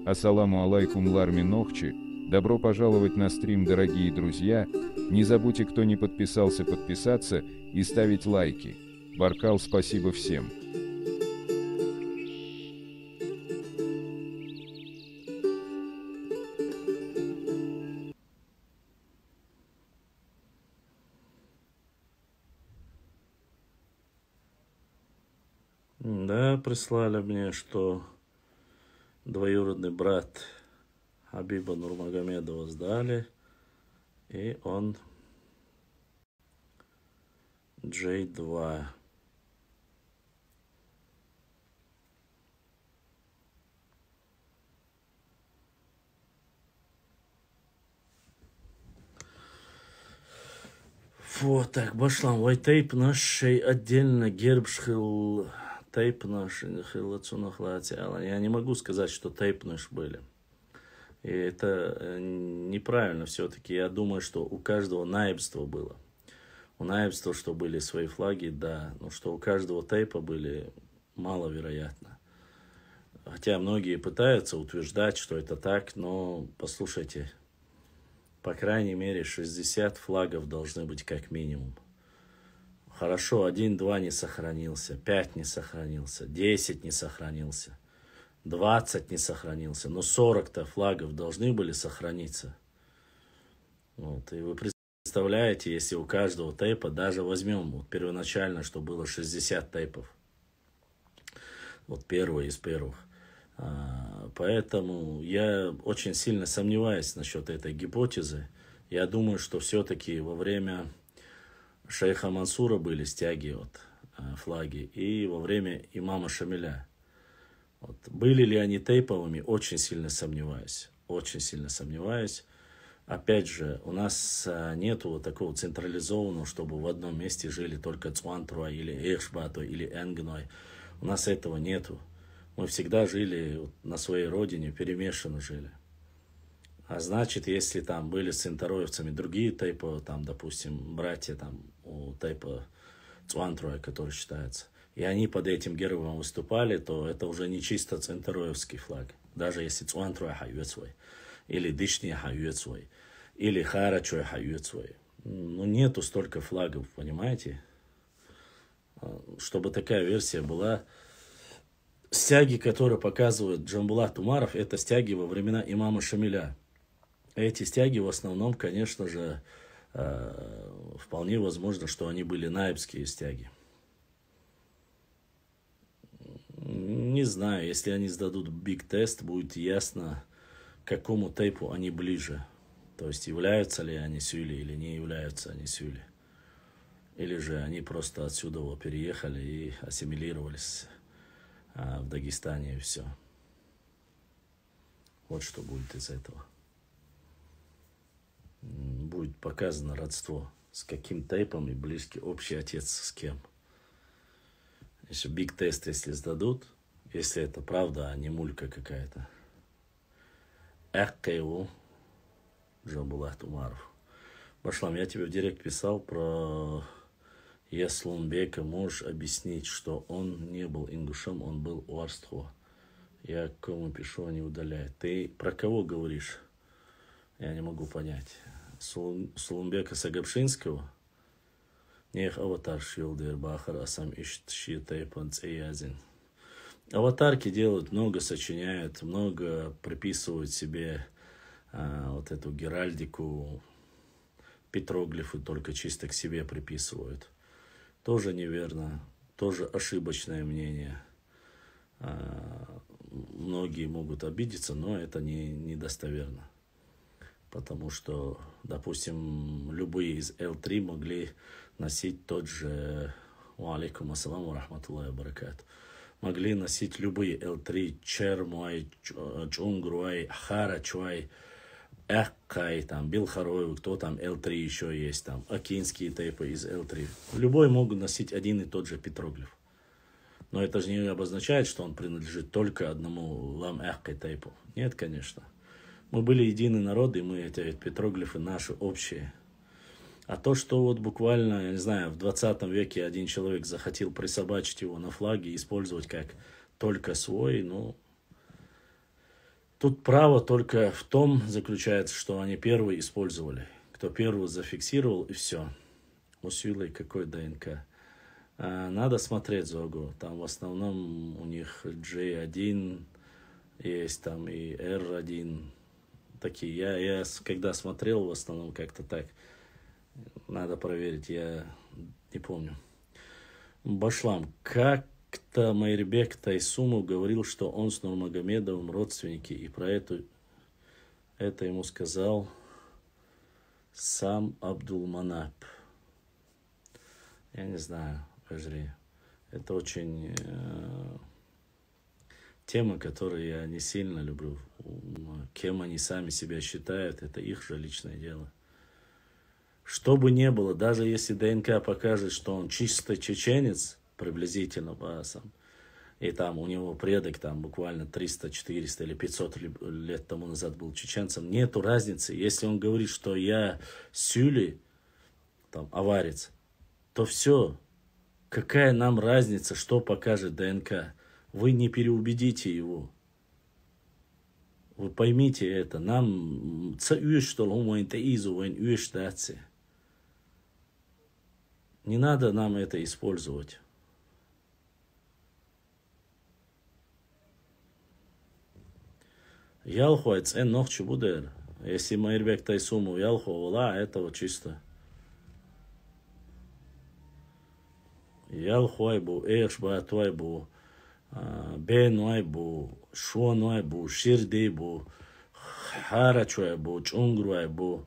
Ассаламу алейкум Ларми Нохчи, добро пожаловать на стрим, дорогие друзья, не забудьте, кто не подписался, подписаться и ставить лайки. Баркал, спасибо всем. Да, прислали мне, что двоюродный брат Хабиба Нурмагомедова сдали, и он J2. Вот так, башлам, вай тейп нашей отдельно гербшхил тейп наш, я не могу сказать, что тейп наш были. И это неправильно все-таки. Я думаю, что у каждого наибства было. У наибства, что были свои флаги, да. Но что у каждого тейпа были, маловероятно. Хотя многие пытаются утверждать, что это так, но послушайте, по крайней мере 60 флагов должны быть как минимум. Хорошо, 1, 2 не сохранился, 5 не сохранился, 10 не сохранился, 20 не сохранился, но 40-то флагов должны были сохраниться. Вот. И вы представляете, если у каждого тейпа, даже возьмем вот первоначально, что было 60 тейпов, вот первый из первых. Поэтому я очень сильно сомневаюсь насчет этой гипотезы. Я думаю, что все-таки во время шейха Мансура были стяги, вот, флаги, и во время имама Шамиля. Вот. Были ли они тейповыми, очень сильно сомневаюсь. Очень сильно сомневаюсь. Опять же, у нас нету вот такого централизованного, чтобы в одном месте жили только Цуантруа или Эхшбатой или Энгной. У нас этого нету. Мы всегда жили на своей родине, перемешанно жили. А значит, если там были с центароевцами другие тейпы, там, допустим, братья там, у тейпа Цуантруа, который считается, и они под этим гербом выступали, то это уже не чисто центароевский флаг. Даже если Цуантруа хаюет свой, или Дышни хаюет свой, или Харачуа хаюет свой. Ну, нету столько флагов, понимаете? Чтобы такая версия была. Стяги, которые показывают Джамбулат Умаров, это стяги во времена имама Шамиля. Эти стяги в основном, конечно же, вполне возможно, что они были наибские стяги. Не знаю, если они сдадут биг-тест, будет ясно, к какому тейпу они ближе. То есть, являются ли они сюли или не являются они сюли. Или же они просто отсюда переехали и ассимилировались в Дагестане, и все. Вот что будет из этого. Будет показано родство, с каким тейпом и близкий общий отец с кем. Еще биг тест, если сдадут, если это правда, а не мулька какая-то. Эхкаеву Джамбулат Умаров. Башлам, я тебе в директ писал про Яслунбека. Можешь объяснить, что он не был ингушем, он был уарство. Я кому пишу, они удаляют. Ты про кого говоришь? Я не могу понять. Сулумбека Сагапшинского? Нех аватар шилдер бахар асам ишт шитай панцеязин. Аватарки делают много, сочиняют, много приписывают себе вот эту геральдику, петроглифы только чисто к себе приписывают. Тоже неверно, тоже ошибочное мнение. Многие могут обидеться, но это не достоверно. Потому что, допустим, любые из L3 могли носить тот же алейкум ассаламу рахматуллахи баракат. Могли носить любые L3, Чермуай, Чунгруай, Харачуай, Эхкай, там, Билхарой, кто там L3 еще есть, там, Акинские тейпы из L3. Любой могут носить один и тот же петроглиф. Но это же не обозначает, что он принадлежит только одному лам Эхкай тейпу. Нет, конечно. Мы были единый народ, и мы эти петроглифы наши общие. А то, что вот буквально, я не знаю, в 20 веке один человек захотел присобачить его на флаге и использовать как только свой, ну, Тут право только в том заключается, что они первые использовали. Кто первый зафиксировал, и все. Усилий какой ДНК. Надо смотреть Зогу. Там в основном у них J1 есть, там и R1. Такие. Я когда смотрел, в основном как-то так. Надо проверить, я не помню. Башлам. Как-то Майрбек Тайсумов говорил, что он с Нурмагомедовым родственники, и про это ему сказал сам Абдулманап. Я не знаю, Ажри. Это очень тема, которую я не сильно люблю. Кем они сами себя считают, это их же личное дело. Что бы ни было, даже если ДНК покажет, что он чисто чеченец, приблизительно по сам, и там у него предок там буквально 300, 400 или 500 лет тому назад был чеченцем, нету разницы. Если он говорит, что я сюли, там, аварец, то все. Какая нам разница, что покажет ДНК? Вы не переубедите его. Вы поймите это. Нам не надо нам это использовать. Ялхуай цен нохчу будер. Если Майрбек Тайсуму ялху, это вот чисто. Ялхуай бу, эшба твай бу, бенуай бу, шуануай бу, ширди бу, харачуай бу, чунгруай бу.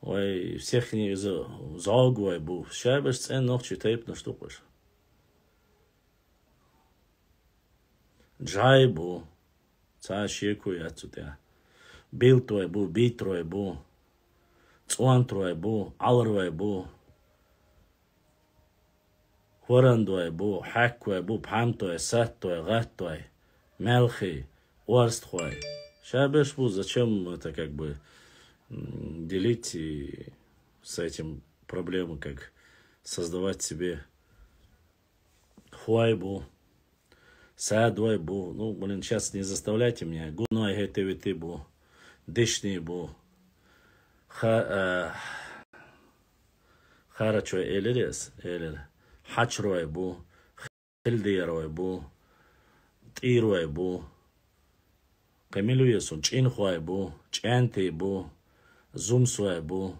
Ой, всех не загуай бу. Шабаш цен нохчу тейп на штукаш. Джай бу. Ца шеку я цутя. Билтуай бу, битруай бу. Цуантруай бу, алруай бу. Хорандуай бу, хаккуай бу, пхамтуай, саттуай, гаттуай. Мелхи, уарстхуай. Шабаш бу, зачем это как бы делить и с этим проблемы, как создавать себе хуайбу, садуайбу. Ну, блин, сейчас не заставляйте меня. Гуной гетевитибу, дышнибу, харачуай элерес, элер, хачруайбу, хилдиеруайбу, тируайбу, камилуесун, чинхуайбу, чантибу, зумсуайбу,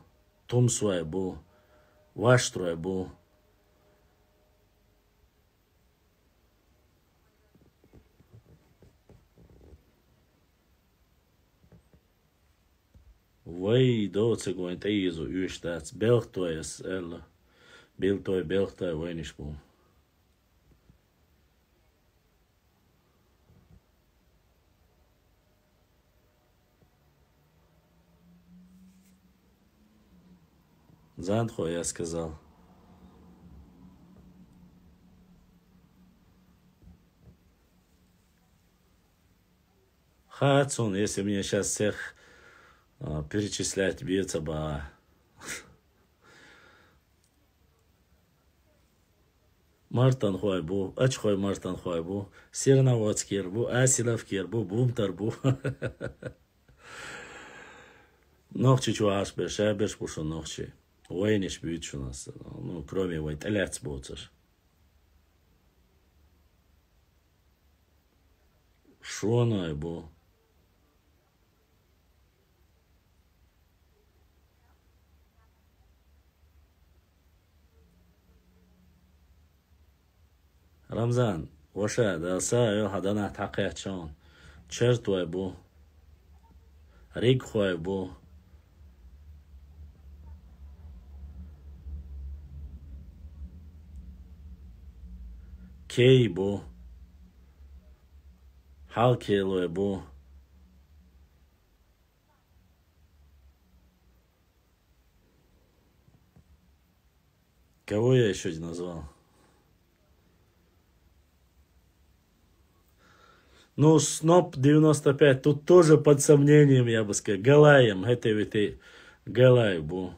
тумсуайбу, ваштруайбу. Вай доцегуэн тейзу юштац белхтуэс элла. Билтой белхтай вайнишбу. Занхо, я сказал. Хацун, если мне сейчас всех перечислять, бьется бы. Мартан хуайбу, ачхой мартан хуайбу, сирноводскирбу, асиловкирбу, бумтарбу. Нохчи чуаш беш, а беш пушу нохчи. Войниш бьют у нас, ну, кроме войт, аляц боцаш. Шуаной бу. Рамзан, ваша, да са, хадана тақият шон. Чертуай бу. Рик хуай бу. Кей бу. Халкелуай бу. Кого я еще не назвал? Ну, Сноп 95, тут тоже под сомнением, я бы сказал. Галаем, это ведь и Галай бу.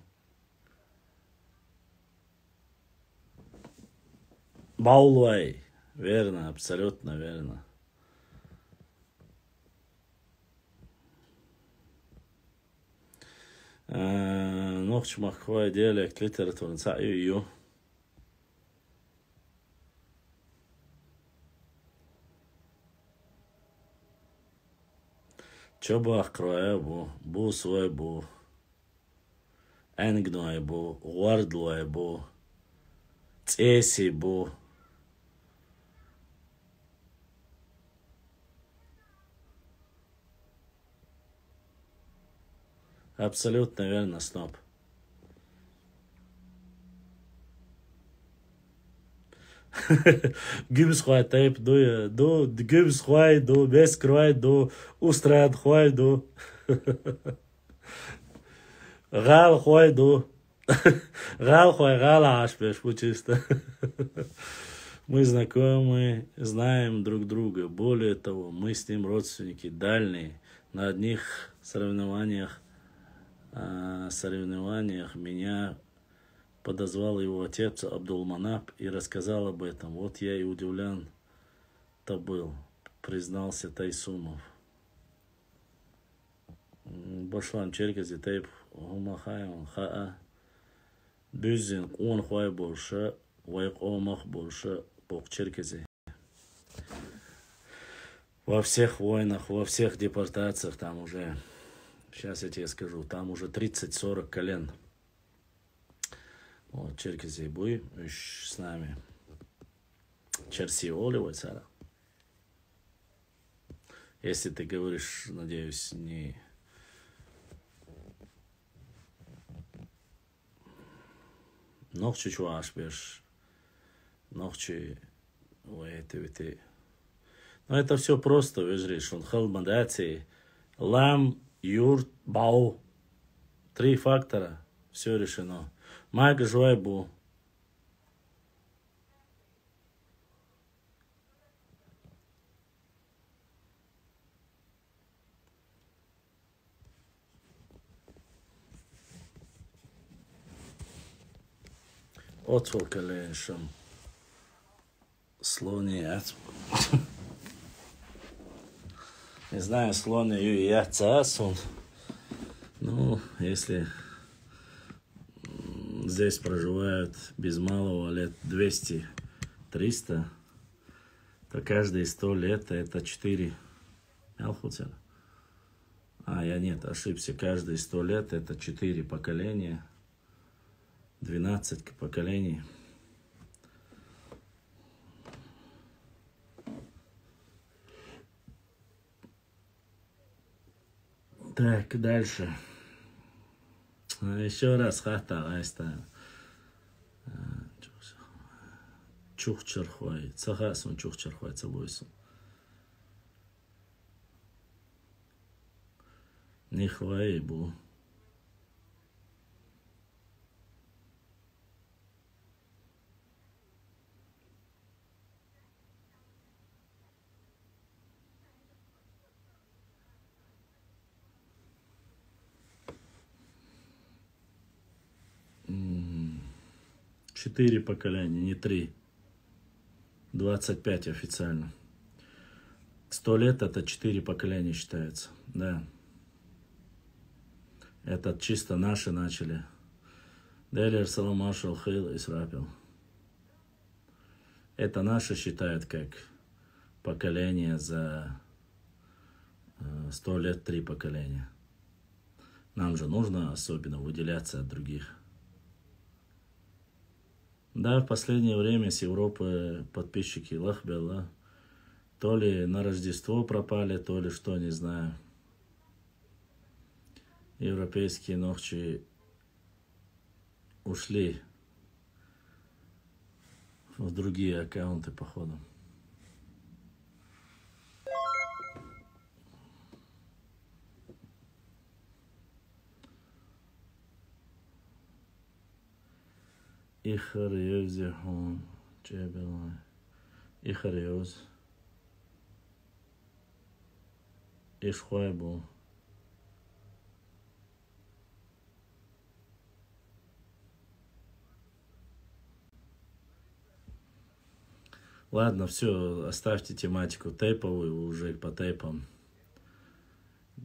Баулуай. Верно, абсолютно верно. Ногч махвай диалект литературный цаю. Чоба кроя бу свой бу, энгной бу, вардлой бу, цеси бу. Абсолютно верно, Сноп. Гюбс хвай тайп до гюбс хвай до без хвай до устрад хвай до гал хвай до гал хвай гал ашпеш чисто. Мы знакомы, знаем друг друга. Более того, мы с ним родственники дальние. На одних соревнованиях меня подозвал его отец Абдулманап и рассказал об этом. Вот я и удивлен-то был, признался Тайсумов. Башлан Черкези тайп гумахайон хаа бюзин он хвай больше вайк омах больше бог Черкези. Во всех войнах, во всех депортациях там уже, сейчас я тебе скажу, там уже 30-40 колен. Вот, Черкези буй с нами. Черси оливай, цара. Если ты говоришь, надеюсь, не... Нохчу чуаш беш. Нохчу... Ой, ты. Но это все просто, вижу, он халбандации. Лам, юрт, бау. 3 фактора. Все решено. Майка жвайбу. Отвор каленшем. Слони яц. Не знаю, слони ю яцасун. Ну, если здесь проживают без малого лет 200-300, то каждые 100 лет это 4. Я нет, ошибся. Каждые 100 лет это 4 поколения, 12 поколений. Так, дальше. Еще раз хата айста. Чухчархвай. Цахаsun чухчархвай цабойсун. Нихвай бу. Четыре поколения, не 3. 25 официально. 100 лет это 4 поколения считается. Да. Это чисто наши начали. Делер Саламашал Хил Исрапил. Это наши считают как поколение за 100 лет 3 поколения. Нам же нужно особенно выделяться от других. Да, в последнее время с Европы подписчики лахбелла. То ли на Рождество пропали, то ли что, не знаю. Европейские ногчи ушли в другие аккаунты, походу. Ихариоз зихон чебелай. Ихариоз. Ишхуайбу. Ладно, все, оставьте тематику тейповую уже по тейпам.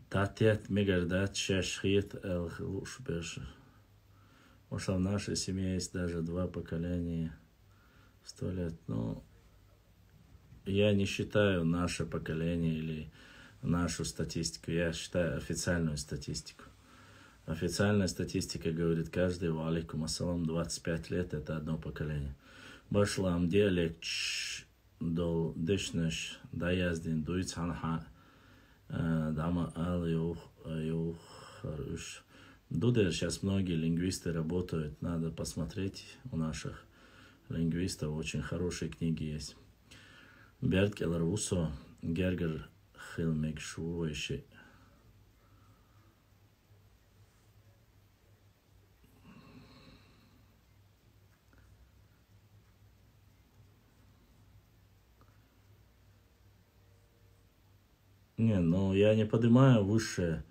Татьят мегардат шашхит эл-хлушбеш. Может, в нашей семье есть даже 2 поколения, 100 лет. Но я не считаю наше поколение или нашу статистику. Я считаю официальную статистику. Официальная статистика говорит, каждый, ва алейкум ассалам, 25 лет это одно поколение. Башлам диалект дол дышнеш даяздин дуйцанха дама ал юхаруш. Дудер, сейчас многие лингвисты работают, надо посмотреть, у наших лингвистов очень хорошие книги есть. Берт Келарвусо, Гергер Хилмек Шуэши. Не, ну я не поднимаю высшее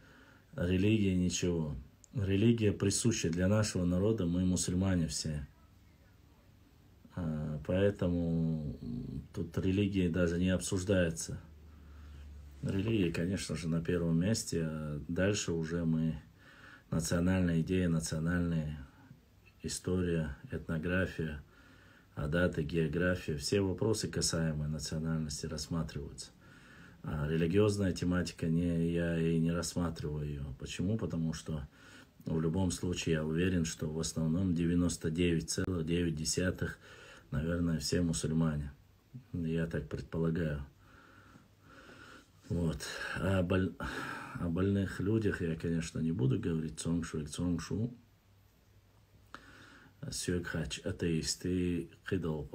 религии ничего. Религия присуща для нашего народа, мы мусульмане все. Поэтому тут религия даже не обсуждается. Религия, конечно же, на первом месте, а дальше уже мы национальная идея, национальная история, этнография, адаты, география. Все вопросы, касаемые национальности, рассматриваются. А религиозная тематика, я и не рассматриваю ее. Почему? Потому что в любом случае я уверен, что в основном 99,9, наверное, все мусульмане. Я так предполагаю. Вот. О больных людях я, конечно, не буду говорить. Цонгшу и цонгшу. Сюкхач, атеисты, кидал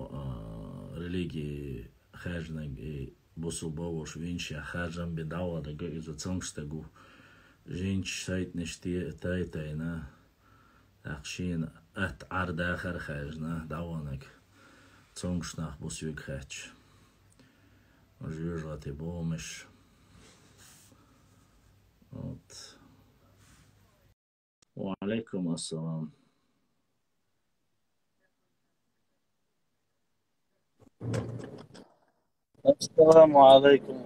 религии хажнаг и бусулбовош винчи, хаджам бедава, да говорит, цонгштагу. Женщ сайт нешти тайтайна. Ахшин ат ардахар хажна, даванак. Цонгшнах бусюкхач. Жюжлаты бомыш. Вот. Ва алейкум ассалам. السلام عليكم.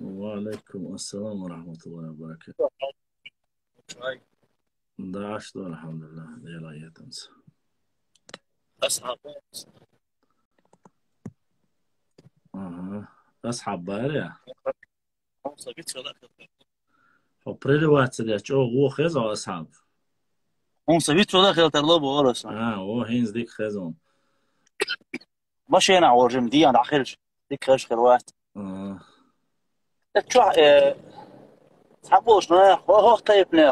وعليكم السلام ورحمة الله وبركاته. Да, что, алхамдулилlah, дела я танцы. أصحاب Ага. أصحاب بارع. صبيت شغلات وبريلي واحد سديش أو خيز أو أصحاب. هم صبيت شغلات خير ترلب وورس أو هينز ديك خيزون. ماشي أنا عورجم دي عند آخرش ديك خير خيروات تشوح صحابوش نه هو طيبنا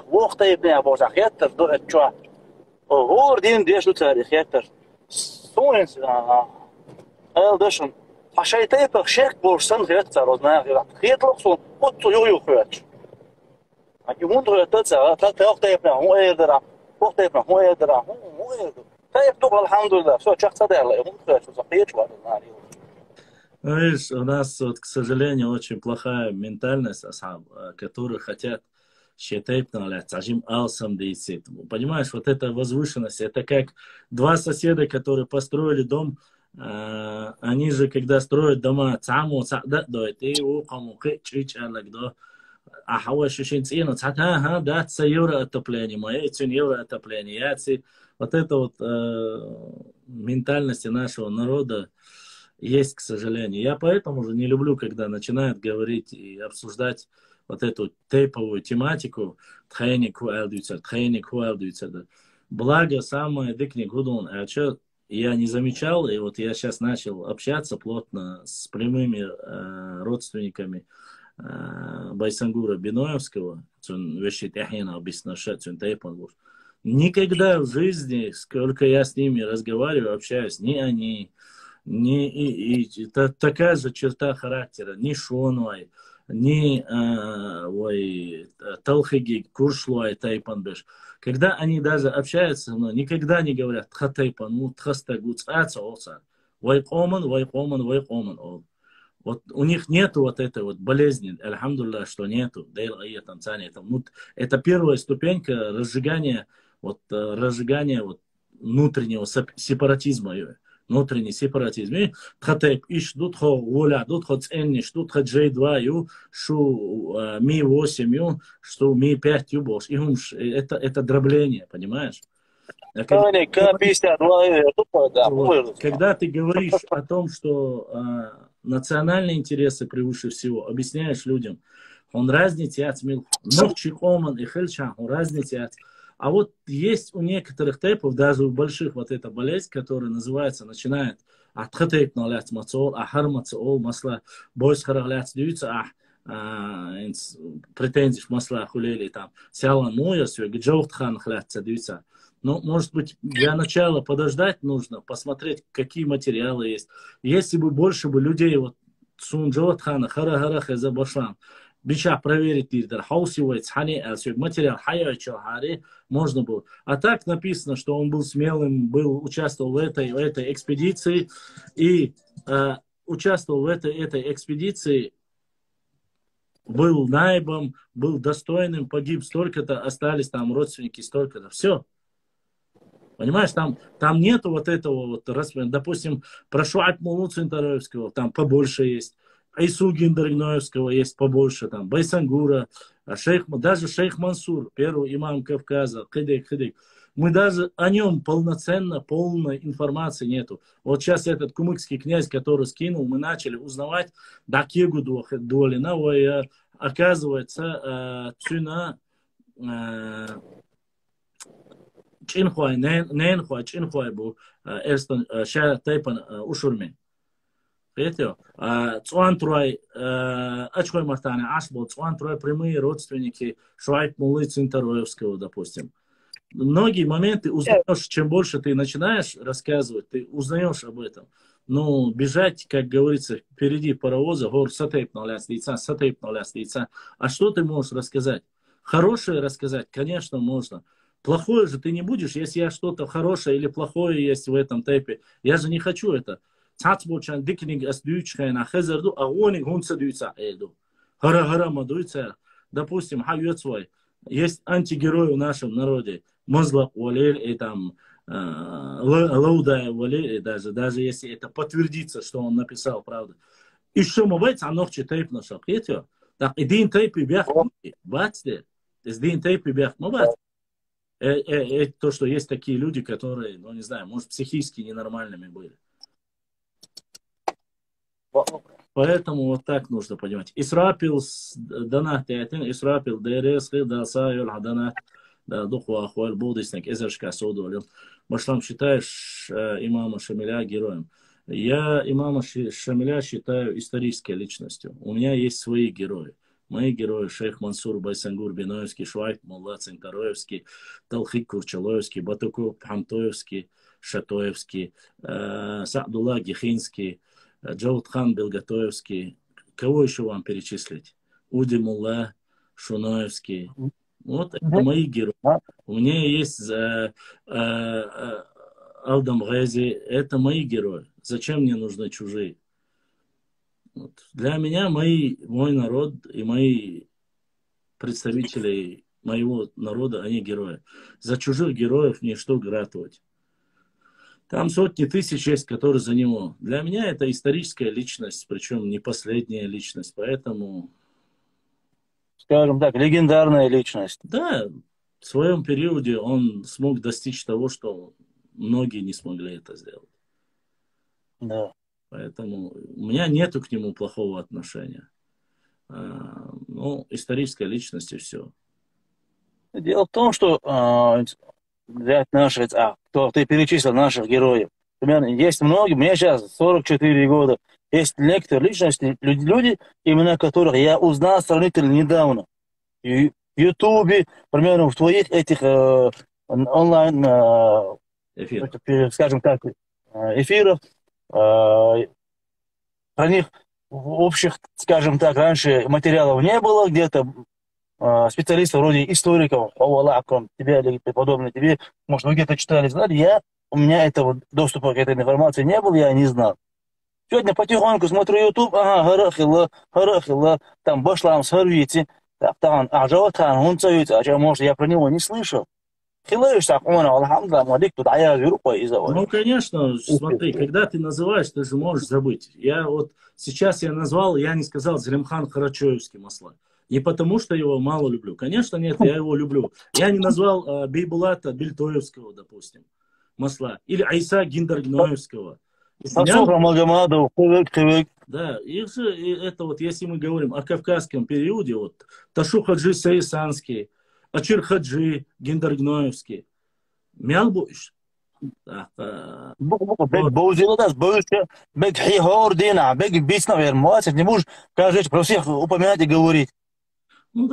بوش أخيات تردو تشوح هو دين ديش لو تاريخيات سونس هل دشن عشان طيب شيك بورسن خيات تروزنا خيات لقصون قطو يو خيات يمون خيات تلاتة طيبنا هو يدرا هو طيبنا هو يدرا هو يدرا طيب دوغ الحمد لله все часто делала يمون خيات شو صحيح شو هذا Ну, видишь, у нас, вот, к сожалению, очень плохая ментальность асхаб, которые хотят считать, понимаешь, вот эта возвышенность, это как 2 соседа, которые построили дом, они же, когда строят дома, вот это вот ментальности нашего народа есть, к сожалению. Я поэтому же не люблю, когда начинают говорить и обсуждать вот эту тейповую тематику. Благо, самое дикни гудон. А что я не замечал, и вот я сейчас начал общаться плотно с прямыми родственниками Байсангура Биноевского. Никогда в жизни, сколько я с ними разговариваю, общаюсь, ни они, такая же черта характера, ни Шонуай, ни Талхиги, Куршлуай, Тайпанбеш. Когда они даже общаются, но никогда не говорят Тхатайпан, Тхастагут, Вайкоман. Вот у них нету вот этой вот болезни, альхамдулилlah, что нету. Это первая ступенька разжигания внутреннего сепаратизма. внутренний сепаратизм. И тхатеп иш дутхо воля, дутхо ценниш, дутхо J2 ю, шу Ми-8 ю, что Ми-5 ю бош. И это дробление, понимаешь? Когда ты говоришь о том, что национальные интересы превыше всего, объясняешь людям, он разница, ногчик оман и хельчан, он разница. А вот есть у некоторых тейпов, даже у больших, вот эта болезнь, которая называется, начинает от хатейп наляц мацол, ахар мацол, масла, бойс харагляц дюйца, претензий масла хулели там, сяла муя, джоут хан хляца дюйца. Ну, может быть, для начала подождать нужно, посмотреть, какие материалы есть. Если бы больше бы людей, вот, сунджоут хана, хара-хара, забашлам, бича проверить лидер, хаусивается, хани, материал, хайачо, хари, можно было. А так написано, что он был смелым, участвовал в этой экспедиции, и участвовал в этой экспедиции, был наибом, был достойным, погиб столько-то, остались там родственники столько-то. Все. Понимаешь, там нету вот этого вот, допустим, про Шуайб Муллу Цинтароевского, там побольше есть. Айсу Гиндаргноевского есть побольше, там, Байсангура, даже шейх Мансур, первый имам Кавказа, Хидик. Мы даже о нем полной информации нету. Вот сейчас этот кумыкский князь, который скинул, мы начали узнавать, дакегу дуалина, оказывается, цюна, чинхуай, чинхуай был, эрстон, ша тайпан ушурмен. Цуантрой, очкой мартане, ашбол, Цуантрой прямые родственники Шуайб Муллы Цинтароевского, допустим. Многие моменты узнаешь, чем больше ты начинаешь рассказывать, ты узнаешь об этом. Но бежать, как говорится, впереди паровоза, гор сатейп наляс лица. А что ты можешь рассказать? Хорошее рассказать, конечно, можно. Плохое же ты не будешь, если я что-то хорошее или плохое есть в этом тейпе. Я же не хочу это. Цацбочан дикниг ас дючхайна хезерду, а ониг хунца дюйца эльду. Хара мадуйца. Допустим, хавьет свой. Есть антигерой в нашем народе. Мазлак валер и там Лаудая валер, даже если это подтвердится, что он написал, правда. И что мы бывает, а ночи тейп нашел. Так, и дин тейп и бях, бацте. Из дин тейп и бях, ну бац. То, что есть такие люди, которые, ну не знаю, может, психически ненормальными были. Поэтому вот так нужно понимать. Исрапил донат тятин, Исрапил дерес, да сайол донат, да духу ахуаль будисник, эзершка соду. Машлам, считаешь имама Шамиля героем? Я имама Шамиля считаю исторической личностью. У меня есть свои герои. Мои герои шейх Мансур Байсангур Биноевский, Шуайб Мулла Цинтароевский, Талхик Курчалоевский, Батуку Пхамтоевский, Шатоевский, Саадулла Гехинский, Джаудхан Белгатоевский. Кого еще вам перечислить? Уди Мулла, Шунаевский. Вот это мои герои. У меня есть Алдам Гази. Это мои герои. Зачем мне нужны чужие? Вот. Для меня мой народ и мои представители моего народа, они герои. За чужих героев мне что ратовать? Там сотни тысяч есть, которые за него. Для меня это историческая личность, причем не последняя личность, поэтому... Скажем так, легендарная личность. Да, в своем периоде он смог достичь того, что многие не смогли это сделать. Да. Поэтому у меня нету к нему плохого отношения. Ну, историческая личность и все. Дело в том, что взять наших, кто ты перечислил, наших героев. Примерно, есть многие, мне сейчас 44 года, есть некоторые личности, люди, имена которых я узнал сравнительно недавно. И в Ютубе, примерно в твоих этих онлайн, скажем так, эфирах, про них общих, скажем так, раньше материалов не было, где-то специалистов вроде историков, тебя или подобное тебе, может, вы где-то читали, знали, у меня этого доступа к этой информации не было, я не знал. Сегодня потихоньку смотрю YouTube, харахилла, там башлам сорвите, там Ажават хан, он цаюется, может, я про него не слышал. خلاص ساقونا والحمد لله مالك тут аяз юрук қой иза Ну, конечно, смотри, когда ты называешь, ты же можешь забыть. Я вот сейчас я назвал, я не сказал Зелимхан Карачоевский масла. Не потому, что его мало люблю. Конечно, нет, я его люблю. Я не назвал Бейбулата Бельтоевского, допустим, масла. Или Айса Гиндаргноевского. Да, их же, это вот, если мы говорим о кавказском периоде, вот, Ташу Хаджи Саисанский, Ачир Хаджи Гиндаргноевский, Мялбуш. Бек Боузилдас, Боузилдас, Бек Хихордина, Бек Бисна, Вермуацев, не будешь каждый про всех упоминать и говорить.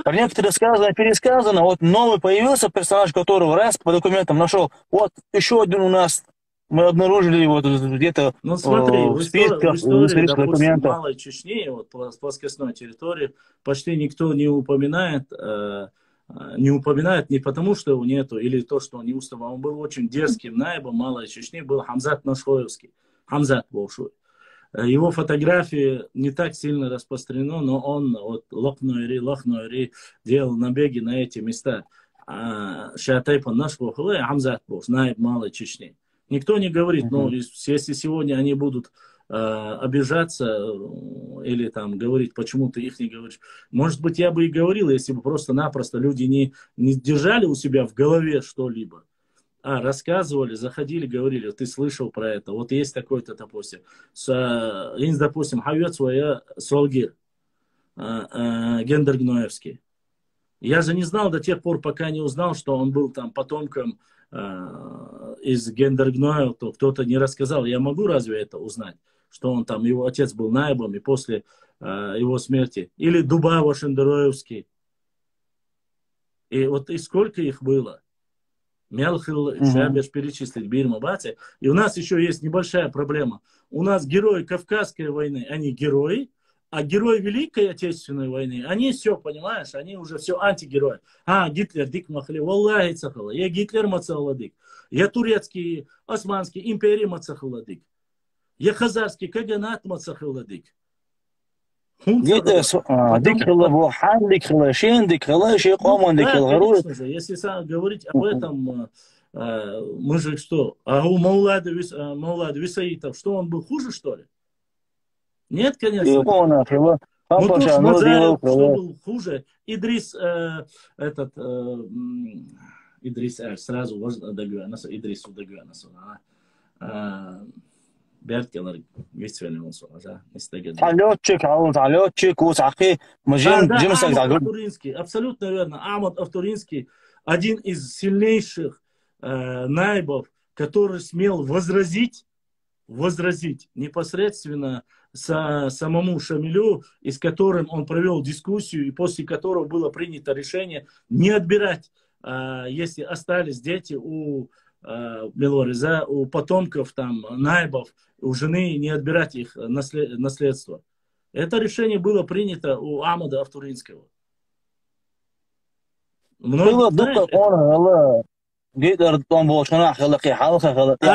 Про некоторые сказано, пересказано, вот новый появился персонаж, которого раз по документам нашел, вот еще один у нас, мы обнаружили его где-то ну, смотри, в истории, допустим, документов. Малой Чечни, вот плоскостной территории, почти никто не упоминает не потому, что его нету, или то, что он не уставал. Он был очень дерзким наибом Малой Чечни, был Хамзат Нашхоевский. Хамзат Болшой. Его фотографии не так сильно распространено, но он вот Лохнойри делал набеги на эти места. Шатайпан Нашхоевский, Хамзат Болш, наиб Малой Чечни. Никто не говорит, но если сегодня они будут обижаться или там говорить, почему ты их не говоришь. Может быть, я бы и говорил, если бы просто-напросто люди не держали у себя в голове что-либо, а рассказывали, заходили, говорили, ты слышал про это, вот есть такой-то, допустим, допустим, Хавет своя Солгир, Гендергноевский. Я же не знал до тех пор, пока не узнал, что он был там потомком из Гендергноев, то кто-то не рассказал. Я могу разве это узнать? Что он там, его отец был наибом, и после его смерти. Или Дубава Шендероевский. И вот и сколько их было. Мелхил, Шабеш перечислить, Бирма, Бати. И у нас еще есть небольшая проблема. У нас герои Кавказской войны, они герои, а герои Великой Отечественной войны, они все, понимаешь, они уже все антигерои. Гитлер, дик махли, валлахи цахала, я Гитлер мацахаладик, я турецкий, османский империя мацахаладик, я хазарский каганат мацахаладик. Если говорить об этом, мы же что, а у Маулада Висаитов, что он был хуже, что ли? Нет, конечно. Мутуш Мазаев, что был хуже. Идрис, Идрис, сразу Дагуанаса, Идрису Дагуанаса. Берткелер, висвели он сюда, Талетчик, Усахи, Автуринский, абсолютно верно. Ахмад Автуринский, один из сильнейших наибов, который смел возразить непосредственно самому Шамилю, и с которым он провел дискуссию, и после которого было принято решение не отбирать, если остались дети у Мелориза, у потомков там, наибов, у жены, не отбирать их наследство. Это решение было принято у Ахмада Автуринского. Гитлер там был шана халаки халха халаки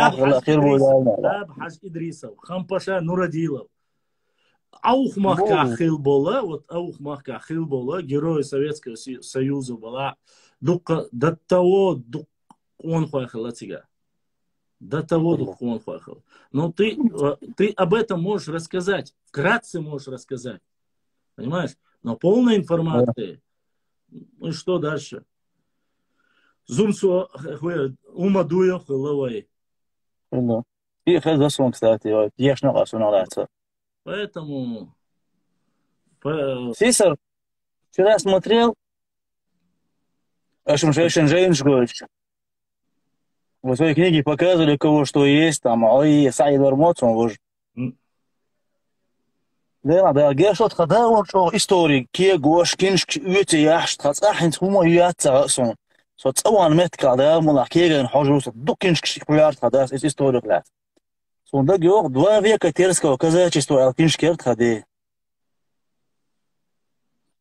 Хаж Идрисов, Хампаша Нурадилов. Аухмахка Хилбола, вот Аухмахка Хилбола, герой Советского Союза была, до того он хуахал тебя. До того он хуахал. Но ты об этом можешь рассказать, вкратце можешь рассказать. Понимаешь? Но полная информация. Ну и что дальше? Зумсу умадуя хиловай. И хазасон, кстати, яшно нравится. Поэтому... Сисар, вчера смотрел, в своей книге показывали, у кого что есть, там, и Саид Вармоц, он уже. Да, гешот хада, он что, истории, ке гош, кинш, уйти яшт, хацахин, хума яца, сон. So tsawon metka da mula kegen hojus дукинш кшикулярт хада из истории класс. Сонда геор 2 века терского казачества алкиншкерт хаде.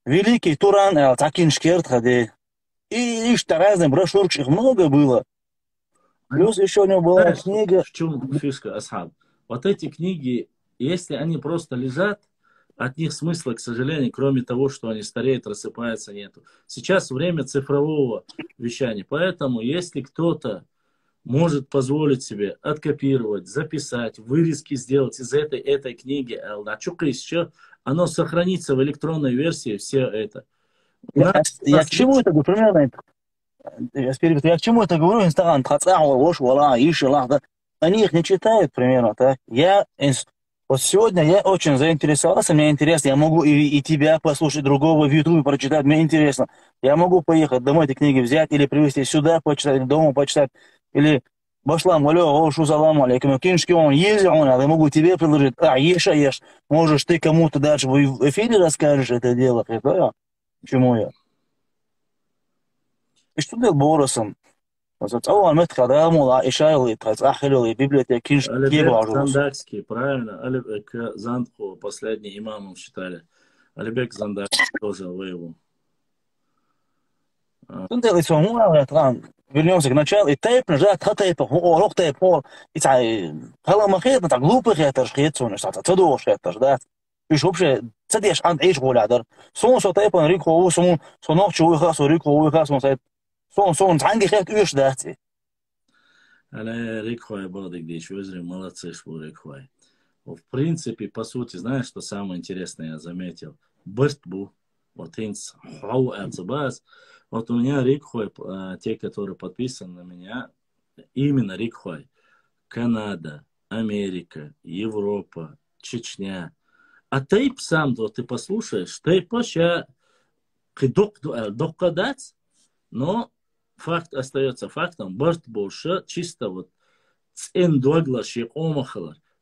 Великий Туран алкиншкерт хаде. И лишь разных брошюрок их много было. Плюс еще у него была книга. В чем фишка, Асхаб? Вот эти книги, если они просто лежат, от них смысла, к сожалению, кроме того, что они стареют, рассыпаются, нету. Сейчас время цифрового вещания. Поэтому, если кто-то может позволить себе откопировать, записать, вырезки сделать из этой книги, еще оно сохранится в электронной версии, все это. Я к чему это говорю? Примерно, я к чему это говорю? Инстаграм, они их не читают примерно, так? Вот сегодня я очень заинтересовался, мне интересно, я могу и тебя послушать, другого в Ютубе прочитать, мне интересно. Я могу поехать домой эти книги взять или привезти сюда почитать, или дома почитать, или Башлам, алло, шу салам алейкум, киншки он ездил, я могу тебе предложить, ешь, можешь ты кому-то даже в эфире расскажешь это дело, да? Почему я? И что делать боросом? أول ما تخدم ولا إشارة تأخذ библиотеки Алибек Зандакский, правильно? Алибек Зандку последний имамом считали. Алибек Зандакский тоже воевал. Вернемся к началу. И тейп нажать, тейп, лох тейп, هلا ما خير نتاع глупых это шхетсон, что это шхеташ, да. И вообще, цедеш анд эйш голадер. Сон со тейп рик хо, сон ног чуй хас, рик хо хас, сон عندي خيط ايش داتي. Але рикхой балдик дичь, вызри, молодцы, что рикхой. В принципе, по сути, знаешь, что самое интересное я заметил? Быстбу, вот инс, хау эцебас. Вот у меня рикхой, те, которые подписаны на меня, именно рикхой. Канада, Америка, Европа, Чечня. А тейп сам, вот ты послушаешь, тейп вообще докадать, но факт остается фактом. Бърт больше чисто вот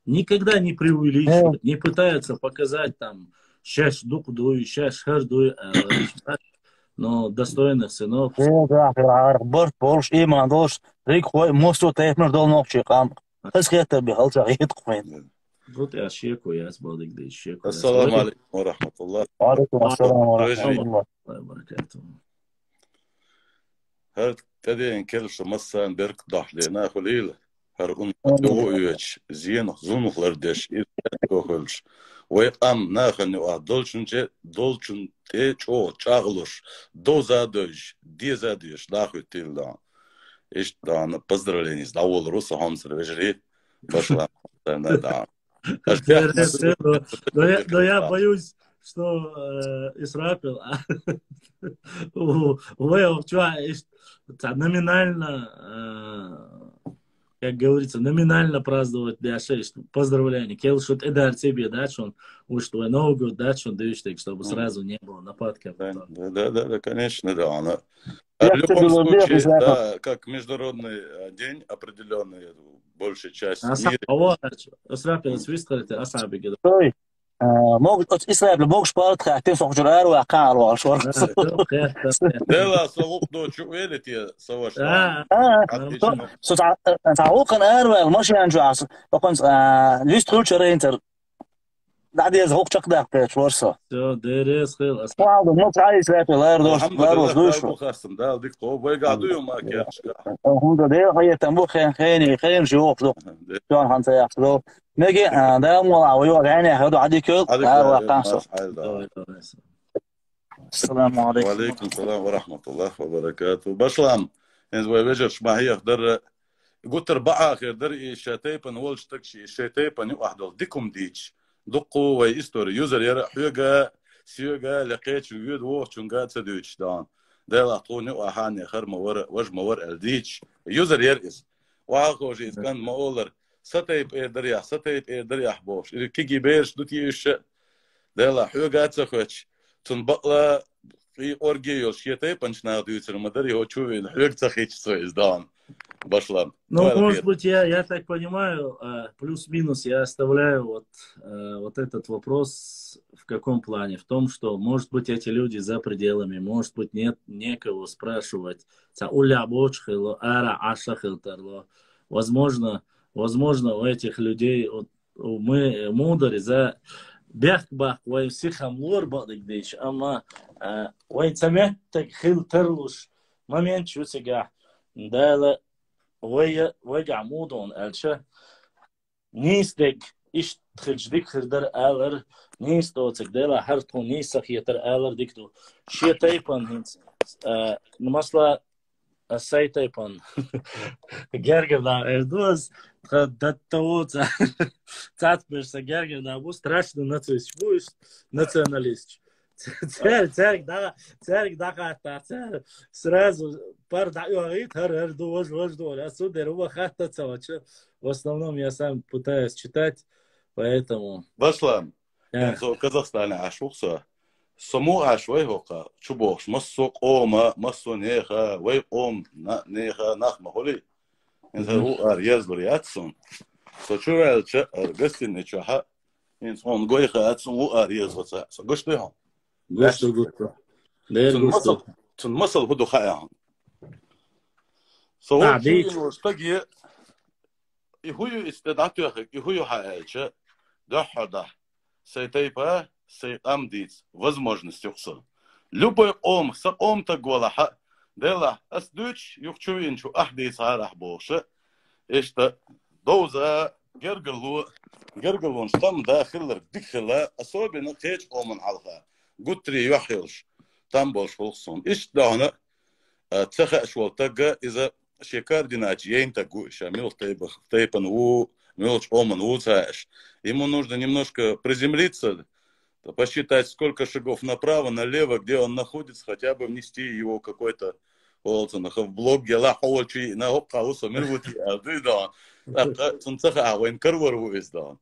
никогда не преувеличивают, не пытаются показать там шеш духдуй, шеш хердуй, но достойных сынов. Бърт больше именно должен рикхой мосту тейпнер дол ногчи кам. Хасхета бихалча хитквин. Вот я щеку, я сбалдик да щеку. Ассаламу алейкум ва рахматуллах. Алейкум ассалам ва рахматуллах. Her tedin kelşe massan berk dahlena khulil her doyuç ziyen zunuklar deş irkohulş ve am nakhni adolchunche dolchun te ço çağılır dozа дöj deza döj дахуtilda dan поздравления с давол руса хамсер вежри пошла да. Но я боюсь, что Исрапил номинально, как говорится, номинально праздновать Д6. Поздравления. Кел шут эдар тебе, да, что он уж твой Новый год, да, что он даешь, чтобы сразу не было нападки. Да, конечно, да. В любом случае, да, как международный день определенный, большая часть мира. Исрапил, свистали, асаби гида. موقع إسرائيل بوقش بارد خاتين صوح جرار وعقار وعشور لا صوق دو شو ويلت يا صوش تعوقا أروى المشي عن جواس وكنت ليست خلوش رينتر بعد يزهوق شق داك شورسا ديريس خيل واو نوت عايز إسرائيل لا يردوش لا يردوش خاصم ده ديك طوب ويقعدوا يوم ما كانش هم ده هي تنبو خين جوق ذوق جون هانسا يحصلوا نجي ده مو يعني هذا عادي كل السلام عليكم وعليكم السلام ورحمة الله وبركاته بشلام إن ويجرش ما هي خدر قلت أربعة خير دري شاتيبن ولش تكشي شاتيبن يوحدل ديكم ديش دقوا ويستوري يوزر يرى حيوغا سيوغا لقيت يود ووشنغا تسدوش دان ده لاطوني وحاني خر مور وج مور الديش يوزر يرئيس وعاقوجي كان مولر ستيب ايه دريح بوش كيجي بيرش دوتيش دلا حيوغا تسخوش تنبقلا في اورجيو شيتي панчна дуется модери его чует حيوغ тсахич соис дан башлам. Ну, может быть, я так понимаю, плюс-минус я оставляю вот этот вопрос в каком плане? В том, что, может быть, эти люди за пределами, может быть, нет некого спрашивать. Возможно, у этих людей, мы мудры за бяхбах, вай всихам лорбадик дичь, ама вай цаметтак хил терлуш момент чусига, дала ويجع موضوع الشة نيستك إيش تخرج خردر آلر نیست و تقدر هر تو نیست خیتر آلر دیکتو شیء تایپان هنس مثلا السای تایپان گرگ دا اردوز دتوت تات برس گرگ دا بو страшно нацистуешь националист церк да сразу пар да говорит хар дуж отсюда его хата цавача. В основном я сам пытаюсь читать, поэтому Башлам. В Казахстане ашукса. Саму ашвай хока. Чубокс массок ома массо неха вай ом неха нахма холи. Инзару ар язбр ятсон. Сочурал ча аргастин нечаха. Инсон гойха ятсон у ар язбца. Согошты. густо. Тун масал худу хаян. So стаги и хую истедату и хую хаяча дахада сайтайпа сай амдиц возможность ухса. Любой ом са ом-то голаха дела асдуч юхчуинчу ахдиц арах боша. Ишта доуза гергелун штам дахиллер дикхила особенно кеч оман алха. Гутри юхилш там больше ухсон. Ишта تخا شو تجا إذا شكار ديناч ейн такой шамил тейпан у мелочь оман у цаешь. Ему нужно немножко приземлиться, посчитать, сколько шагов направо, налево, где он находится, хотя бы внести его какой-то в блог, гела холчи на опкауса мирвути, а ты да, цунцаха авен карвар увез да.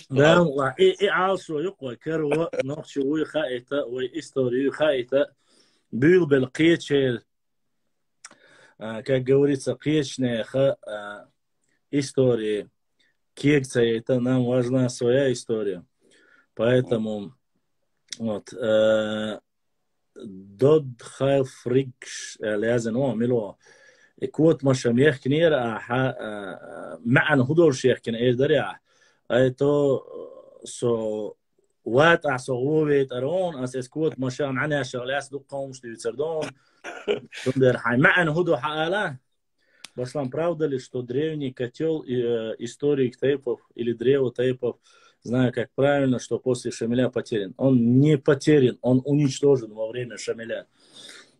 Да, и алсу юкой карва нохчи уй хаита, уй историю хаита. Был белкичер, как говорится, кичная история. Кекца это нам важна своя история. Поэтому вот дод хайфрикш лязен о мило. كوت مشام يحكي معنا هدول شيخ كنا إيدريا أيتو سو وات عصوبة أرون أساس كوت مشام عنا شغلات دقهم مش تبيتردون تندر حي معنا هدول حالا بس нам правда ли что древний котел историк тейпов или древо тейпов знаю как правильно что после Шамиля потерян он не потерян он уничтожен во время Шамиля.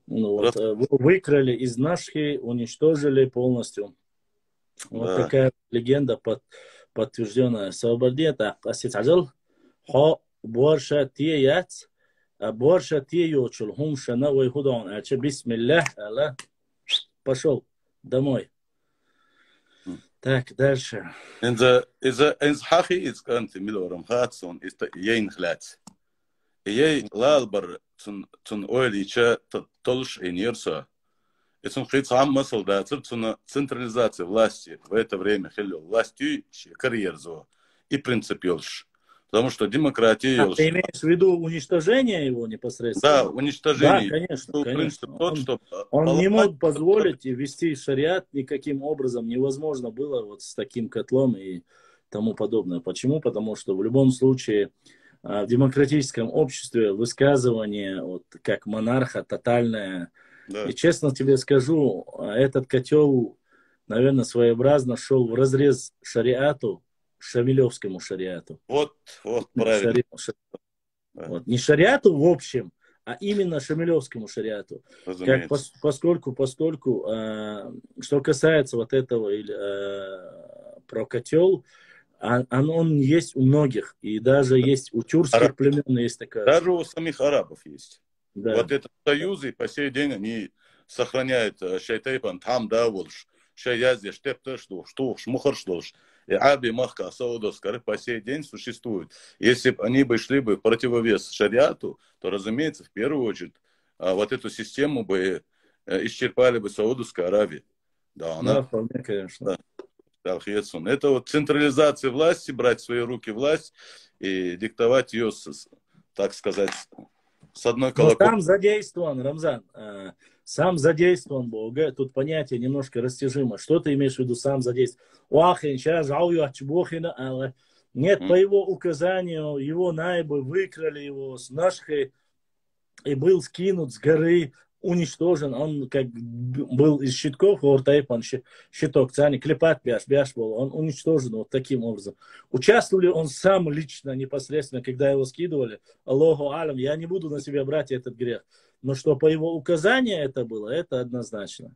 Ну, вот, выкрали из Нашхи, уничтожили полностью. Вот такая легенда подтвержденная. Сабардиета асицажал хо борша тият борша тиючул хум шана вайхудан ача бисмиллах алла пошел домой. Так, дальше. إذا حقي إذا كنت ملورم خاتون يين خلات يي لالبر تن أوليشة толш инерса. Это он мысль, да, централизация власти в это время хелил властью карьерзо и принципиалш. Потому что демократия... ты имеешь в виду уничтожение его непосредственно? Да, уничтожение. Да, конечно, конечно. Тот, что он не мог позволить ввести шариат никаким образом. Невозможно было вот с таким котлом и тому подобное. Почему? Потому что в любом случае... В демократическом обществе высказывание вот, как монарха тотальное. Да. И честно тебе скажу, этот котел, наверное, своеобразно шел в разрез шариату, шамилевскому шариату. Вот правильно. Вот. Не шариату в общем, а именно шамилевскому шариату. Как, поскольку что касается вот этого про котел, он есть у многих, и даже есть у тюркских племен есть такая. Даже у самих арабов есть. Да. Вот этот союзы по сей день они сохраняют шайтайпан там да волш шаязде штепта что шмухар что и аби махка саудовская по сей день существует. Если бы они бы шли бы в противовес шариату, то разумеется в первую очередь вот эту систему бы исчерпали бы Саудовская Аравия. Да, да, вполне, конечно. Да. Это вот централизация власти, брать в свои руки власть и диктовать ее, так сказать, с одной колокольни. Сам задействован, Рамзан, сам задействован Бог. Тут понятие немножко растяжимо. Что ты имеешь в виду сам задействован? Нет, по его указанию, его наибы выкрали его с Нашхи и был скинут с горы уничтожен, он как был из щитков, он щиток, цани, клепат бяш был, он уничтожен вот таким образом. Участвовал ли он сам лично, непосредственно, когда его скидывали, Аллаху алям, я не буду на себя брать этот грех. Но что по его указанию это было, это однозначно.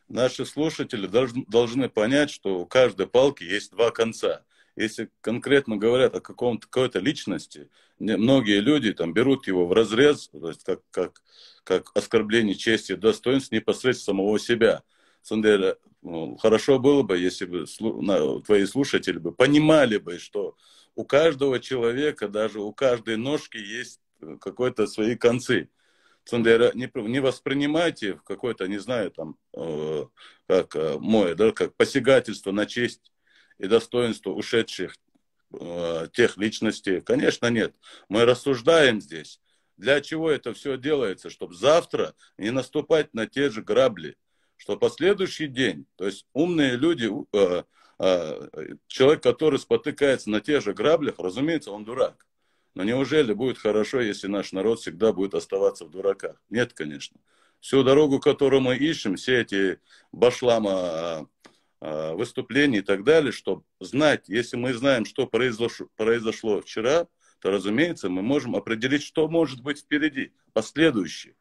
Наши слушатели должны понять, что у каждой палки есть два конца. Если конкретно говорят о какой-то личности, многие люди там берут его в разрез, то есть как оскорбление чести и достоинства непосредственно самого себя. Хорошо было бы, если бы твои слушатели бы понимали бы, что у каждого человека, даже у каждой ножки есть какой-то свои концы. Не воспринимайте в какой-то, не знаю, там, как посягательство на честь и достоинство ушедших тех личностей. Конечно, нет. Мы рассуждаем здесь. Для чего это все делается? Чтобы завтра не наступать на те же грабли. Что последующий день, то есть умные люди, человек, который спотыкается на тех же граблях, разумеется, он дурак. Но неужели будет хорошо, если наш народ всегда будет оставаться в дураках? Нет, конечно. Всю дорогу, которую мы ищем, все эти башлама выступлений и так далее, чтобы знать, если мы знаем, что произошло вчера, то, разумеется, мы можем определить, что может быть впереди, последующее.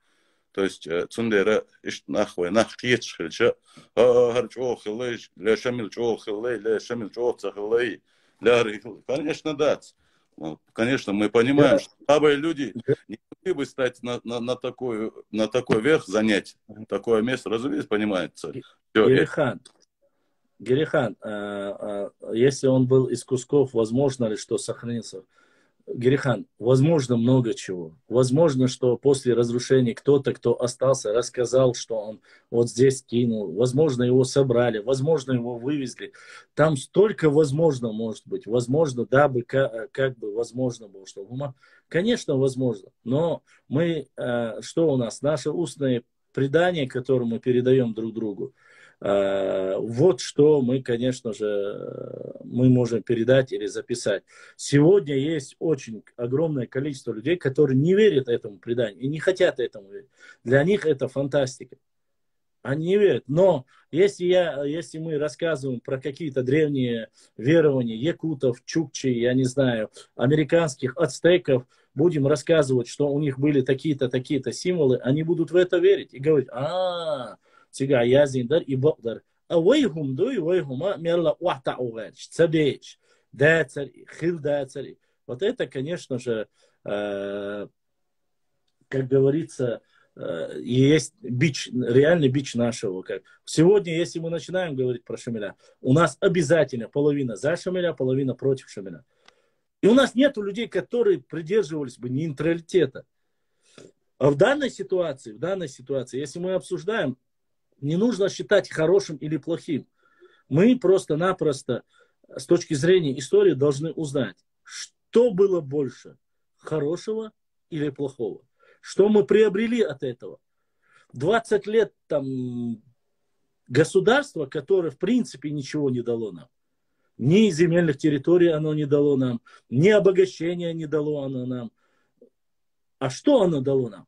То есть, конечно, да. Конечно, мы понимаем, что слабые люди не могли бы стать на такой верх, занять такое место, разумеется, понимается. Герихан, если он был из кусков, возможно ли, что сохранился? Герихан, возможно много чего. Возможно, что после разрушения кто-то, кто остался, рассказал, что он вот здесь кинул. Возможно, его собрали, возможно, его вывезли. Там столько возможно может быть. Возможно, да, как бы возможно было, что конечно, возможно. Но мы, что у нас? Наши устные предания, которые мы передаем друг другу. Вот что мы, конечно же, мы можем передать или записать. Сегодня есть очень огромное количество людей, которые не верят этому преданию и не хотят этому верить. Для них это фантастика. Они не верят. Но если мы рассказываем про какие-то древние верования якутов, чукчи, я не знаю, американских ацтеков, будем рассказывать, что у них были такие-то, такие-то символы, они будут в это верить и говорить, Сега язиндар и бокдар. А вейхум дуй вейхума мерла уахта увеч. Цабеч. Дацари. Хил дацари. Вот это, конечно же, как говорится, есть бич, реальный бич нашего. Сегодня, если мы начинаем говорить про Шамиля, у нас обязательно половина за Шамиля, половина против Шамиля. И у нас нет людей, которые придерживались бы нейтралитета. А в данной ситуации, если мы обсуждаем, не нужно считать хорошим или плохим. Мы просто-напросто с точки зрения истории должны узнать, что было больше, хорошего или плохого. Что мы приобрели от этого. 20 лет там государства, которое в принципе ничего не дало нам. Ни земельных территорий оно не дало нам, ни обогащения не дало оно нам. А что оно дало нам?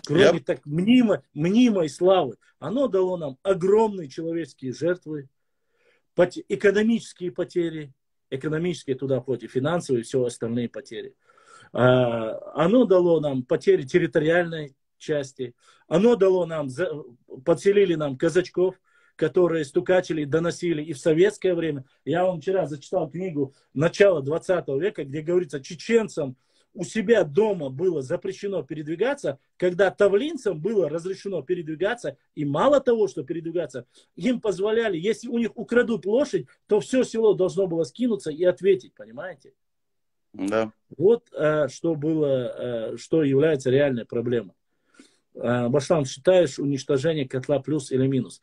Кроме так мнимой славы, оно дало нам огромные человеческие жертвы, экономические потери, экономические туда входят, финансовые и все остальные потери. Оно дало нам потери территориальной части, оно дало нам, подселили нам казачков, которые стукачили, доносили и в советское время. Я вам вчера зачитал книгу начала 20 века, где говорится, чеченцам у себя дома было запрещено передвигаться, когда тавлинцам было разрешено передвигаться, и мало того, что передвигаться, им позволяли, если у них украдут лошадь, то все село должно было скинуться и ответить, понимаете? Да. Вот что было, что является реальной проблемой. Башлам, считаешь уничтожение котла плюс или минус?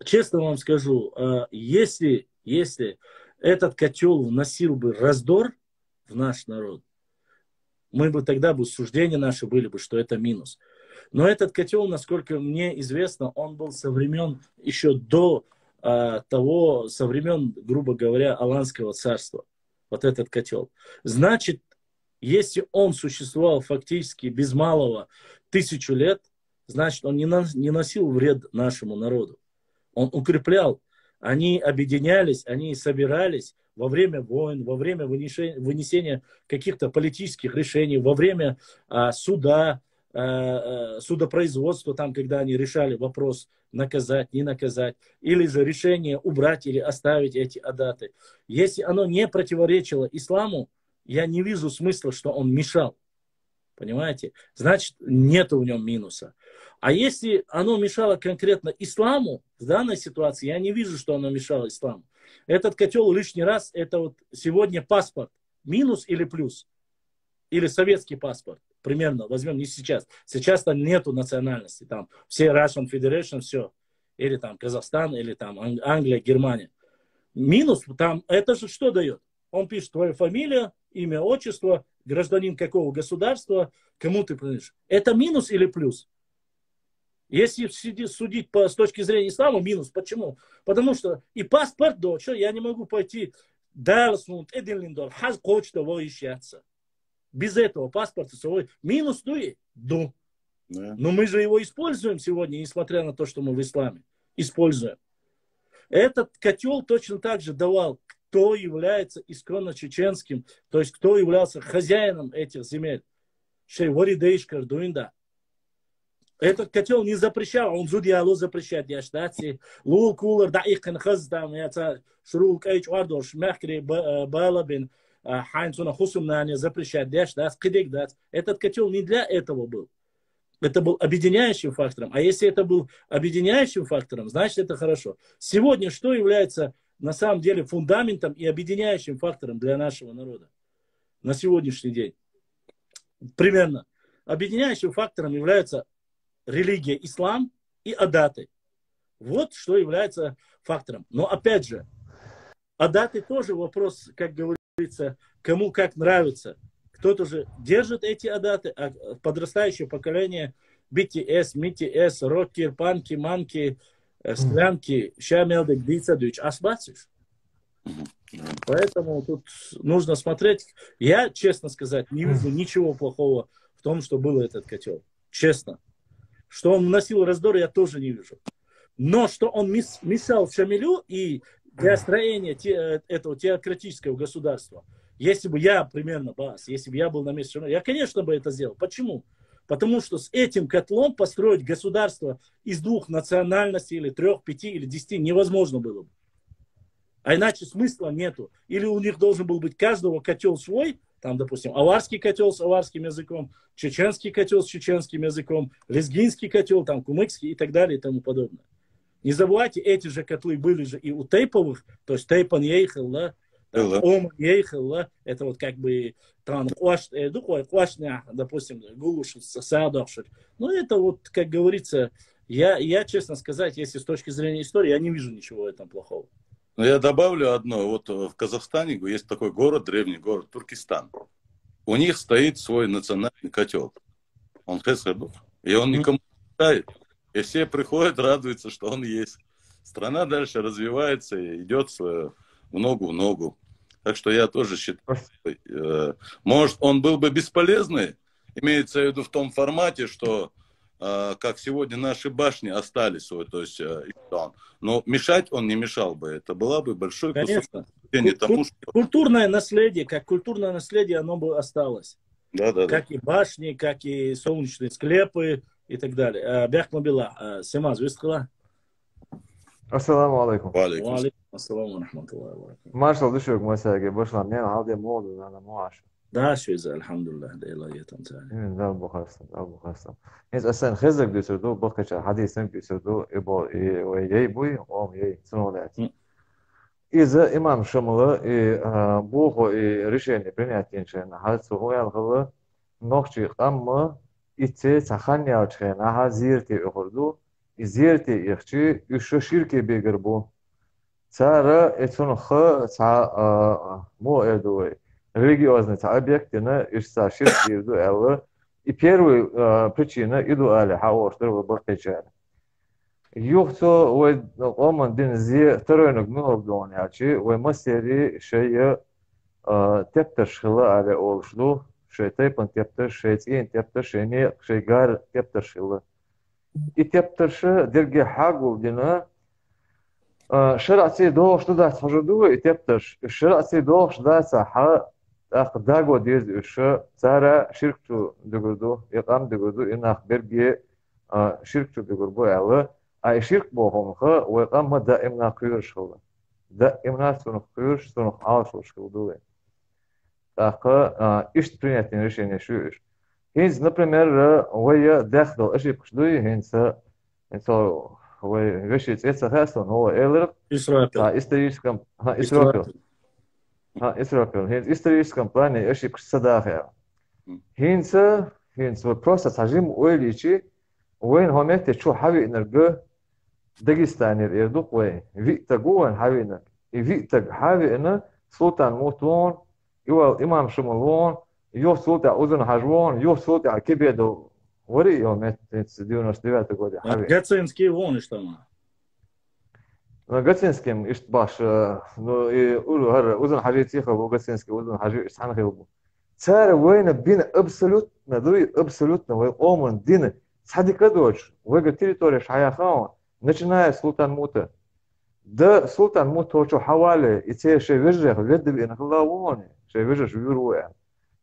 Честно вам скажу, если этот котел вносил бы раздор в наш народ, мы бы тогда суждения наши были бы, что это минус. Но этот котел, насколько мне известно, он был со времен, еще до со времен, грубо говоря, Аланского царства. Вот этот котел. Значит, если он существовал фактически без малого 1000 лет, значит, он не носил вред нашему народу. Он укреплял. Они объединялись, они собирались во время войн, во время вынесения каких-то политических решений, во время суда, судопроизводства, там, когда они решали вопрос наказать, не наказать, или же решение убрать или оставить эти адаты. Если оно не противоречило исламу, я не вижу смысла, что он мешал. Понимаете? Значит, нет в нем минуса. А если оно мешало конкретно исламу, в данной ситуации я не вижу, что оно мешало исламу. Этот котел лишний раз, это вот сегодня паспорт. Минус или плюс? Или советский паспорт? Примерно, возьмем не сейчас. Сейчас-то нету национальности. Там все Russian Federation, все. Или там Казахстан, или там Англия, Германия. Минус, там, это же что дает? Он пишет твою фамилию, имя, отчество, гражданин какого государства, кому ты принадлежишь. Это минус или плюс? Если судить с точки зрения ислама, минус. Почему? Потому что и паспорт, да, что я не могу пойти без этого паспорта свой. Минус, да. Но мы же его используем сегодня, несмотря на то, что мы в исламе. Используем. Этот котел точно так же давал, кто является исконно чеченским, то есть кто являлся хозяином этих земель. Шейворидейшкар дуинда. Этот котел не запрещал, он зудиалу запрещает, я штати. Лул кулер да ихен хаздам, я шрул кайч вардош, мягкий балабин, хайнсуна хусумна не запрещает, я штат, кидик дат. Этот котел не для этого был. Это был объединяющим фактором. А если это был объединяющим фактором, значит это хорошо. Сегодня что является на самом деле фундаментом и объединяющим фактором для нашего народа? На сегодняшний день. Примерно. Объединяющим фактором является религия ислам и адаты. Вот что является фактором. Но опять же, адаты тоже вопрос, как говорится, кому как нравится. Кто-то же держит эти адаты, а подрастающее поколение BTS, MTS, рокер, панки, манки, склянки, щамелдек, дицадуч, асбациш. Поэтому тут нужно смотреть. Я, честно сказать, не вижу ничего плохого в том, что был этот котел. Честно. Что он вносил раздор, я тоже не вижу. Но что он мешал Шамилю и для строения этого теократического государства, если бы я, примерно, Бас, если бы я был на месте Шамиля, я, конечно, бы это сделал. Почему? Потому что с этим котлом построить государство из 2 национальностей, или 3, 5, или 10 невозможно было бы. А иначе смысла нету. Или у них должен был быть каждого котел свой, там, допустим, аварский котел с аварским языком, чеченский котел с чеченским языком, лезгинский котел, там, кумыкский и так далее и тому подобное. Не забывайте, эти же котлы были же и у тейповых, то есть тейпан ейхал, да, оман ейхал, да, это вот как бы там, допустим, гулуш, садовших. Ну, это вот, как говорится, я, честно сказать, если с точки зрения истории, я не вижу ничего в этом плохого. Но я добавлю одно. Вот в Казахстане есть такой город, древний город, Туркестан. У них стоит свой национальный котел. Он Хесхадух. И он никому не мешает. И все приходят, радуются, что он есть. Страна дальше развивается и идет в ногу в ногу. Так что я тоже считаю, может, он был бы бесполезный, имеется в виду в том формате, что как сегодня наши башни остались, то есть, но мешать он не мешал бы. Это была бы большой кусок тому, что... Культурное наследие, как культурное наследие, оно бы осталось. Да. Как и башни, как и солнечные склепы и так далее. Бяхмабила, Семаз, вискала? Ассаламу алейкум. Валейкум. Ассаламу рахматуллахи. Marshall düşüyor mesela başlam ne halde modu na maaş. Да, швейza, алхамдулиллах, да илаятам тали. Да бухастам. Biz aslında hızlı düşürdü, bakış hadisin düşürdü, ebo yey bu, yey sunulat. İza imam Şamlı bu решение принятие на сугоял хавы нохчи амма итсе саханя чхена хазирти ухурду изирти ихчи ушширки бегербу. Цара этун х мо эдуй религиозный объектина ишса ширки элла. И первая причина идуали хаоштер в бахтечане. Юхто оман дин зи второй милобдон ячи ой масери шея тептер шхила але олшлу шей тайпан тептер шей цин тептер шейне шейгар тептер шхила. и тептерши дерге хагу дина шраци до что да сажду и тептерш шраци до что да ха дагу дез ш цара ширкту дегурду иqam дегурду инах берге ширкту дегурбу алы ай ширк бохом ха иqam да имна кюршул да имна сунух кюрш сунух алшул дуе так иш принятие решения шуиш Hins, например, وهي داخل أشياء كشدوي هنس هو вещи цвета хасан هو элер историческом историческом хинс историческом плане أشياء كشداخل هنس просто сажим ойличи وين هم تشو حبي نرجع داغستان يردوق وين فيتا جوان حبينا فيتا حبي إنه سلطان موتون يو إمام شمالون يو صوت أذن حجوان يو صوت على كبده وري يوم تديونوس года حبيبي Гацинский вон что ما Гацинским إيش باش ну и يقولوا أذن حجي تيخه وغацинский أذن حجي إيش حنا خيبو صار وين بين أبسولوت ندوي أبسولوت ويقومون دين صدق دوش ويجي территория شايخان начиная с سلطان موتى ده سلطان موتى شو حوالي يتيه شيء وجه ويد بين خلاوون شيء وجه شو يروي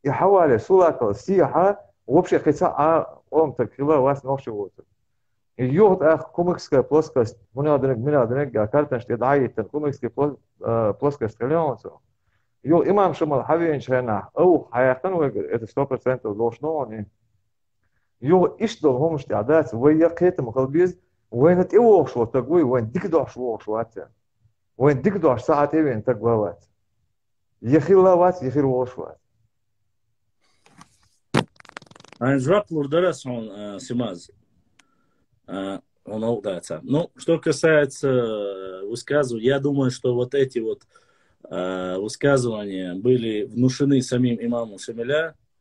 и حوالي سولاكل سياحة вообще хотя он так хила вас ночи вот и йод комикская плоскость меня картон что дает комикская плоскость калянца йо имам шамал хавин чена او حياتن это 100% должно не йо ишдол هم استعداد ويا قيت مقلبيز وين تيوخ شو تقوي وين ديك شو واتي وين ديك ساعات وين تقوات يخيلوات يخيروشوات Анжрап Лурдарас он Симаз. Он аудается. Ну, что касается высказываний, я думаю, что вот эти вот высказывания были внушены самим имамом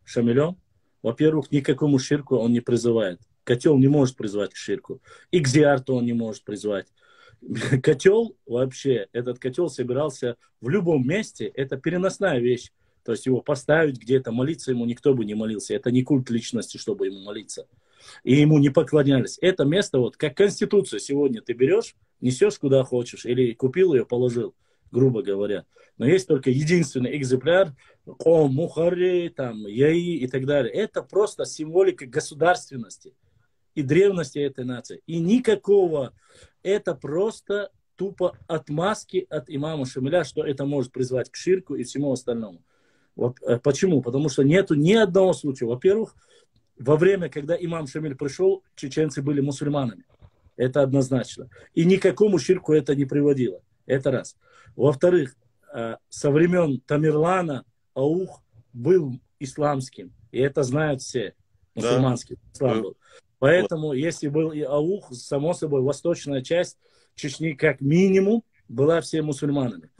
Шамилем. Во-первых, никакому ширку он не призывает. Котел не может призвать к ширку. И к зиарту он не может призвать. Котел вообще, этот котел собирался в любом месте. Это переносная вещь. То есть его поставить где-то, молиться ему никто бы не молился. Это не культ личности, чтобы ему молиться. И ему не поклонялись. Это место, вот как Конституцию сегодня ты берешь, несешь куда хочешь. Или купил ее, положил, грубо говоря. Но есть только единственный экземпляр. Ком, Мухарри, там, Яи и так далее. Это просто символика государственности и древности этой нации. И никакого, это просто тупо отмазки от имама Шамиля, что это может призвать к ширку и всему остальному. Вот, почему? Потому что нету ни одного случая. Во-первых, во время, когда имам Шамиль пришел, чеченцы были мусульманами. Это однозначно. И никакому ширку это не приводило. Это раз. Во-вторых, со времен Тамерлана аух был исламским. И это знают все. Мусульманский ислам был. Поэтому, если был и аух, само собой, восточная часть Чечни как минимум была все мусульманами.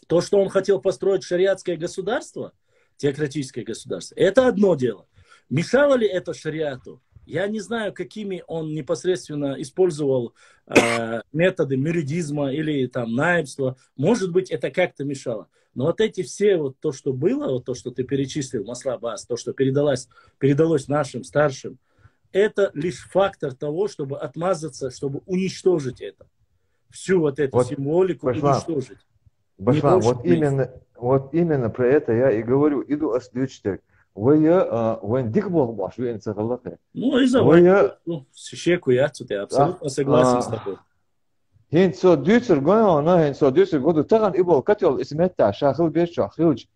То, что он хотел построить шариатское государство, теократическое государство, это одно дело. Мешало ли это шариату? Я не знаю, какими он непосредственно использовал методы мюридизма или там наибства. Может быть, это как-то мешало. Но вот эти все, вот то, что было, вот то, что ты перечислил, Масла Аббас, то, что передалось нашим старшим, это лишь фактор того, чтобы отмазаться, чтобы уничтожить это. Всю вот эту символику уничтожить. Башлам, вот именно про это я и говорю. Иду освещать. Вен дик был баш, вен цахалаха. Ну, и заводит. Щеку я абсолютно согласен с тобой. Хинцо дюцер гоно, хинцо дюцер году таган ибол кател исметта шахил беш шахилж.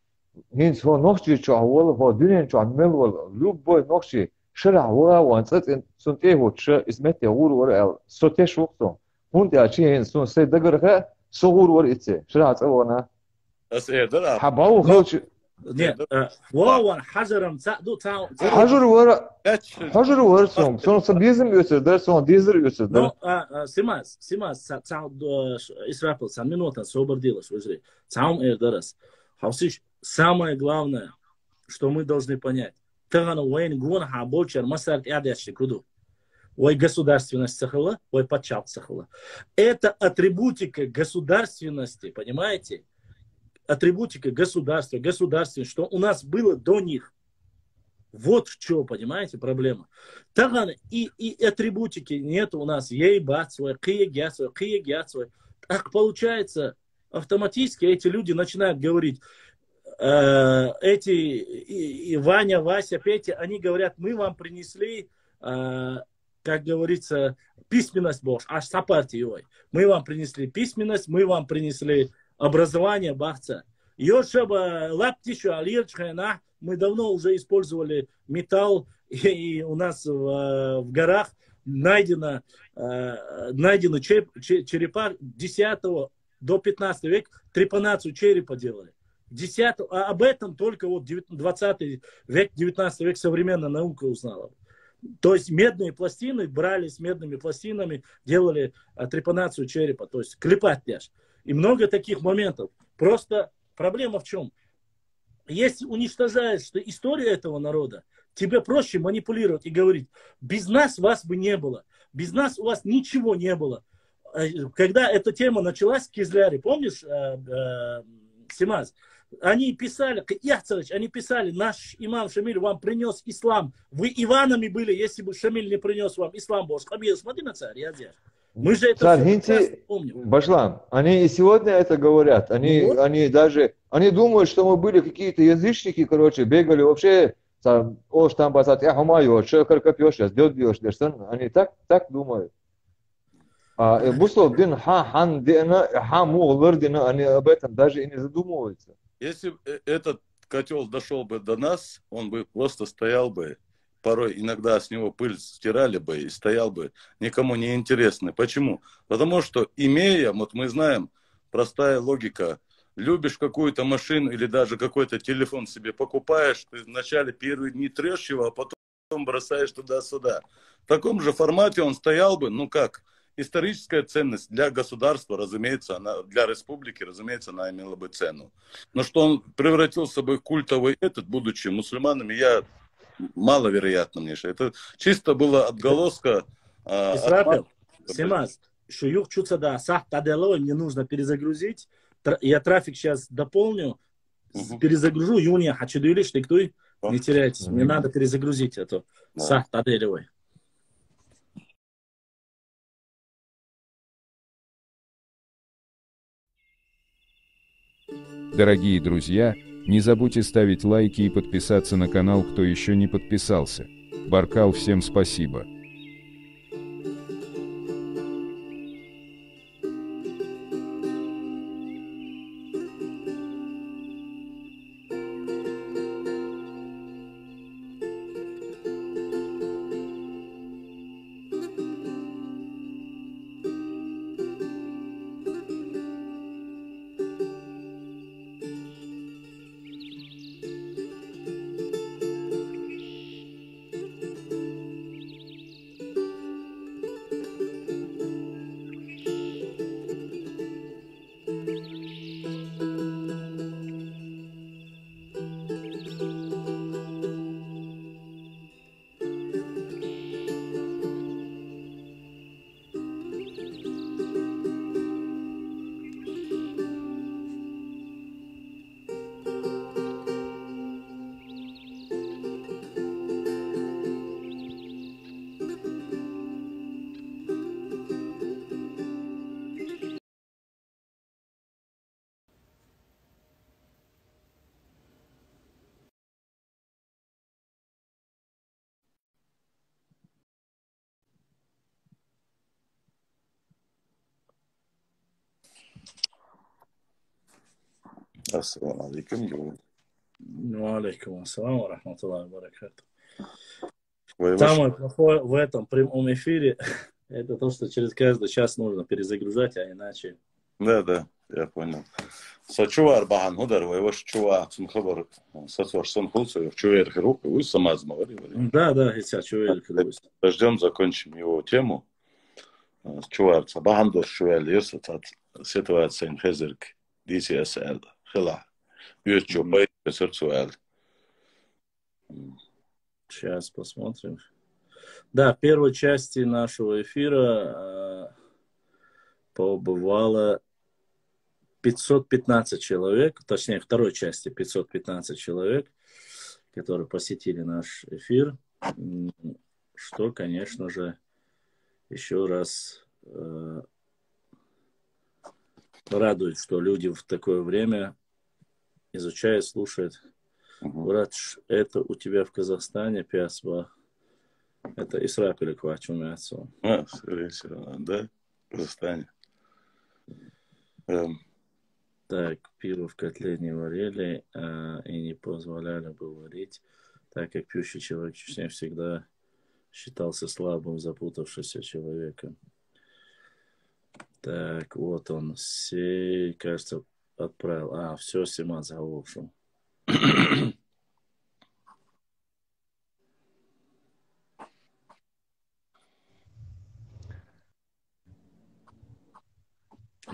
Хинцо нохчи чахвол, во дюнен чахмел, любой нохчи шра вора ванцет сунте вот исметта ур эл сотеш вокто. Хунт я чин сун сей дагрха صغور ورقتي شرعت أنا أسئلة حباو خلش нет وان حجرم تعو حجر ورسون سون سبيزم يوتر ده سون ديزر يوتر ده سماس تعو إسرائيل сам минута освободилась уже تعو درس حوسيش самое главное что мы должны понять тагана вайн гуна хабочер масарт иадящий куду Ой, государственность сахала, ой, подчап сахала. Это атрибутика государственности, понимаете? Атрибутика государства, государственности, что у нас было до них. Вот в чем, понимаете, проблема. Тогда и атрибутики нет у нас. Ей бацвай, киегяцвай. Так получается, автоматически эти люди начинают говорить, эти и Ваня, Вася, Петя, они говорят, мы вам принесли, как говорится, письменность Божь, аж сапартиой. Мы вам принесли письменность, мы вам принесли образование Бахца. Йошаба лаптишу алирчхена, мы давно уже использовали металл, и у нас в горах найдены черепа 10 до 15 века, трепанацию черепа делали. 10, а об этом только вот 20 век, 19 век современная наука узнала. То есть медные пластины брали с медными пластинами, делали трепанацию черепа, то есть клепать пляж. И много таких моментов. Просто проблема в чем? Если уничтожаешь ты историю этого народа, тебе проще манипулировать и говорить, без нас вас бы не было, без нас у вас ничего не было. Когда эта тема началась в Кизляре, помнишь, Симаз? Они писали, они писали, наш имам Шамиль вам принес ислам. Вы Иванами были, если бы Шамиль не принес вам ислам Божий. Хамил, смотри на царь, я здесь. Мы же это Царь, все прекрасно помним. Башлам, они и сегодня это говорят. Они думают, что мы были какие-то язычники, короче, бегали вообще, там басат, я хумаю, что каркапёшь, дёд бьёшь, они так думают. Буслов дин хан дина, муглар дина, они об этом даже и не задумываются. Если этот котел дошел бы до нас, он бы просто стоял бы, порой иногда с него пыль стирали бы и стоял бы никому не интересный. Почему? Потому что имея, вот мы знаем, простая логика, любишь какую-то машину или даже какой-то телефон себе покупаешь, ты вначале первые дни трешь его, а потом бросаешь туда-сюда. В таком же формате он стоял бы, ну как, историческая ценность для государства, разумеется, для республики, разумеется, она имела бы цену. Но что он превратился бы в культовый будучи мусульманами, маловероятно мне. Это чисто было отголоска. Исрафил, Симаз, шуюх чуцада, сах таделой, мне нужно перезагрузить. Я трафик сейчас дополню, перезагружу, юния, хочу дуйлиш, ты кто? Не теряйтесь, мне надо перезагрузить это. Сах таделой. Дорогие друзья, не забудьте ставить лайки и подписаться на канал, кто еще не подписался. Баркал, всем спасибо. Ассаламу алейкум. Алейкум ассалам ва рахматуллахи ва баракату. Самое плохое в этом прямом эфире, это то, что через каждый час нужно перезагружать, а иначе... Да, я понял. Сачувар бахан худар, ваш чува, сумхабар, сацвар сон хулцу, чувер хирук, вы сама змавали. Да, я чувер хирук. Ждем, закончим его тему. Чувар, бахан дош чувер лирса, ситуация инхезерк, DCSL, хила. Ючу, байкесер цуэл. Сейчас посмотрим. Да, в первой части нашего эфира побывало 515 человек, точнее, второй части 515 человек. которые посетили наш эфир, что, конечно же, еще раз радует, что люди в такое время изучают, слушают. Врач, это у тебя в Казахстане пясва. Это Исрапель Квачу мясо. Скорее всего, да, в Казахстане. Так, пиру в котле не варили и не позволяли бы варить, так как пьющий человек чуть всегда считался слабым, запутавшимся человеком. Так, вот он, кажется, отправил. Все, Симат заголовшим.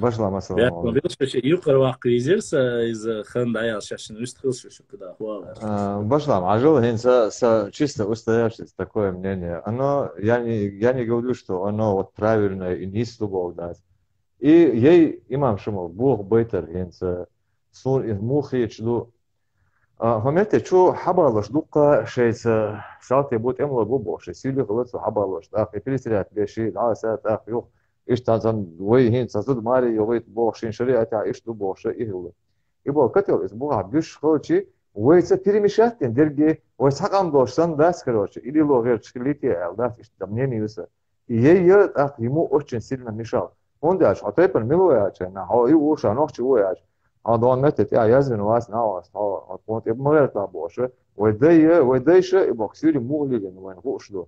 Başlama Ben biliyorsun ki yukarı vakti izlerse iz Хандаял шашин устроился, что когда хвала. Башлам, ажил чисто устоявшееся такое мнение. Я не говорю, что оно вот правильное и не слабо дать. И ей имам шумал, Бог бейтер, хенца сун из мухи чду. Хамете чу хабалош дука шейца салте будет эмла бубо, шей сили глацу хабалош. Так, и перестрелять беши, так, юх. إيش تازن وين تصدق ماري يويت بوخشين شريعة إيش دو بوخشة إيه يبغى كتير أسبوع بيش خوشي ويتس перемешать درجة ويسحقام دوشان داس كروش إلي لو غير شكليتي أو داس إيش تمنيني يوسف يهي أخ يمو أوشين سيلنا مشال هون داش حتى بالملوى أشنا هاو يوش أنا أختي وياش هذا متت يا يزن واس ناس هاو أكون يبغى يطلع بوشة ويديش يبغى كسير مغلي لأنه وين خوش دو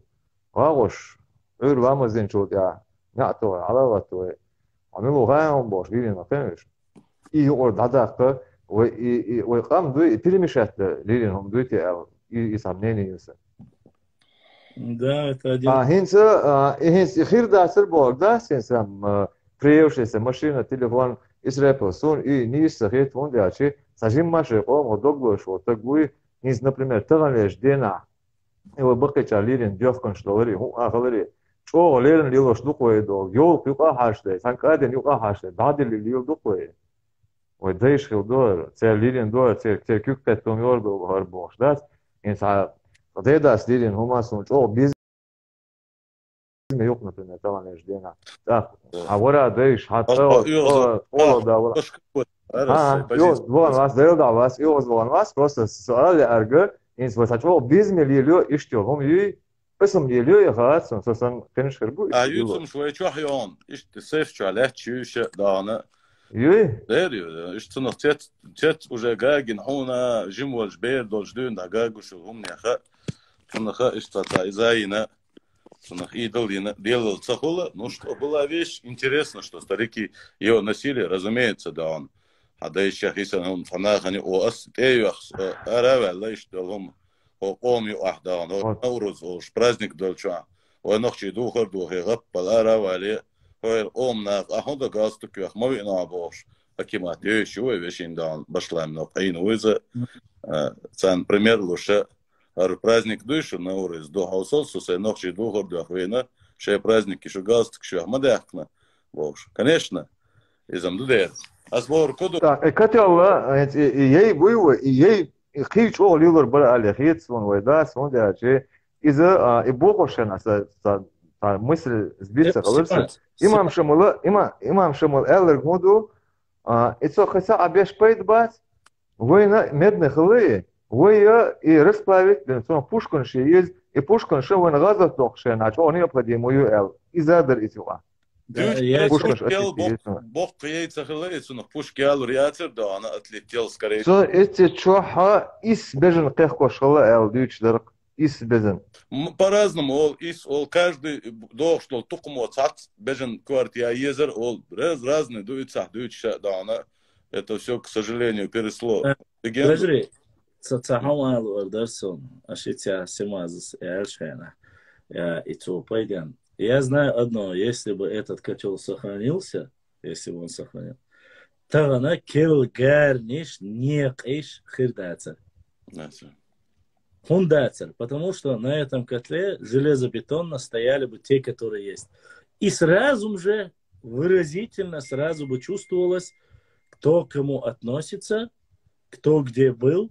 واغش غير لما زين شو يا نعتوا علاقته عملوا غاهم باش غيرين ما فهمش يقعد عداقة ويقام دوي перемешать ليرين هم دويتي يسمنيني يوسف Да, это один. Hins хир дасер бог дас сам приевшаяся машина, телефон из рэпа сун и не сахет вон дячи сажим маши о доглош вот такой из, например, тагалеш дена его бакача лирин дёвкон что говори говори شو ليرن ليلو شدوقوي دو يول يقا هاشته سانكادن يقا هاشته دادل ليلو دوقوي ودايش خدور تسير ليرن دور تسير كيكت توميور دو هربوش داس انسا داس ليرن هما سون شو بيز يوقنا في طبعا ايش دينا اورا دايش حتى اولو دا ولا يوز بون واس دايلدا واس يوز بون واس просто سؤال ارجو انس وساتشو بيزم ليلو اشتيهم يي اسم ليلو يخاص سوسن فينش خربو يوتم شوي شو حيون ايش تسيف شو عليه تشوش دانا يي داريو ايش تصنع تيت وجا جاجن هنا جيم والجبير دول جدون دا جاجو شو هم نخا نخا ايش تاع زينا نخ идолина делал цахула, ну что была вещь интересно, что старики ее носили, разумеется, да он а да еще хисан он фанахани оас теюх аравелла ايش долом قوم يوحد هو نوروز وش праздник دولشوا ونخشي دوخر دوخي غبل أرى عليه هو قوم ناق أهون قاستك يخ ما بينا باش أكيمات يشوي بيشين دان بشلام نقين ويزا سان пример лучше праздник душу نوروز دو حوصل سوسي نخشي دوخر دوخوينا شيء праздник еще галстук شو ما داخنا باش конечно إذا مدير أصبر كده كتير يي بيو يي خيش أول يلور برا على خيط وان ويداس وان ده شيء إذا يبوقشنا مثل زبيسة خلص إمام شمال ألر مودو إتسو خسا أبيش بيت باس وين مدن خليه ويا يرسبلت لأنه بوشكن شيء и Пушкин шел вон газа тохшен, а что они необходимо ел. И задер и сюда. Бог яйца хилается, но Пушкин реацер да, она отлетел скорее. So эти чоха из бежен кехко шла ел дючдер из бежен. По-разному, ол каждый дох что тукмо цат бежен квартия езер, ол разные дуется, да, она это все, к сожалению, пересло. Подожди. Цахамал Вардарсон, Ашитя Семазис и Альшена, и Цупайдян. Я знаю одно, если бы этот котел сохранился, если бы он сохранил, то она килгарниш не киш хирдацер. Хундацер, потому что на этом котле железобетонно стояли бы те, которые есть. И сразу же, выразительно, сразу бы чувствовалось, кто к кому относится, кто где был,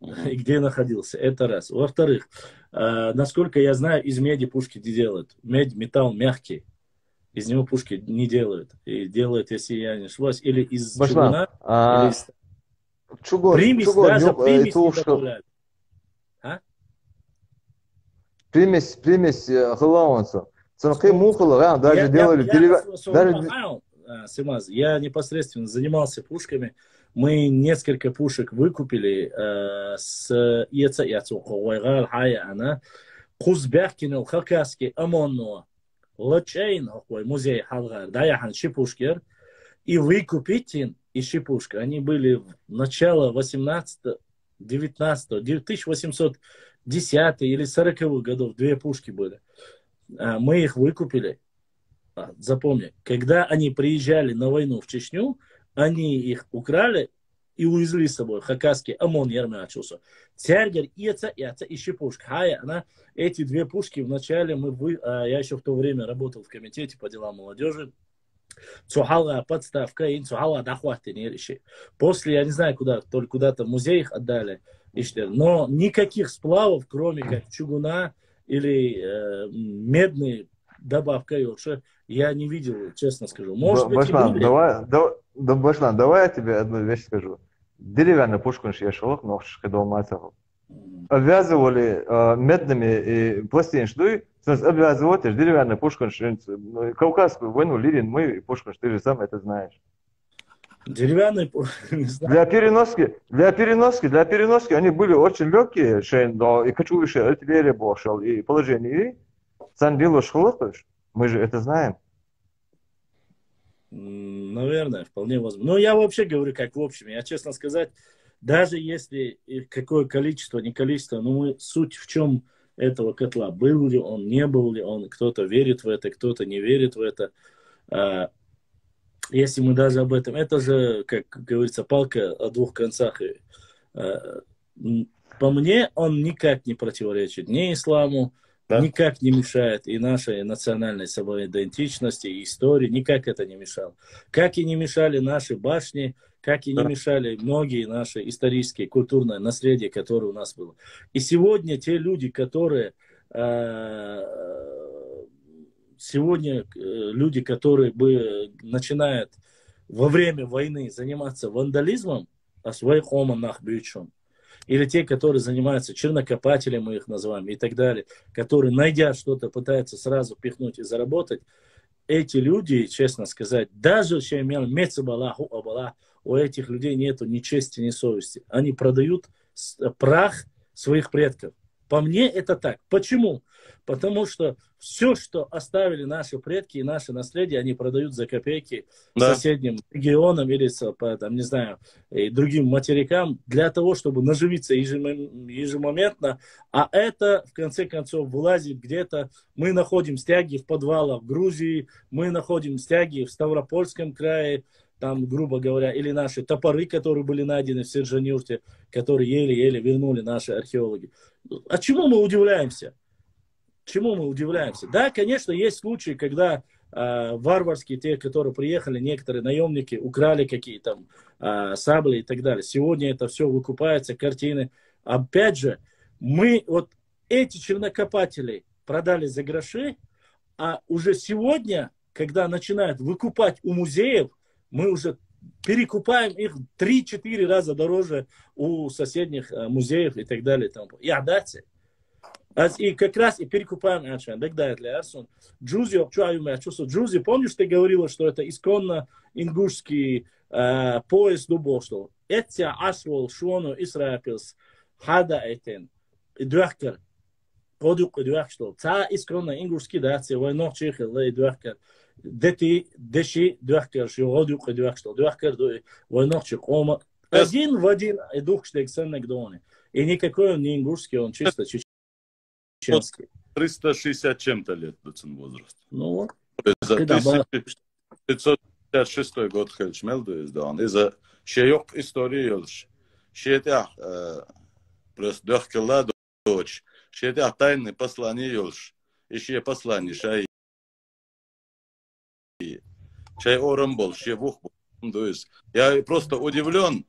и где находился. Это раз. Во-вторых, насколько я знаю, из меди пушки не делают. Медь, металл мягкий. Из него пушки не делают. И делают, если я не ошибаюсь, или из Башлан, чугуна, или из... Примесь, чугун, даже примесь не тушка, добавляют. примесь хлауанцу. Цинхи мухлы, даже делали деревянные. Симаз, я непосредственно занимался пушками. Мы несколько пушек выкупили с Кузбехкин, Хакаски, Амонно, Лачейн, музей Халгар, Даяхан, Шипушкер, и выкупить им и Шипушка. Они были в начало 18-19, 1810 или 40-х годов, две пушки были. Мы их выкупили. Запомни, когда они приезжали на войну в Чечню, они их украли и увезли с собой. Хакасский ОМОН ярмячился. Цергер, Ица и Шипушка. Хая, эти две пушки вначале я еще в то время работал в комитете по делам молодежи. Цухала подставка, и цухала дохваты не реши. После, я не знаю куда, только куда-то в музей их отдали. Но никаких сплавов, кроме как чугуна или медной добавкой, я не видел, честно скажу. Может быть, Башлан, давай я тебе одну вещь скажу. Деревянный пушку я шел, но дома обвязывали медными пластинами, обвязывать деревянный пушку, Кавказскую войну, Лирин, мы пушку, ты же сам это знаешь. Деревянный для переноски они были очень легкие, и кочующая артиллерия бошел, и положение, и сандило шхлопаешь, мы же это знаем. Наверное, вполне возможно. Но я вообще говорю, как в общем. Я, честно сказать, даже если какое количество, не количество, но суть в чем этого котла. Был ли он, не был ли он, кто-то верит в это, кто-то не верит в это. Если мы даже об этом, это же, как говорится, палка о двух концах. По мне, он никак не противоречит ни исламу, никак не мешает и нашей национальной самоидентичности, и истории, никак это не мешало. Как и не мешали наши башни, как и не мешали многие наши исторические, культурное наследие, которое у нас было. И сегодня те люди, которые начинают во время войны заниматься вандализмом, а своих оманах бьют, или те, которые занимаются чернокопателем, мы их называем, и так далее, которые, найдя что-то, пытаются сразу пихнуть и заработать, эти люди, честно сказать, даже у этих людей нету ни чести, ни совести. Они продают прах своих предков. По мне это так. Почему? Потому что все, что оставили наши предки и наше наследие, они продают за копейки соседним регионам или, там, не знаю, и другим материкам для того, чтобы наживиться ежемоментно. А это, в конце концов, вылазит где-то. Мы находим стяги в подвалах в Грузии, мы находим стяги в Ставропольском крае, там, грубо говоря, или наши топоры, которые были найдены в Сержанюрте, которые еле-еле вернули наши археологи. А чему мы удивляемся? Чему мы удивляемся? Да, конечно, есть случаи, когда варварские, те, которые приехали, некоторые наемники, украли какие-то сабли и так далее. Сегодня это все выкупается, картины. Опять же, мы вот эти чернокопатели продали за гроши, а уже сегодня, когда начинают выкупать у музеев, мы уже перекупаем их 3-4 раза дороже у соседних музеев и так далее. И отдать. И как раз и перекупаем. Джузи, помнишь, ты говорила, что это исконно ингушский пояс дубоштол. Это ашвол шуону Исраапилс хада этен. И дуахкар. Подук и дуахштол. Та исконно ингушский дация войнох чехил и дуахкар. Дети, деши, дуахкар, шиодук и дуахштол. Дуахкар войнох чехома. Один в один и дух штег сеннегдоны. И никакой он не ингушский, он чисто чеченский. 360 чем-то лет возраст. Ну вот. За 1556 год Хельшмелду издал. Из-за шеёк истории ёлш. Шеетях просто дохкала дочь. Шеетях тайны послание ёлш. И шее послание шай. Шай орам был, шее вух был. То есть я просто удивлен.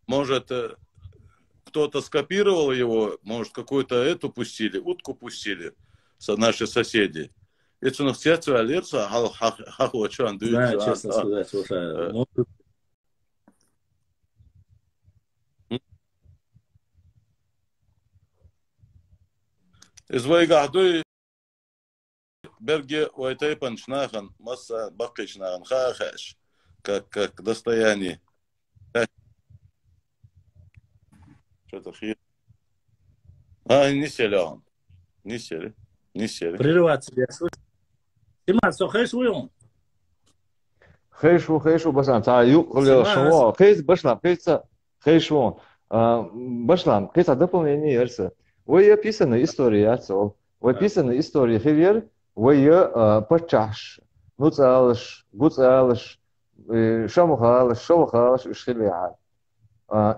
Может, кто-то скопировал его, может, какую-то эту пустили, утку пустили, наши соседи. Это ну хотят алерса, Да, честно сказать, слушай, извой гахдуй берге уайтайпан шнахан, масса бакки шнахан, хахаш, как достояние. Что-то хи. Не сели он. Не сели. Не сели. Прерываться, я слышу. Тимар, что хэш уйон? خيشو بس عم تعيق ولا شو خيز بشلام خيز خيشون بشلام خيز дополнение ерса. Вы описаны история отцов. Вы описаны история хивер. Вы почаш. Нуцалш, гуцалш, шамухалш, шовухалш, ушхилиа.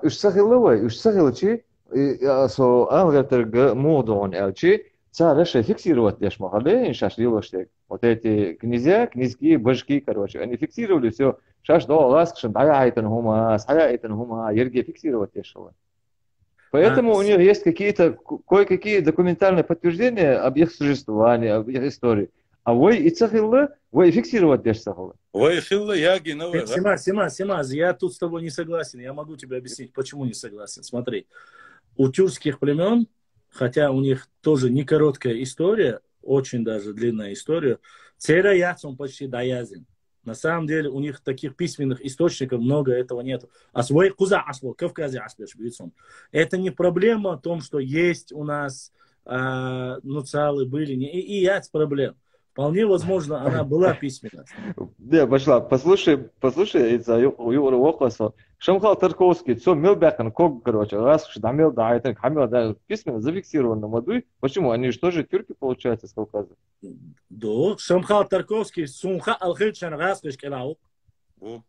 Ушсахиловый, ушсахилчи. So англетер модон элчи. Царь фиксировать лишь могли, и шаш делаешь. Вот эти князья, князьки, башки, короче, они фиксировали все. Шаш до ласк, что даяйтен хума, саяйтен хума, ерги фиксировать лишь. Поэтому у них есть какие-то, кое-какие документальные подтверждения об их существовании, об их истории. А вы и цахиллы, вы фиксировать лишь цахиллы. Вы хиллы, яги, новые. Симаз, я тут с тобой не согласен. Я могу тебе объяснить, почему не согласен. Смотри, у тюркских племен, хотя у них тоже не короткая история, очень даже длинная история, цера яцом почти доязен. На самом деле у них таких письменных источников много, этого нет. А свой куза асло, Кавказе аслеш бицом. Это не проблема в том, что есть у нас нуцалы были, и яц проблем. Вполне возможно, она была письменна. Да, пошла. Послушай, из-за Юра Вохласа. Шамхал Тарковский, все Милбекан, Ког, короче, раз Шдамил, да, это Хамил, да, письменно зафиксировано мадуй. Почему? Они же тоже тюрки, получается, с Кавказа. Да, Шамхал Тарковский, Сумха Алхичан, раз Кишкелау.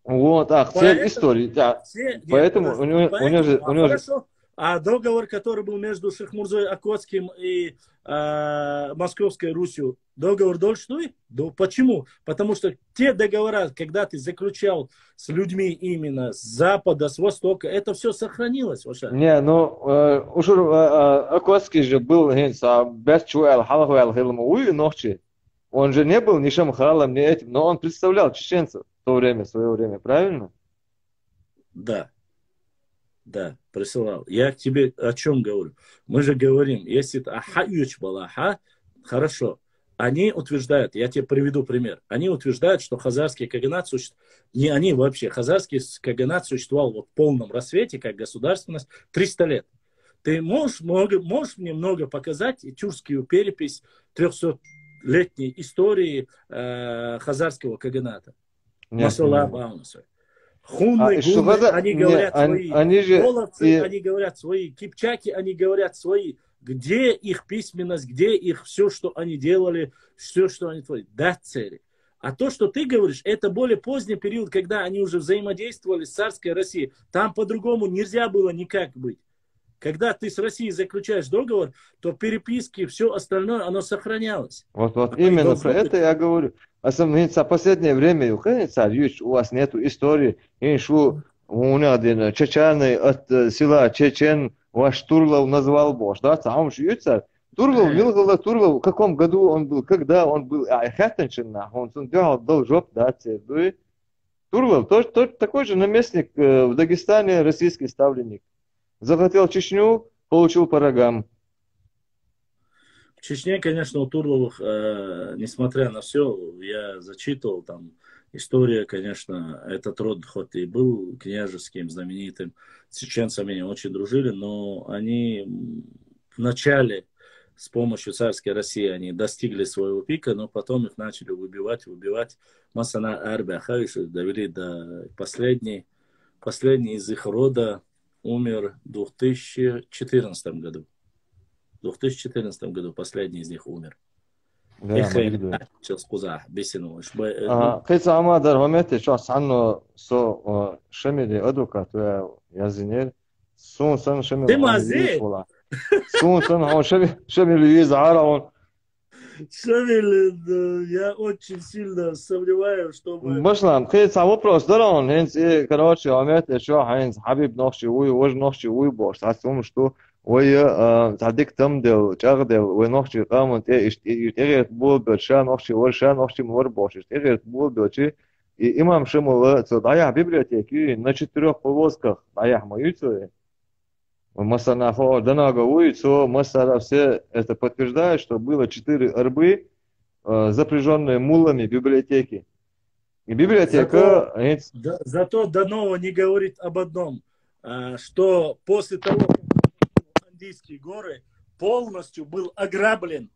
Вот, цель истории, да. Поэтому у него же... Хорошо. А договор, который был между Шахмурзой Окотским и Московской Русью, договор дольштой? Да, почему? Потому что те договора, когда ты заключал с людьми именно с запада, с востока, это все сохранилось. Не, ну, Окотский же был, он же не был ни Шамхалом, ни этим, но он представлял чеченцев в то время, в свое время, правильно? Да. Да, присылал. Я к тебе о чем говорю? Мы же говорим, если это ахаюч балаха, хорошо. Они утверждают, я тебе приведу пример. Они утверждают, что хазарский каганат существовал, не они вообще, хазарский каганат существовал вот в полном рассвете, как государственность, 300 лет. Ты можешь мне много показать тюркскую перепись 300-летней истории хазарского каганата? Масалла Баунаса. Хунны, они говорят свои, половцы, они говорят свои, кипчаки, они говорят свои. Где их письменность, где их все, что они делали, все, что они творили. Да, цели. А то, что ты говоришь, это более поздний период, когда они уже взаимодействовали с царской Россией. Там по-другому нельзя было никак быть. Когда ты с Россией заключаешь договор, то переписки, все остальное, оно сохранялось. Вот именно про это я говорю. Особенно в последнее время, у вас нету истории, у нас чечены от села Чечен, ваш Турлов назвал Бош, да, там же Турлов, Милгала, Турлов, в каком году он был, когда он был, он дал жоп, да, Турлов, такой же наместник в Дагестане, российский ставленник. Захотел Чечню, получил по рогам. В Чечне, конечно, у Турловых, несмотря на все, я зачитывал там история, конечно, этот род хоть и был княжеским, знаменитым, с чеченцами они очень дружили, но они вначале с помощью царской России они достигли своего пика, но потом их начали выбивать. Масана Арбяхавиш довели до последний из их рода умер в 2014 году. В 2014 году последний из них умер. Да, бесину. Кайца Амадар Вамете, сейчас Анно со Шемили адвокат, язинер, Сун Шемили. Ты мази? Сун Шемили Визара, он. Шамиль, я очень сильно сомневаюсь, чтобы... Башлам, خيط вопрос درون هنس короче عملت شو هنس حبيب نخشي وج نخشي ويبوش تعرفون شو ويا تعديك تمدل تغدل ونخشي قامت يشتغل بول برشا نخشي ورشا نخشي موربوش يشتغل بول برشا имам шимул ضيع библиотеки на 4 повозках ضيع моются Масанафо Данаговуицу Масара все это подтверждает, что было 4 арбы, запряженные мулами библиотеки. И библиотека... Зато Данова не говорит об одном, что после того, как Андийские горы полностью был ограблен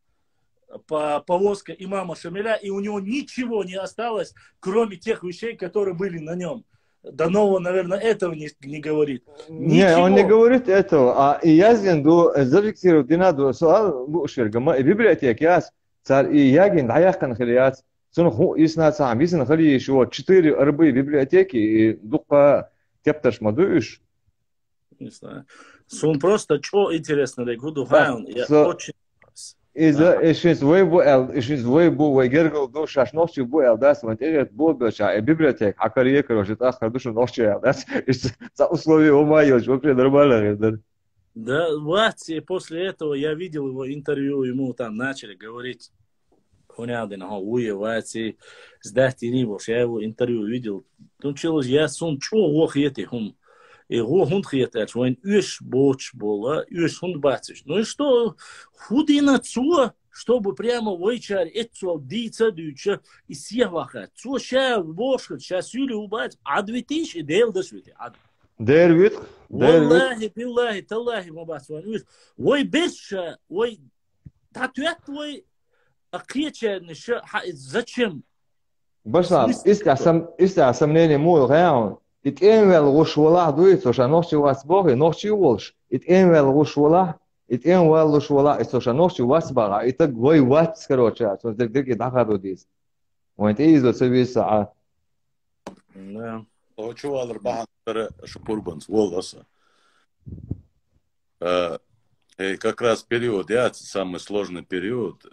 повозка имама Шамиля, и у него ничего не осталось, кроме тех вещей, которые были на нем. Данова, наверное, этого не говорит. Не, он не говорит этого. А Язгин зафиксировал Динаду суал Бушергама и библиотеки яс царь и Ягин даяхан хилият сунху исна сам исна хили еще 4 арбы библиотеки и дукпа тепташ мадуиш. Не знаю. Сун просто что интересно, Регуду Хаун. Я очень... Is войбу вайгергал до шашновчи буэл дас вот этот болбеша и библиотека акарие короче ахар душу ночче дас за условия умаёч вообще нормально. Да, вот и после этого я видел его интервью, ему там начали говорить понятно, ага, уе вати сдати нибош, я его интервью видел. Случилось я сон чё ох эти хум. И хунд хиетач, вон уж боч была, уж хунд бачиш. Ну и что, худина цо, чтобы прямо войчар, это дица дюча, и севаха. Цо ща бошка, ща сюли убать, а 2000 дел до свете. Дервит. Валлахи, биллахи, таллахи, мабас, вон уж. Ой, беша, ой, татуят твой, акьеча, зачем? Башлам, истя сомнение мой раун. It envel rushwala duit so shanoch was boge noch chi wolsh it envel rushwala so shanoch was baga it goy wat короче so дек дахаду дис вот и из service Да. Хочу аларбахан шупурбанс волоса. И как раз период, самый сложный период,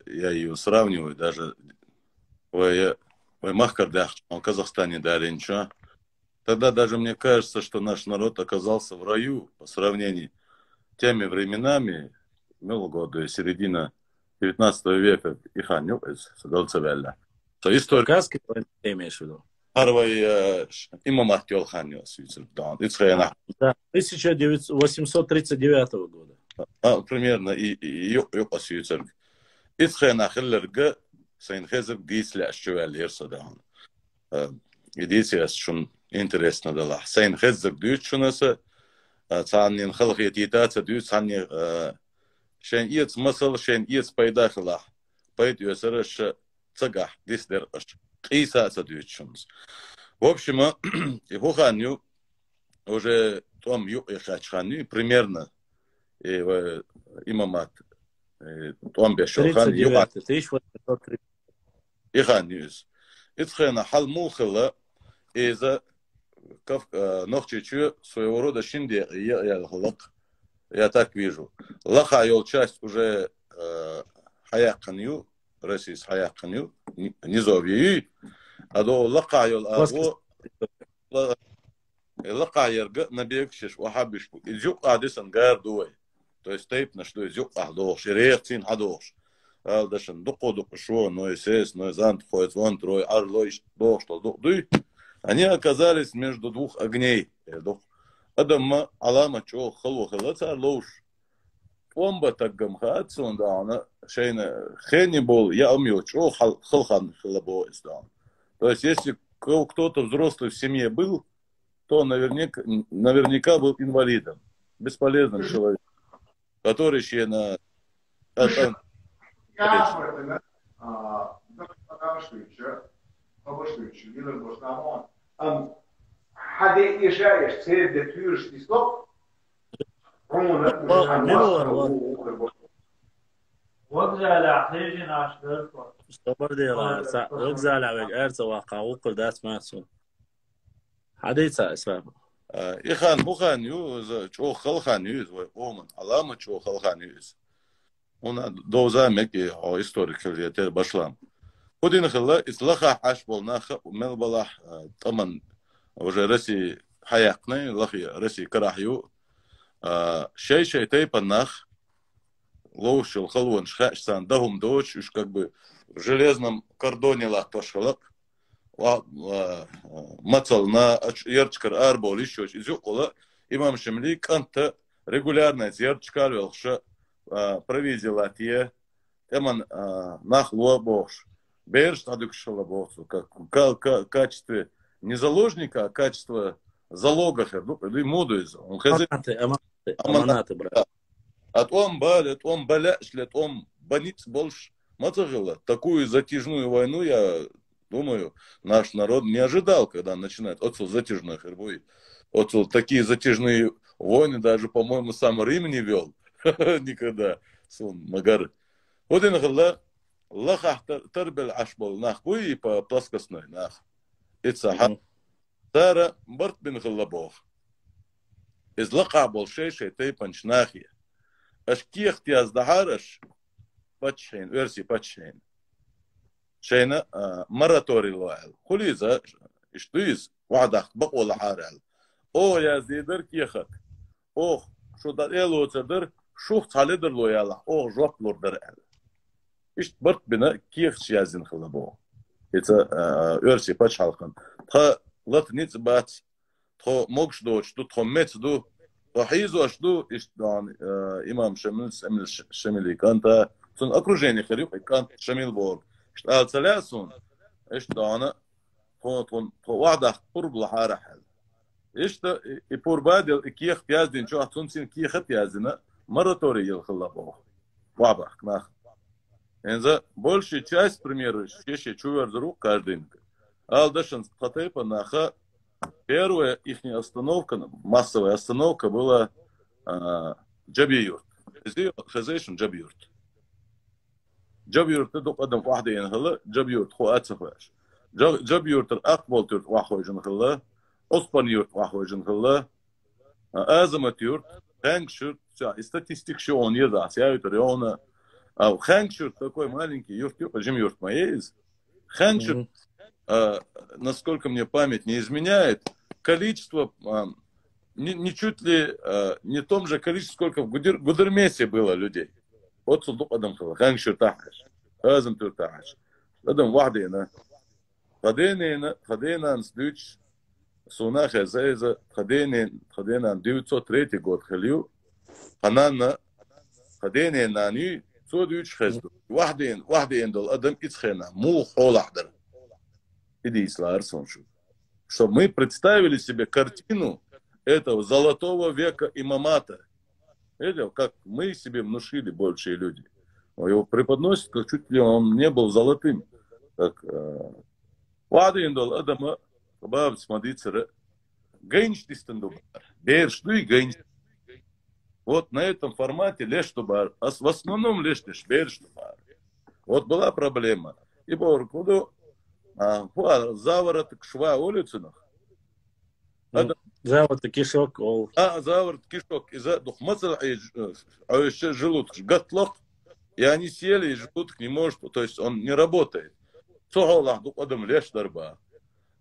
я ее сравниваю даже в Махкардах, в Казахстане дали ничего. Тогда даже мне кажется, что наш народ оказался в раю по сравнению с теми временами, года середина 19 века, и ханю, Садалцевелля. То история... Кавказский ты имеешь в виду? Первый имамат Йолханю, да, 1839 года. Примерно, и Йока Сюцерг. Ицхена Хиллерга, Сейнхезер Гисля, Шчуэль, Ерсадан. Идите, что интересно дала. Сейнхезер Дючунаса, Цаннин Халхиетитаца Дюц, Цанни Шен Иец Масал, Шен Иец Пайдахла. Пойду Юсераш Цагах, Дисдер Иса Дючунс. В общем, его ханю уже том Юхачханю примерно имамат том Бешохан Иханюс. Ицхена Халмухала из-за Нохчичу своего рода Шинди я так вижу. Лаха йол часть уже Хаяканю, Россия с Хаяканю, низовью, а до лаха йол агу лаха ярга набегшиш вахабишку. Изюк адисан гардуй. То есть тейп на что изюк ахдош, реакцин адош. Алдашан дуку шо, но и сес, но и зант ходит вон трой, арлой до что дуй. Они оказались между двух огней. Адама алама чо халу халаца лош. Помба так гамхац он да она шейна хени был я умел чо халхан халабо истан. То есть если кто-то взрослый в семье был, то наверняка был инвалидом, бесполезным человеком, который еще на Ихан Мухан Юз, Чо Халхан Юз, Оман, Алама Чо Халхан Юз. Ona dozameki o историк başlam. Один хилла ислаха аш болнаха мелбалах таман уже России хаякны лахи России карахю шей тейпанах лоушил халвон шхашсан дагум доч уж как бы в железном кордоне лах пошалак мацал на ярчкар арбол еще изюкола имам шемли канта регулярно ярчкар велша провизила те таман нах лобош Берж надо шалабовцу, как качестве не заложника, а качество залога, ну, моду из. Он хозяин. Аманаты, брат. От он баляш, лет он баниц больше матагила. Такую затяжную войну, я думаю, наш народ не ожидал, когда начинает. Отцу затяжных рбой. Отцу такие затяжные войны даже, по-моему, сам Рим не вел. Никогда. Сон Магары. Вот и нахалла. Лахах тарбел ашбол нах буи по плоскостной нах. Ицаха. Тара барт бин хиллабох. Из лаха бол шей тей панчнахи. Аш киехти аздахараш патшейн, версии патшейн. Шейна маратори луайл. Хулиза, что из вадах бакола харал. О, я зидер киехак. Ох, шо дар эло цедер, шух цалидер луяла. Ох, жоп лурдер эл. İşte bırt bina kiyek yazın kılabı. Это örsi paç halkın. Ta lat nit bat, ta mogş doçtu, ta met do, ta hizo açdu, işte imam Şamil kanta, son окружение хрюк, кант Şamil bol. İşte alçalasun, işte ana, ta wada qurb lahara hal. İşte ipur badil kiyek yazdın, şu atun sin kiyek yazdın, maratori yıl kılabı. Вабах, нах. Энза большая часть, к примеру, еще чувер друг каждый. Алдашан Хатейпа наха первая их остановка, массовая остановка была Джабиюрт. Хазейшн Джабиюрт. Джабиюрт это адам вахда янхала, Джабиюрт хуатсафаш. Джабиюрт акбол тюрт вахойжан хала, Оспанюрт вахойжан хала, Азаматюрт, Хэнкшюрт, статистик что он едаст, я это реально. А Хэнкшюрт такой маленький, юрт, юрт моей. Хэнкшюрт, насколько мне память не изменяет, количество, ничуть ли не том же количестве, сколько в Гудермесе было людей. Вот сюда Адам сказал, Хэнкшюрт тахаш, Азам тур тахаш. Адам вахдина. Хадина сдюч, Сунахе Зайза, Хадина 903 год халью, Ханана, Хадина нани, Содюч хезду. Вахдин дол Адам ицхена, мул холахдер. Иди сларсон шу. Чтобы мы представили себе картину этого золотого века имамата. Видел, как мы себе внушили большие люди. Его преподносят, как чуть ли он не был золотым. Как Вахдин дол Адама, баб смотрится, гейнш дистендубар. Берш, ну и гейнш. Вот на этом формате лештубар, а в основном лештиш берштубар. Вот была проблема. И по Уркуду заворот шва улицынах. Заворот кишок. Заворот кишок. Из-за духмацал еще желудок. Гатлох. И они сели, и желудок не может, то есть он не работает. Сухалах дух адам лешдарба.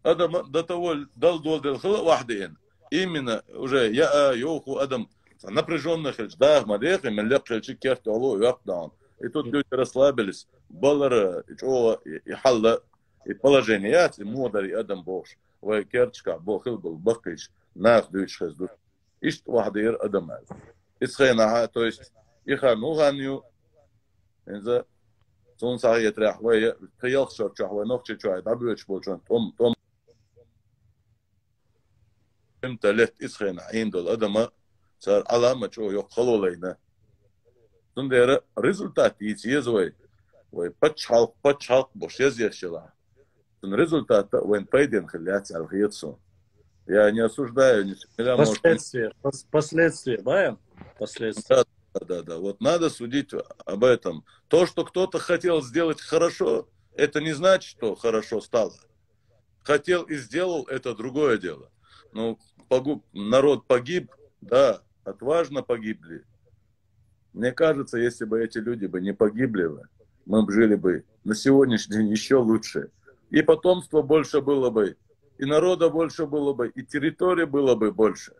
Адам до того дал дол вахдин. Именно уже я йоху адам напряженных ждах мадех и мелек шельчик кефт алу япдан. И тут люди расслабились. Баллар и халла и положение и мудар и адам бош. Вай керчка бохил был бахкиш нах дюч хезду. Ишт вахдир адам. Исхайна, то есть ихану ганю. Инза сон сариет рахвая киях шарчахвай нохче чай дабюч болчан. Том امتلت исхайна индол адама صار علامة شو يقولوا لنا. تندير результат يتيزوي ويبتش بوش يزيشلا. تن результат وين пойдем خليات على الخيطسون. Я не осуждаю, не Последствия, Баян? Последствия. Да. Вот надо судить об этом. То, что кто-то хотел сделать хорошо, это не значит, что хорошо стало. Хотел и сделал, это другое дело. Ну, народ погиб, да, отважно погибли. Мне кажется, если бы эти люди бы не погибли, мы бы жили бы на сегодняшний день еще лучше. И потомства больше было бы, и народа больше было бы, и территории было бы больше.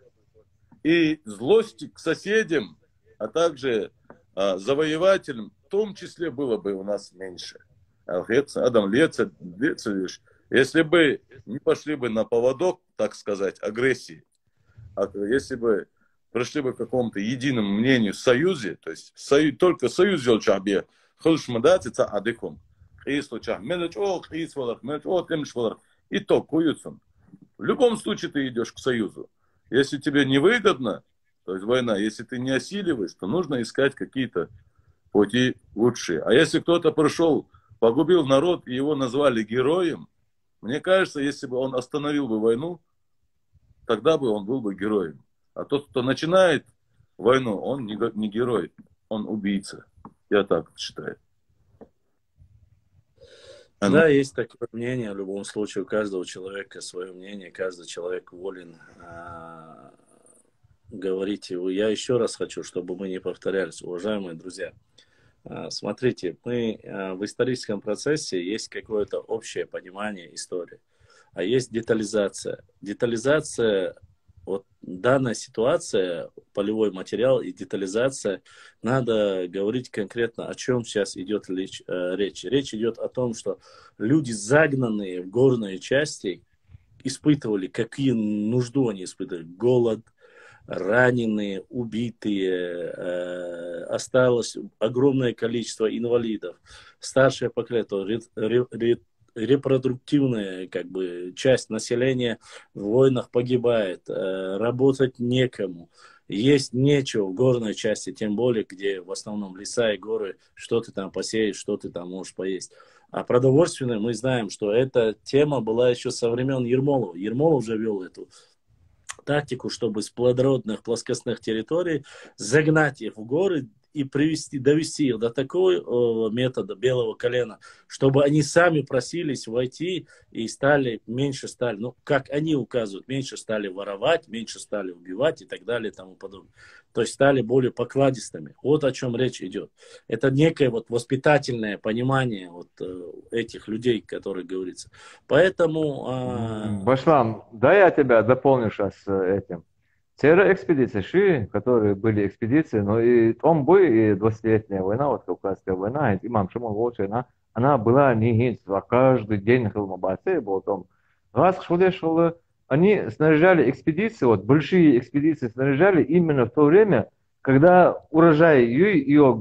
И злости к соседям, а также завоевателям, в том числе было бы у нас меньше. Если бы не пошли бы на поводок, так сказать, агрессии, если бы пришли бы к какому-то единому мнению, союзе, то есть только союз сделал чахбе, хылшмадатица адыком, и то куются. В любом случае ты идешь к союзу. Если тебе невыгодно, то есть война, если ты не осиливаешь, то нужно искать какие-то пути лучшие. А если кто-то пришел, погубил народ, и его назвали героем, мне кажется, если бы он остановил бы войну, тогда бы он был бы героем. А тот, кто начинает войну, он не герой, он убийца. Я так считаю. Да, есть такое мнение. В любом случае, у каждого человека свое мнение, каждый человек волен говорить его. Я еще раз хочу, чтобы мы не повторялись, уважаемые друзья. Смотрите, мы в историческом процессе есть какое-то общее понимание истории, а есть детализация. Детализация, вот данная ситуация, полевой материал и детализация, надо говорить конкретно, о чем сейчас идет речь. Речь идет о том, что люди, загнанные в горные части, испытывали, какие нужду они испытывали. Голод, раненые, убитые, осталось огромное количество инвалидов, старшее поколение, репродуктивная часть населения в войнах погибает, работать некому, есть нечего в горной части, тем более, где в основном леса и горы, что ты там посеешь, что ты там можешь поесть. А продовольственное, мы знаем, что эта тема была еще со времен Ермолова. Ермолов уже вел эту тактику, чтобы с плодородных плоскостных территорий загнать их в горы и довести их до такого метода белого колена, чтобы они сами просились войти и меньше стали, как они указывают, меньше стали воровать, меньше стали убивать и так далее и тому подобное. То есть стали более покладистыми. Вот о чем речь идет. Это некое воспитательное понимание этих людей, которые говорится. Поэтому... Башлам, да, я тебя дополню сейчас этим. Те экспедиции, которые были экспедиции, но и том бой, и 20-летняя война, Кавказская война, имам Шимон Волчий, она была не каждый день Хилмабасе, был там. Раз шел, они снаряжали экспедиции, большие экспедиции снаряжали именно в то время, когда урожай,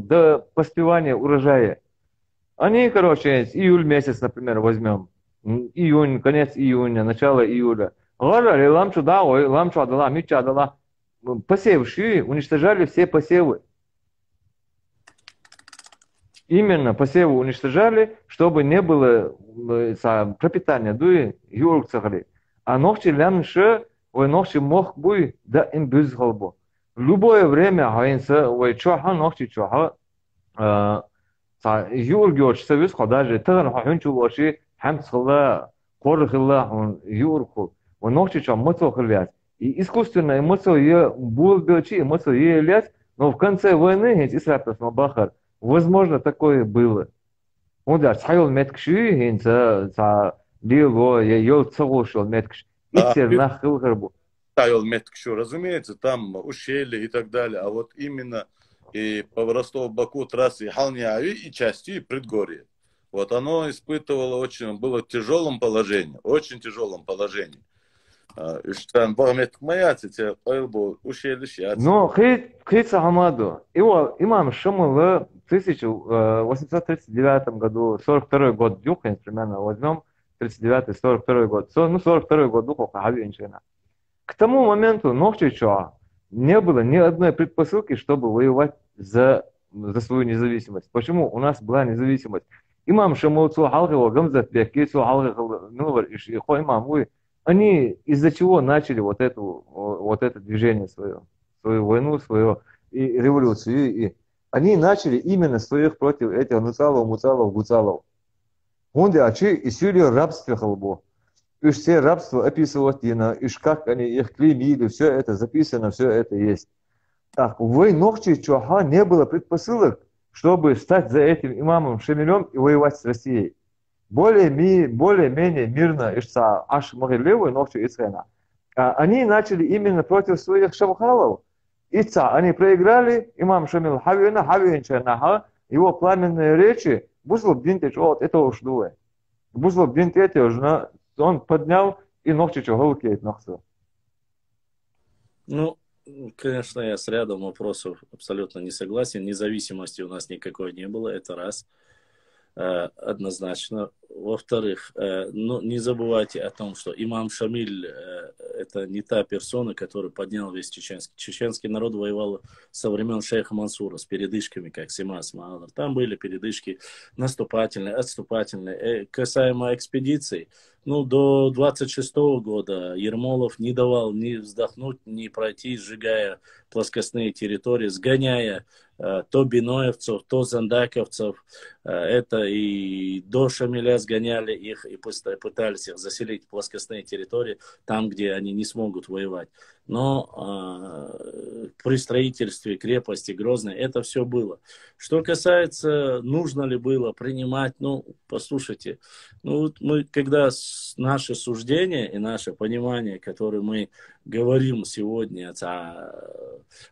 до поспевания урожая. Они, июль месяц, например, возьмем, июнь, конец июня, начало июля. Посевшие уничтожали все посевы. Именно посевы уничтожали, чтобы не было пропитания дуи юркцахали. А ночи лямши, ночи мох буй, да им бюзхалбу. В любое время гаинса, чоха, ночи чоха, юргёч союз ходажи, таган хахунчу воши, хамсхала, корхила, юрку. И искусственная эмоция был эмоция являть, но в конце войны возможно такое было. Он да сайол меткши, сайол меткшу, разумеется, там ущелье и так далее, а вот именно и по Ростову-Баку трассы Халняви и части предгорья. Вот оно испытывало было в тяжелом положении, очень тяжелом положении. Штан Бахмет Маятите, Элбо, ущелье. Но Хейца Хамаду, его имам Шамул в 1839 году, 42 год Дюхин, примерно возьмем, 39-42 год, 42 год Духов Хавинчина. К тому моменту Нохчичуа не было ни одной предпосылки, чтобы воевать за свою независимость. Почему у нас была независимость? Имам Шамул Цухалхова, Гамзат Бекки, Цухалхова, Ишихо имам, они из-за чего начали вот это движение свое, свою войну, свою и революцию. И они начали именно своих против этих нуцалов, муцалов, гуцалов. Гунди ачи и сюли рабстве халбо. И все рабство описывают, и как они их клеймили, все это записано, все это есть. Так, в Нохчи Чоха не было предпосылок, чтобы стать за этим имамом Шамилем и воевать с Россией. Более-менее мирно Ишца Аш Могилеву и Нохчи Ицхена. Они начали именно против своих шавхалов. Ица, они проиграли, имам Шамил Хавиин Чернаха, его пламенные речи, Бузлуб Динтич, вот это уж дуэ. Бузлуб Динтич, он поднял и Нохчи Чохал кейт Нохцу. Ну, конечно, я с рядом вопросов абсолютно не согласен. Независимости у нас никакой не было, это раз. Однозначно. Во-вторых, ну, не забывайте о том, что имам Шамиль это не та персона, которая поднял весь чеченский. Чеченский народ воевал со времен шейха Мансура с передышками, как Симас Маадар. Там были передышки наступательные, отступательные. Касаемо экспедиций, ну, до 26-го года Ермолов не давал ни вздохнуть, ни пройти, сжигая плоскостные территории, сгоняя то биноевцев, то зандаковцев. Это и до Шамиля сгоняли их и пытались их заселить в плоскостные территории, там, где они не смогут воевать. Но при строительстве крепости Грозной это все было. Что касается, нужно ли было принимать, ну, послушайте, ну, вот мы, когда наше суждение и наше понимание, которое мы говорим сегодня,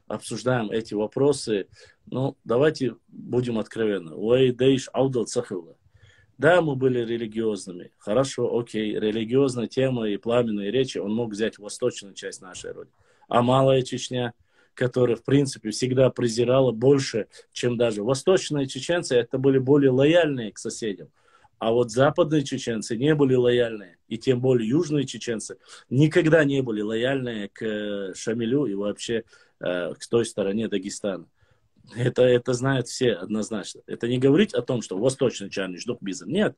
обсуждаем эти вопросы, ну, давайте будем откровенны. Да, мы были религиозными. Хорошо, окей. Религиозная тема и пламенные речи он мог взять в восточную часть нашей Родины. А Малая Чечня, которая, в принципе, всегда презирала больше, чем даже восточные чеченцы, это были более лояльные к соседям. А вот западные чеченцы не были лояльные. И тем более южные чеченцы никогда не были лояльные к Шамилю и вообще к той стороне Дагестана. Это знают все однозначно. Это не говорить о том, что восточный чаны ждут бизнес. Нет.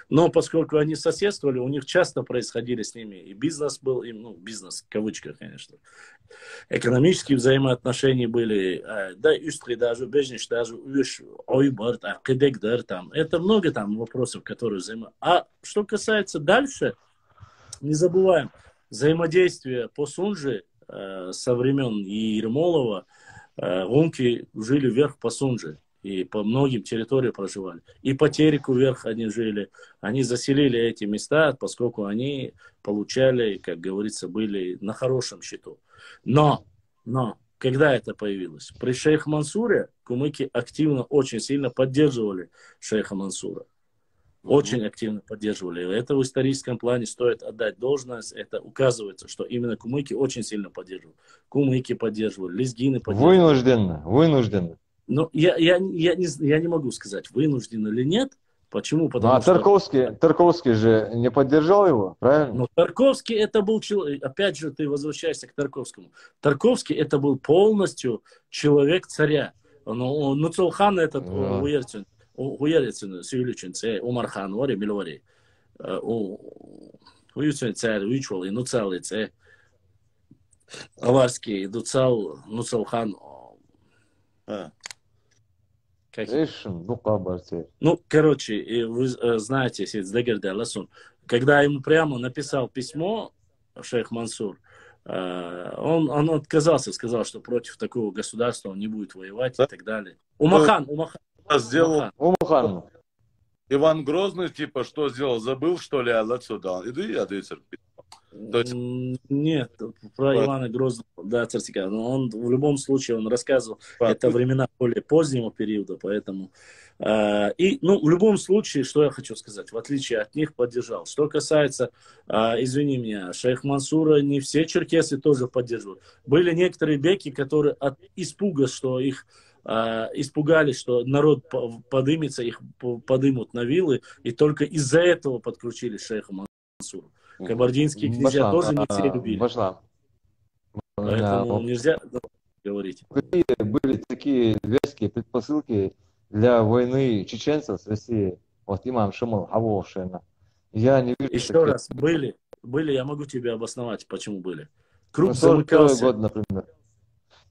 Но поскольку они соседствовали, у них часто происходили с ними. И бизнес был, и, ну, бизнес в кавычках, конечно. Экономические взаимоотношения были. Да, юстри даже, бежниш даже, ойбар, кедекдар там. Это много там вопросов, которые А что касается дальше, не забываем, взаимодействие по Сунже со времен Ермолова, гунки жили вверх по Сунже и по многим территориям проживали. И по Тереку вверх они жили. Они заселили эти места, поскольку они получали, как говорится, были на хорошем счету. Но, когда это появилось? При шейхе Мансуре кумыки активно, очень сильно поддерживали шейха Мансура. Очень активно поддерживали. Это в историческом плане стоит отдать должность. Это указывается, что именно кумыки очень сильно поддерживали. Кумыки поддерживали, лезгины поддерживали. Вынужденно. Но я не могу сказать, вынуждены или нет. Почему? Потому что... Тарковский же не поддержал его, правильно? Но Тарковский это был человек, опять же ты возвращаешься к Тарковскому. Тарковский это был полностью человек царя. Но Нуцулхан этот Уярицын сөйлеушін Омархан var ya Milvari. Уютсын царь уючвал и Нуцал и Аварский Нуцалхан. Ну, короче, вы знаете, когда ему прямо написал письмо шейх Мансур, он отказался, сказал, что против такого государства он не будет воевать и так далее. Умахан. Сделал Иван Грозный, типа, что сделал? Забыл, что ли, отсюда? Нет, про Ивана Грозного, да, царстика. Но он в любом случае, он рассказывал, это времена более позднего периода, поэтому... в любом случае, что я хочу сказать, в отличие от них, поддержал. Что касается, извини меня, шейх Мансура, не все черкесы тоже поддерживают. Были некоторые беки, которые от испуга, что их испугались, что народ подымется, их подымут на вилы, и только из-за этого подключили шейха Мансура. Кабардинские князья тоже не все любили. Поэтому нельзя говорить. Были такие веские предпосылки для войны чеченцев с Россией. Вот имам Шамил Хавошина. Я не вижу... Еще раз, были, я могу тебе обосновать, почему были. Круг 42 год, например.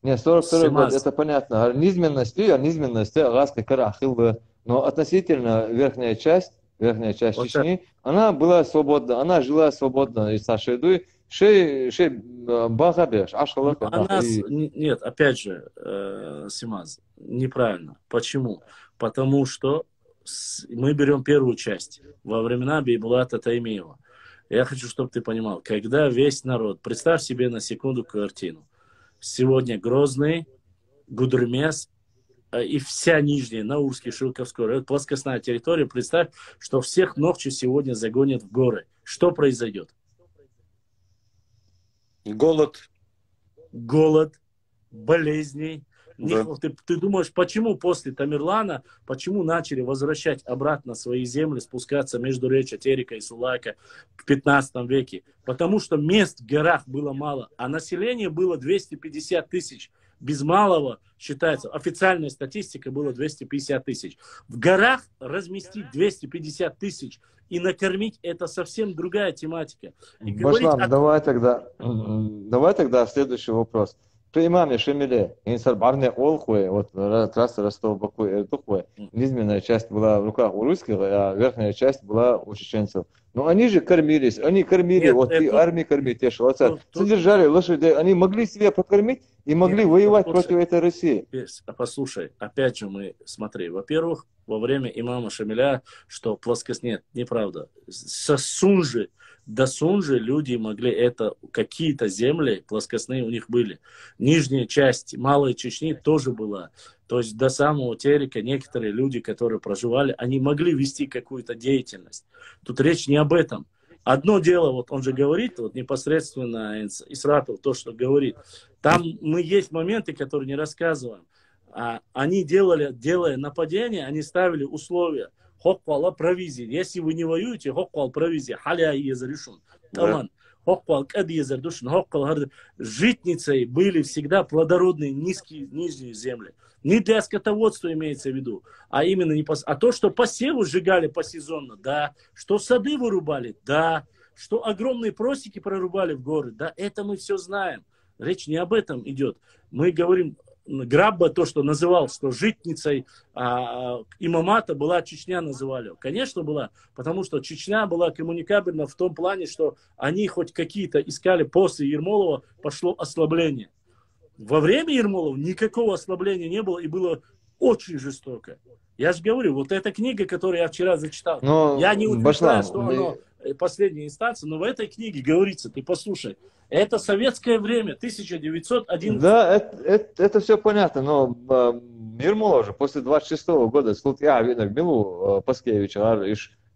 Нет, 42 год, это понятно. Низменность, Агаска Карахил, но относительно верхняя часть Чечни, она была свободна, она жила свободно из Сашиды, شيء باغبش 10 А нас, нет, опять же, Симаз, неправильно. Почему? Потому что мы берем первую часть. Во времена Бейбулата Таймиева. Я хочу, чтобы ты понимал, когда весь народ, представь себе на секунду картину. Сегодня Грозный, Гудермес и вся нижняя, Наурский, Шилковской район, плоскостная территория, представь, что всех ночью сегодня загонят в горы. Что произойдет? Голод. Голод, болезни. Да. Ты думаешь, почему после Тамерлана, почему начали возвращать обратно свои земли, спускаться между речи Терека и Сулайка в 15 веке? Потому что мест в горах было мало, а население было 250 тысяч. Без малого считается, официальная статистика была 250 тысяч. В горах разместить 250 тысяч и накормить, это совсем другая тематика. Башлам, давай тогда следующий вопрос. При имаме Шамиле, инсар барне олхуе, вот трасса Ростов-Баку и Эртухуе, низменная часть была в руках у русских, а верхняя часть была у чеченцев. Но они же кормились, они кормили, Нет, вот и армии кормили, те шалаца, содержали лошадей, они могли себя покормить и могли воевать против этой России. Послушай, опять же смотри, во-первых, во время имама Шамиля, что плоскость, нет, неправда. Со Сунжи до Сунжи люди могли какие-то земли плоскостные у них были. Нижняя часть Малой Чечни тоже была. То есть до самого Терека некоторые люди, которые проживали, они могли вести какую-то деятельность. Тут речь не об этом. Одно дело, вот он же говорит, вот непосредственно Исрапил, то, что говорит. Там есть моменты, которые не рассказываем. Они делая нападение, они ставили условия. Хоккуала провизии. Если вы не воюете, хоккуал провизия. Халя езаришун. Талан. Хоккуал кад езардушун. Хоккуал житницей были всегда плодородные нижние земли. Не для скотоводства имеется в виду, а именно а то, что посевы сжигали посезонно, да. Что сады вырубали, да. Что огромные просеки прорубали в горы, да. Это мы все знаем. Речь не об этом идет. Мы говорим... Грабба, то, что называл, что житницей имамата была Чечня, называли. Конечно, была, потому что Чечня была коммуникабельна в том плане, что они хоть какие-то искали после Ермолова, пошло ослабление. Во время Ермолова никакого ослабления не было и было очень жестоко. Я же говорю, вот эта книга, которую я вчера зачитал, я не утверждаю, что оно последняя инстанция, но в этой книге говорится, ты послушай, это советское время, 1911. Да, это все понятно, но Ермолов же после 26-го года, я видно, Милу Паскевича,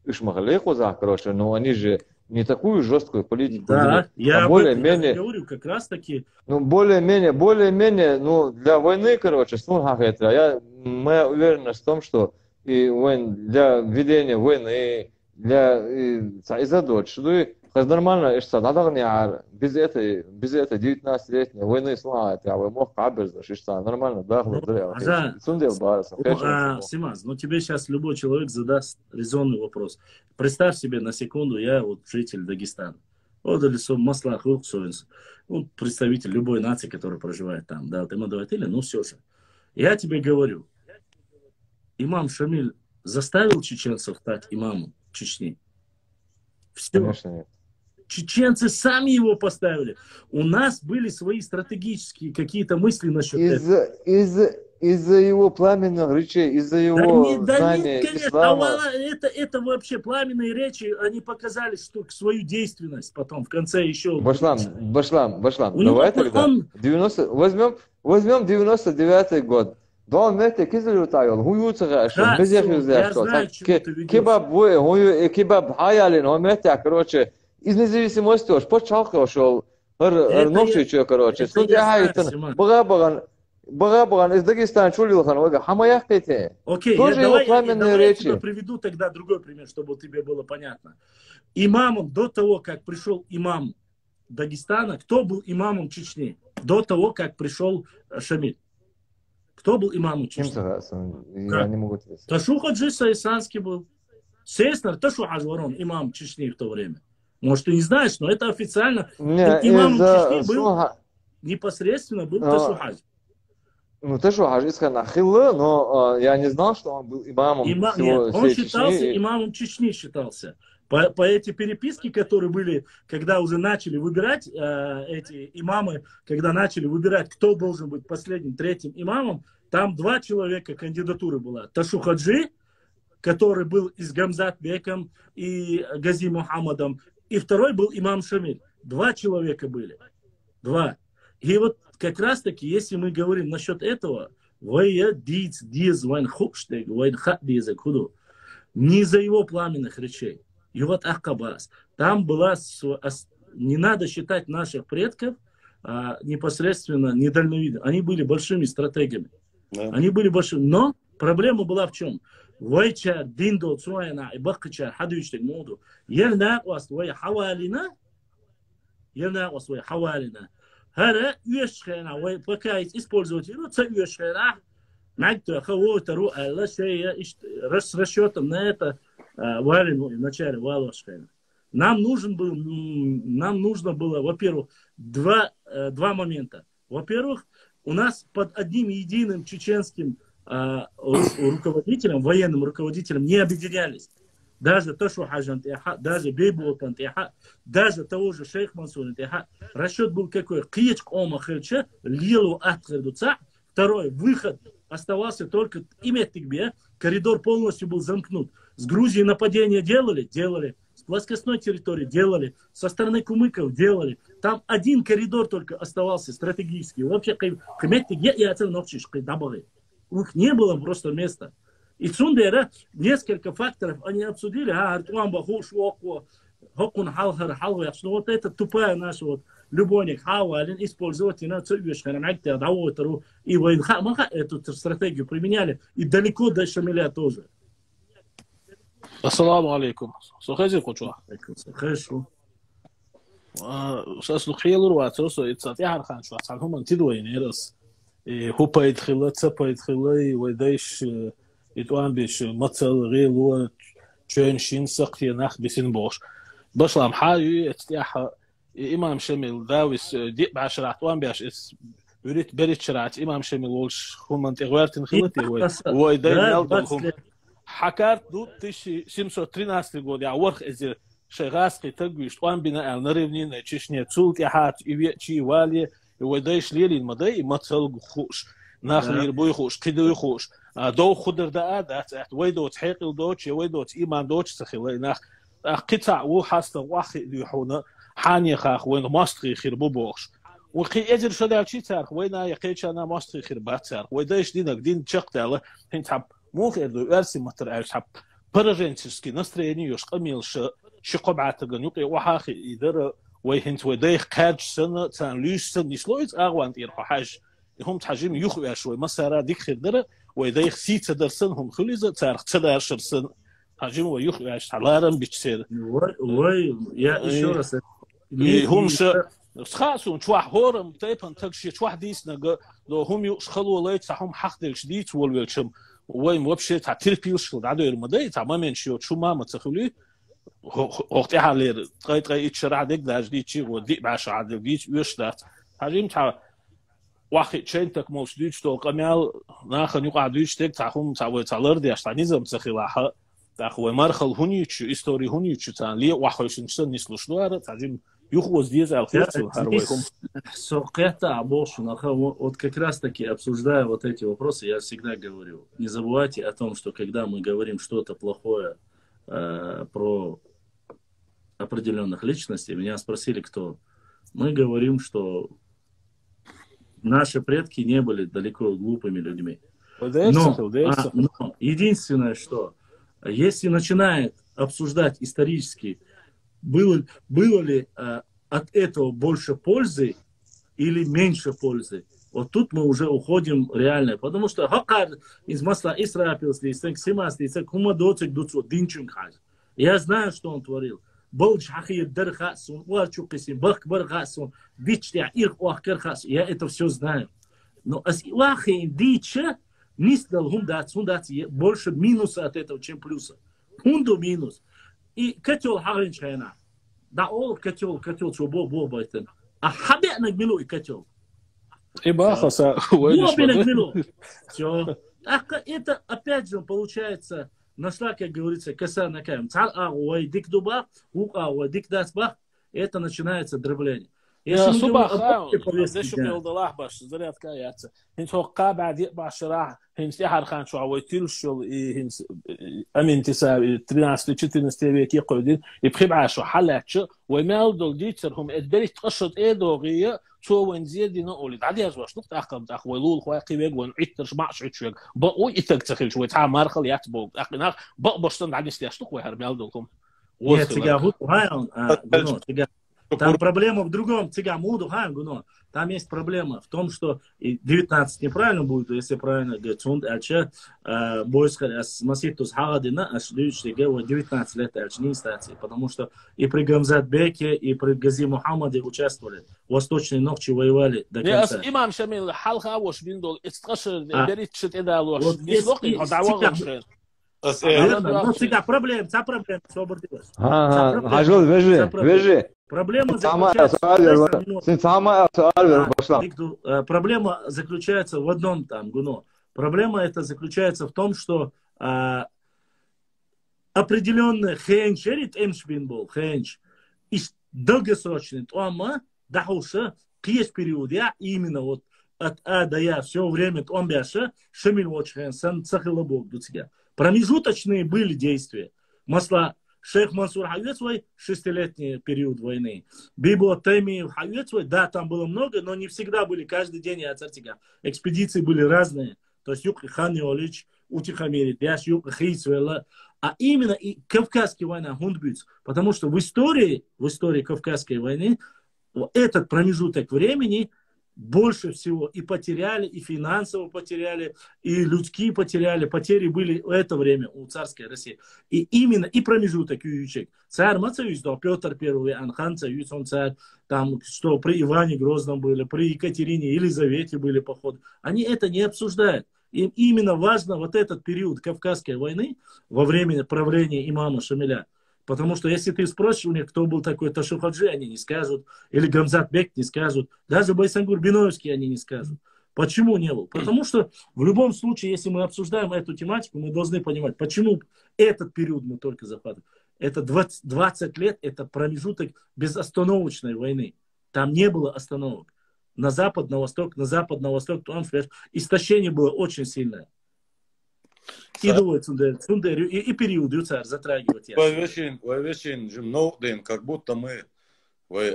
Ишмагалехуза, короче, но они же не такую жесткую политику. Да, я более-менее говорю, как раз таки. Ну, более-менее, ну, для войны, короче, моя уверенность в том, что для ведения войны, из-за дочь, нормально, без этой 19-летней войны нормально, да, Симаз, тебе сейчас любой человек задаст резонный вопрос. Представь себе на секунду, я вот житель Дагестана. Представитель любой нации, который проживает там, да, все же. Я тебе говорю, имам Шамиль заставил чеченцев стать имамом Чечни? Все. Конечно, нет. Чеченцы сами его поставили. У нас были свои стратегические какие-то мысли насчет этого. Из-за его пламенных речей, из-за его знания ислама. Это вообще пламенные речи, они показали, что свою действенность потом в конце еще. Башлам, давай тогда. возьмем 99-й год. Я знаю, к чему ты ведешь. Короче, из независимости уж почалка шел новший короче. Багабаган из Дагестана чулилхан, хамаях эти. Окей, тоже его пламенные речи. Я тебе приведу тогда другой пример, чтобы тебе было понятно. Имамом до того, как пришел имам Дагестана, кто был имамом Чечни? До того, как пришел Шамиль. Кто был имамом Чечни? Я не могу ответить. Ташу Хаджи Саисанский был. Сеснер Ташу Хаджварон, имам Чечни в то время. Может, ты не знаешь, но это официально. Имамом Чечни был непосредственно был Ташу Хадж. Ну, Ташу Хадж Исхан Ахилла, но я не знал, что он был имамом Он считался имамом Чечни, считался. По эти переписки, которые были, когда уже начали выбирать эти имамы, когда начали выбирать, кто должен быть последним, третьим имамом, там 2 человека кандидатуры была. Ташу Хаджи, который был и с Гамзат Беком, и Гази Мухаммадом, и второй был имам Шамиль. 2 человека были. 2. И вот как раз таки, если мы говорим насчет этого, не за его пламенных речей. И вот Ахкабас. Там была, не надо считать наших предков непосредственно недальновидными. Они были большими стратегами. Да. Они были большими. Но проблема была в чем? Вайча диндо цуайна и бахча хадуичтек моду. Ерна уаствая хавалина. Ерна уаствая хавалина. Хара уешхена. Вай пока использовать его, це уешхена. Магту хаву тару алла шея расчетом на это валину в начале валошхена. Нам нужно было, во-первых, два момента. Во-первых, у нас под одним единым чеченским руководителем, военным руководителем не объединялись. Даже Ташу Хаджан Тиха, даже Бейбултан Тиха, даже того же Шейх Мансур Тиха. Расчет был какой? Киечк Ома Хельча, Лилу Атхердуца. Второй, выход оставался только Иметикбе. Коридор полностью был замкнут. С Грузией нападения делали? Делали. С плоскостной территории делали. Со стороны кумыков делали. Там один коридор только оставался стратегический. Вообще, у них не было просто места. И Цундера несколько факторов они обсудили. Вот это тупая наша вот любовник Хауалин использовать и эту стратегию применяли. И далеко до Шамиля тоже. Ассаламу алейкум. Сухази кучуа. Хорошо. Сейчас лухиелу руатсо, это я ханшу, а هم تدوين يرس. هو بيدخل تبيدخل ويدايش يتوان بيش مثل غير هو تشين شين سقي ناخ بسين بوش. بشلام حاجي اتياح إمام شميل داوس دي بعشرة وان بيش اس يريد بريت شرعت إمام شميل ولش هم انتقوارتين خلتي ويدايل نالهم حكارت دو تشي 713 год я ورخ إزي شغاسقي تقويش وان بناء نريبنين تشيشني تسولت يحات يويتشي والي ويدايش ليلي المضي مثل خوش ناخل يربوي خوش كدوي خوش دو خدر دات ويدو تحقيق دوتش ويدو إيمان دوتش سخيل ناخ قطع وحاسة واخي يحونا حاني خاخ وين ماستري خيربو بوش وخي أجر شدال شي تارخ وين يقيتش أنا ماستري خيربات تارخ ويدايش دينك دين تشق داله هنت حب مو خير دو أرسي مطر عيش حب برجنتسكي نستريني يوش قميل شقب عتقن يقي وحاخي إذا ويهنت ويدايخ قاد سنة تان ليش سن يسلويت أغوان تيرخو حاج هم تحجيم يخوي شوي مسارا ديك خير درة ويدايخ سيت درسنهم خليزة تارخ تدار شرسن حجيم ويخوي عش علارم بيتسير وي يا еще раз هم خاصون شواح هورم تايبن تكشي شواح ديس نجا لو هم يخلوا ليت هم حق الجديد والويلشم وين وبشي تاع تيربيلش عدو المدي تاع ما منشيو شو ما تخلي وقت حالير تغير يتشرع ديك داج دي تشي ودي باش عاد دي ويشدات حجيم تاع واحد شين تك موش ديش تو قمال ناخن يقع ديش تك تاعهم تاع لردي اش تاع نظام تخيلاها تاع هو مرخل هونيتش استوري هونيتش تاع لي واخوش نشن نسلوش دوار تاعجيم يخوز ديز على الخير هرويهم сокета обош вот как раз таки обсуждая вот эти вопросы я всегда говорю не забывайте о том что когда мы говорим что-то плохое про определенных личностей меня спросили кто мы говорим что наши предки не были далеко глупыми людьми. Но единственное, что если начинает обсуждать исторически, было ли от этого больше пользы или меньше пользы, вот тут мы уже уходим реально. Потому что из масла Исраапилсли, из Симасли, из Кумадоцик, я знаю, что он творил. Я это все знаю. Но больше минуса от этого, чем плюса. Хунду минус. И котел харинчайна. Да, ол котел, что бо байтен. А хабе нагмилу и котел. И бахаса. Все. Это опять же получается нашла, как говорится, коса на камень. Цар ой дик дубах, ук ой дик дасбах, это начинается дробление. يا صباح ليش بيقول الله باش زريات كايات هن توقع بعد يقبع شراح هن سيحر خان شو عويتيل شو هن امين تسا تريناس تشتين استيبي كي قودين يبخي بعشو حلاتش ومال دول ديتر هم ادبري تقشط ايه دوغيه شو وين زيادي نقول عادي ازواش نقطه اخر اخويلول خويقي بيق وين عيترش معش عيتشوك بو يتكتخل شويه تاع مارخل ياتبو اخنا بقبشتن عادي استياشتق وهر مال دولكم Нет, там проблема в другом. Там есть проблема в том, что 19 неправильно будет, если правильно говорить, он 19 лет не стати, потому что и при Гамзатбеке, и при Гази Мухаммаде участвовали. Восточные ногти воевали до конца. имам Шамил حلقة وش بيندول استقشر بريت شت إذا لوش проблема. حاجول вежи. Проблема заключается в одном там, Гуно. Проблема это заключается в том, что определенный хенч, эмшбинбол, хенч, из долгосрочный, тома, дахуша, есть период, я именно вот от А до Я все время он бяша, шамиль вочхен, сан цахилабок до тебя. Промежуточные были действия. Масла Шейх Мансур Хайвецвой 6-летний период войны. Бибо Тайми Хайвецвой, да, там было много, но не всегда были каждый день Ацартига. Экспедиции были разные. То есть Юг Хан Иолич, Утихамирит, Яш Юг Хейцвелла. А именно и Кавказская война, Хундбюц. Потому что в истории Кавказской войны этот промежуток времени больше всего и потеряли, и финансово потеряли, и людские потеряли. Потери были в это время у царской России. И именно и промежуток Юючек. Царь Мацаюсь, Петр I, Анхан Цаюсь, он царь, там, что при Иване Грозном были, при Екатерине, Елизавете были походы. Они это не обсуждают. Им именно важно вот этот период Кавказской войны во время правления имама Шамиля. Потому что если ты спросишь у них, кто был такой Ташухаджи, они не скажут. Или Гамзатбек не скажут. Даже Байсангур Биновский они не скажут. Почему не был? Потому что в любом случае, если мы обсуждаем эту тематику, мы должны понимать, почему этот период мы только захватываем. Это 20 лет, это промежуток безостановочной войны. Там не было остановок. На запад, на восток, там истощение было очень сильное. И период царь затрагивать. Как будто мы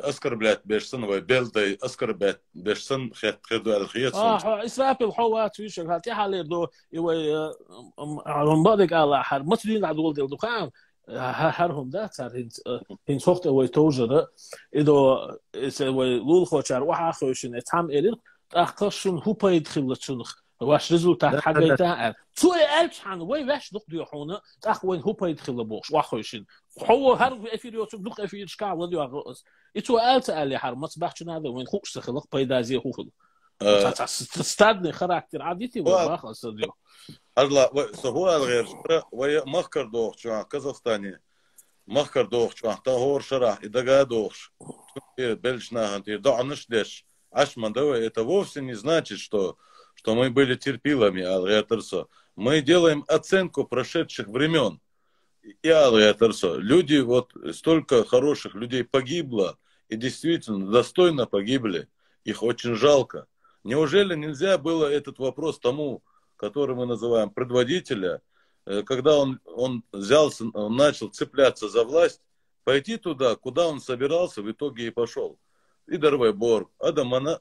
оскорблять бешсан, белдай оскорблять бешсан, хеду алхиет. إسرائيل الحوات ويشك هاتي حالي دو يوي رمبادك على حر مصريين عدول دل دخان هرهم ده صار هن سوخت وي توجر إدو وي لول خوشار وحا خوشين اتهم إيرين أخشون هو بايد خلتشنخ واش ريزولتات حاجه تو الش عن وي واش دق ديوحونه اخ وين هو يدخل بوش واخوشين هو هر افيريو تدق افير شكا وديو غوس اتو الت اللي حر ما صباحش هذا وين خوش تخلق بايدازي هو تستدني خراكتر عاديتي واخ صديو هلا هو غير وي مخكر دوخ شو كازاخستاني مخكر دوخ شو تهور شرح اذا دوخ بلشنا انت دعنش دش ашман давай это вовсе не значит, что мы были терпилами, Алгаятерсо. Мы делаем оценку прошедших времен. И Алгаятерсо. Люди, вот столько хороших людей погибло, и действительно достойно погибли. Их очень жалко. Неужели нельзя было этот вопрос тому, который мы называем предводителя, когда он взялся, он начал цепляться за власть, пойти туда, куда он собирался, в итоге и пошел. И дорвай бор, адамана,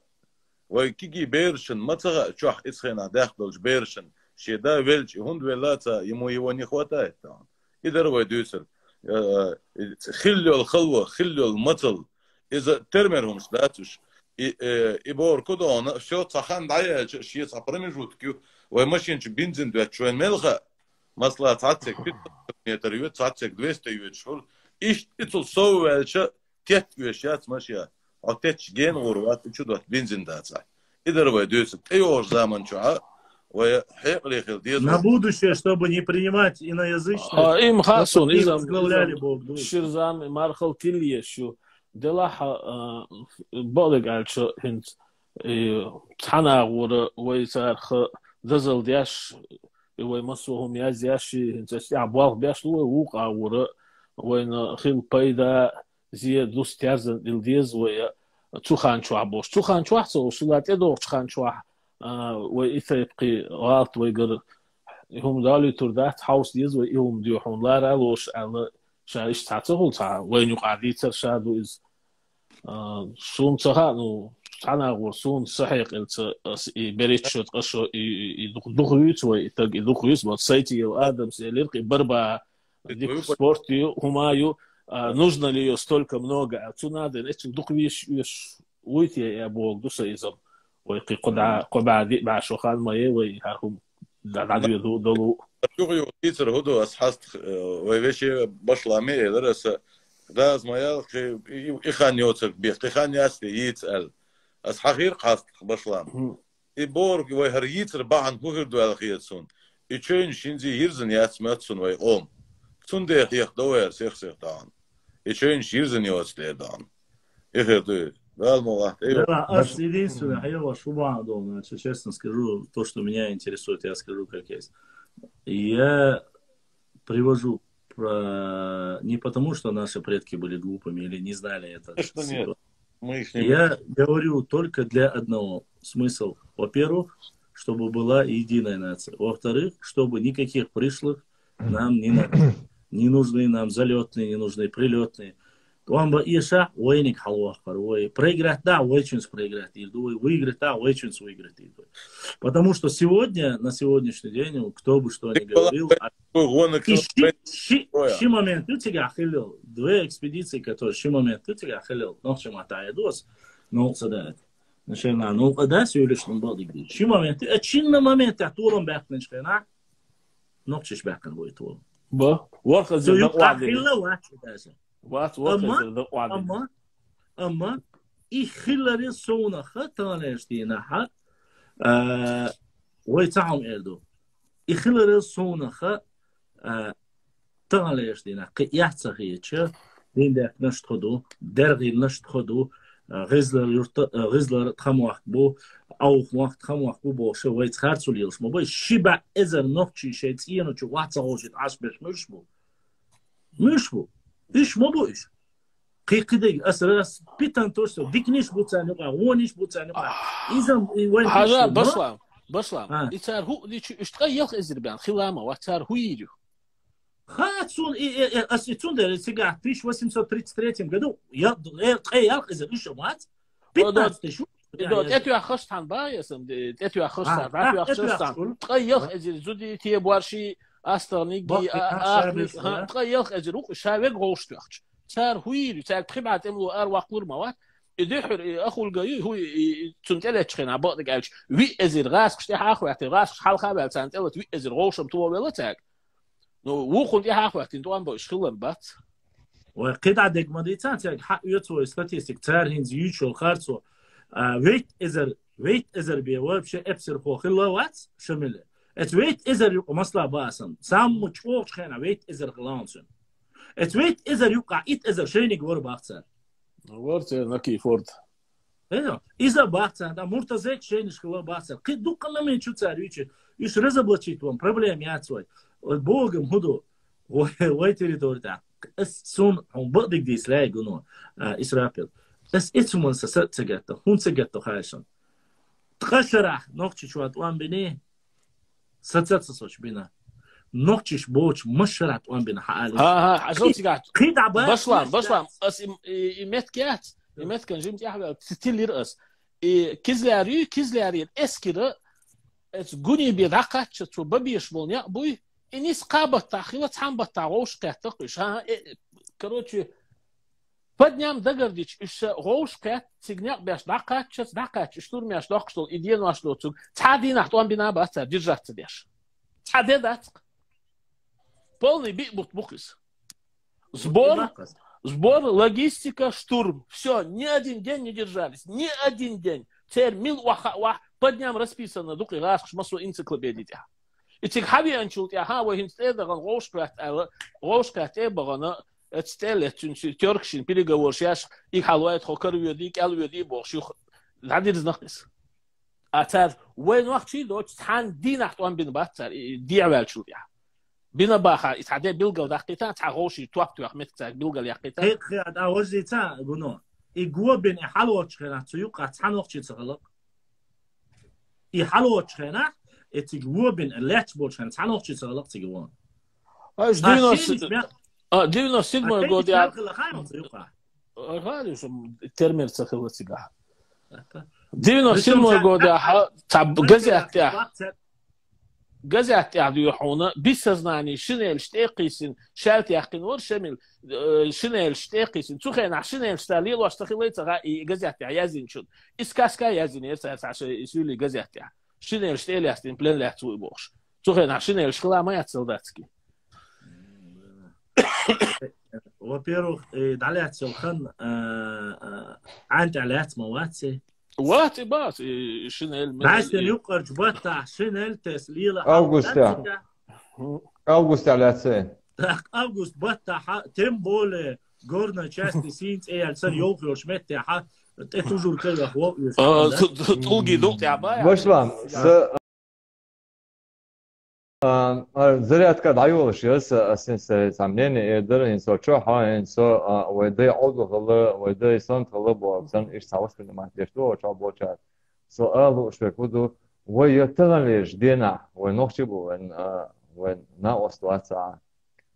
وكيجي بيرشن متى شو إسخنا داخل بيرشن شيدا ويلش هند ولاتا يمو не хватает там и дорвай дюсер خلوا الخلوة خلوا المطل إذا ترمرهم سلاتش и бор куда он все цахан дая شيء صبرني جود كيو وماشينش بنزين دوت شوين ملخا مثلا تعطيك 500 متر يوت تعطيك 200 يوت شهور إيش إتصل سوى تيت يوشيات ماشية أتيتش جين غروات تشودت بنزين داتسا. إذا رواي دوسك أيوه زمان شعاع وحيق لي خل ديز. На будущее, чтобы не принимать иноязычных. Им хасун, изам. Ширзан мархал тилье шо. Делаха болег альчо хинт. Тана غور ويسار خ دزل دياش ويمسوهم يازياشي انت عبوال بيش لو وقع ورا وين خيل بايدا زي دوس تيرزن الديز ويا تخان شو عبوش تخان شو حسو شلات ادور تخان شو ويثيبقي غلط ويقر هم دالي تردات حوس ديز ويهم ديوحون لا رالوش على شايش تعتقل تاع وين يقع ديتر شادو إز سون تهانو تانا ورسون صحيح إلت بريتشوت قشو يدخلوت ويدخلوت بس سايتي وآدم سيليرقي بربع ديك سبورتي همايو нужно ли ее столько много отцу надо этим духвиш уйти я бог дуса изом ويقي قبع دي مع شوخان ماي ويهارهم دعدو يدو دولو شو يصير هدو أصحاست ويفشي بشلامي درس داز مايا إخانيوتك بيخ إخانياستي يتسأل أصحير قاست بشلام إبورg ويهر يتر بعن كوهر دوال خيتسون إتشين شينزي هيرزن ياتسماتسون ويقوم تون ده يخدوير سيخ دان إتشين شيرزن يوتسلي دان إخدو Единственное, я вашу мало, честно скажу, то, что меня интересует, я скажу как есть. Я привожу не потому, что наши предки были глупыми или не знали это. Я говорю только для одного. Смысл, во-первых, чтобы была единая нация. Во-вторых, чтобы никаких пришлых нам не надо. Не нужны нам залетные, не нужны прилетные. Он бы иша войник халвахар, проиграть да, войчунс проиграть иду, выиграть да, войчунс выиграть иду. Потому что сегодня, на сегодняшний день, кто бы что ни говорил, ши момент ты тебя хилил, две экспедиции, которые ши момент ты тебя хилил, но чем атая дос, но садает. Значит, на ну да, сюлишным балдигди. Ши момент, чин момент атулам бахнешкана, но чеш бахн будет то. Ба, ворка за хилил أما إخلال صونا خطانش دينها ويتعم إردو إخلال صونا خ تانش دينها قيات سخيتش دين ده نشتخدو درغي نشتخدو غزلر تخموخ بو أو وقت خموخ بو شو ويتخارسو ليلش مو شبع إذا نقشي شيء شو واحد صوجت عشبش مش بو إيش ما بوش قيقدي أسرس بيتان توسو ديكنيش بوتانيقا ونيش بوتانيقا إذا وين حاجة بسلام إتار هو ديش اشتغل إزربان خلامة واتار هو يجو خاتون أسيتون ده سيجا فيش 833 году я تخيل إذا إيش مات بيتان تشوف أتوا خشت عن بايسم أتوا خشت عن تخيل إذا زودي تيبوارشي أسترنيجي تغير أجروق شاوق غوشتوخش صار هويل صار تخبعت إملو أرواق موات يدحر أخو الجاي هو تنتلت شخين عباد قالش وي أزر غاس كشتي حاخو يحتي غاس حال خابل سانتلت وي أزر غوشم تو ولتاك نو وخل يحاخو يحتي توان باش خلن بات وقيد عدك مديتان تاك حق يتو استاتيستيك تار هنز يوتشو خارسو ويت أزر بيواب شيء أبصر خو خلوات شمله Het weet is er ook masla basen. Samen moet je ook schijnen. Weet is er gelansen. Het weet is er ook iets is er schijnig worden bachtsen. Wordt nakkie voort. Ja, is er bachtsen. Dan moet er zeker schijnig gewoon bachtsen. Kijk, doe kan men je het weet je. Is rezablačit вам probleem ja twee. Het bogem hudo. Hoe territorium daar. Is zo'n onbouwd die slag genomen. Israël. Is iets om ons te zeggen. Hoe te zeggen toch hij zo'n. Tchasherach nog iets wat aan bene. ستة صوش بينا نقطش بوش مشرات وان بينا حالي عشان قاعد قيد عباد بسلام أس إمت كات إمت كان جيمت يحب تستيل رأس كزلاري إسكرة تقولي بيدقة شو ببيش بونيا بوي إنيس قابة تأخيرة هم بتعوش كاتقش كروتشي بدنيام دقرديش إيش غوش كات سيجناق بيش دقات شتور ميش دقشتول إديان واشلو تسوق تعدي نحطوان بنا باتر ديرجات تديش تعدي داتق полный букис сбор логистика штурм все ни один день не держались ни один день теперь мил по дням расписано дуки расхш массу энциклопедии и тех хави анчулт я ха вахин стедаган غوشكات эбагана استلت تركشين переговор сейчас их халует хокар веди кал веди бохшу надир знакс أتار وين وقت شيء لو تحن دين أحتوان بين باتر دي عوال شو ديها بين باخا يتعدي بيلقى ودقيقة تعغوشي توقت وقمت تاع بيلقى لقيقة هيك خيات أوزي تا قنو إجوا بين حلوة شخنا تيوقع تحن وقت تغلق حلوة شخنا إتجوا بين اللاتش بول شخنا تحن وقت تغلق تجوان إيش دينو سيدمو يقول يا هذا شو الترمير تخلص سجاح دينو سيدمو يقول يا تعب جزء عدو يحونا بيسزناني شنيل شتاقيسن شالت يحقن ورشمل شنيل شتاقيسن تخين شنيل شتاليل واشتخيليت غاي جزء يازين شد اسكاسكا يازين يرسا عشان يسولي جزء شنيل شتالي يحتين بلان لا تسوي بوش تخين شنيل شخلا ما يتصدقتكي во-первых دعلات سلخن عند علات مواتسي واتي بات شنيل بعد يقر جبتا شنيل تسليل أوغوست على سين أوغوست بتا تيمبول горная часть синц алсан يوفي شمت ح toujours كده هو تلقي دوت يا بايع باشلام زريعت كاد عيوش يس أساس سامنين يقدر ينسو شوحة ينسو ويدي عضو غلا ويدي سنت غلا بوابسن إيش ساوس في المات يشتو وشاب بوشات سؤال وشبكودو ويتغليش دينا ونخشبو وين ناقص واسع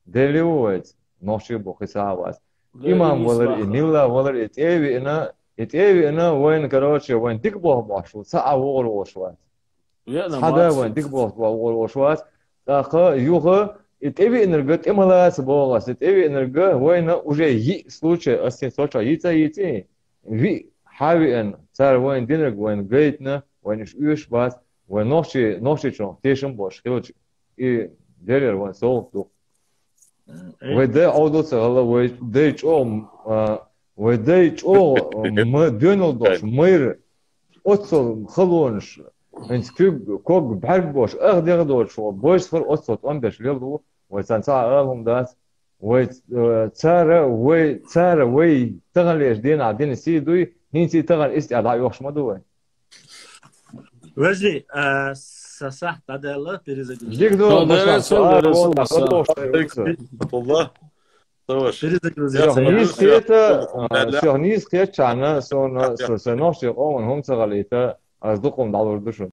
دليوت نخشبو خساوات إمام ولا نيلا ولا يتأوي أنا وين كروتشي وين تكبه باشو ساعة وغل وشوات هذا وين تكبه وغل وشوات يوغا يتأوي إنرجت إملا سبوغاس يتأوي إنرجا وين уже ي случай أستين случай يتي في حاوي أن صار وين دينرج وين جيتنا وين إيش باس وين نوشي شو تيشم باش خلوش إيه دير وين سولتو وده عودو سهلا وده جو ما دونالدوش مير أتصل خلونش انت كوك بحرق بوش اخد يغدوش بوش صفر أتصل أمدش ليلو ويسانسا أغلهم داس ويتسارة وي تغليش دين عدين سيدوي نينسي تغل استعداء يوخش مدوي وجلي ساسح تدالة بريزاقل ديك دو الله شغنيز خيات شعنا سنوش يقومن هم تغليتا أصدقهم دعوة الدشن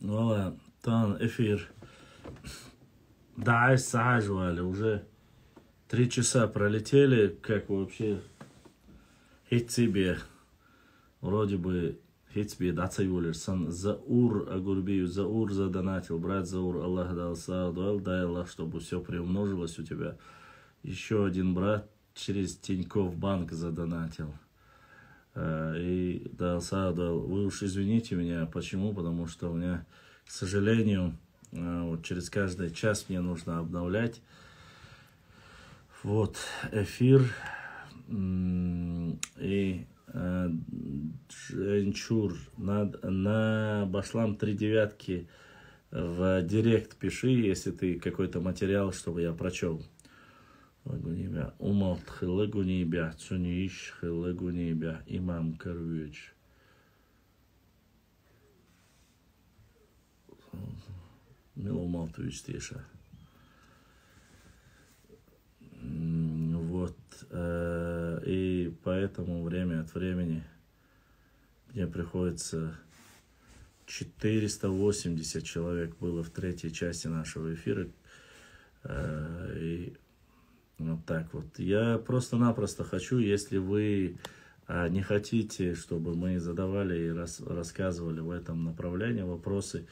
Ну, там эфир. Да, саживали, уже 3 часа пролетели, как вообще хит себе, вроде бы хит себе дацаюлер, сан Заур Агурбию, Заур задонатил, брат Заур, Аллах дал саду, дай Аллах, чтобы все приумножилось у тебя. еще один брат через Тинькофф банк задонатил. И дал саду. Вы уж извините меня, почему? Потому что у меня, к сожалению, вот через каждый час мне нужно обновлять. Вот, эфир. И Женчур, на Башлам 3 девятки в директ пиши, если ты какой-то материал, чтобы я прочел. Умалт хилагунибя, цуниш хилагунибя, имам Карвич. Миломалтович Теша. Вот. И поэтому время от времени мне приходится 480 человек было в 3-й части нашего эфира. И вот так вот. Я просто-напросто хочу, если вы не хотите, чтобы мы задавали и рассказывали в этом направлении вопросы,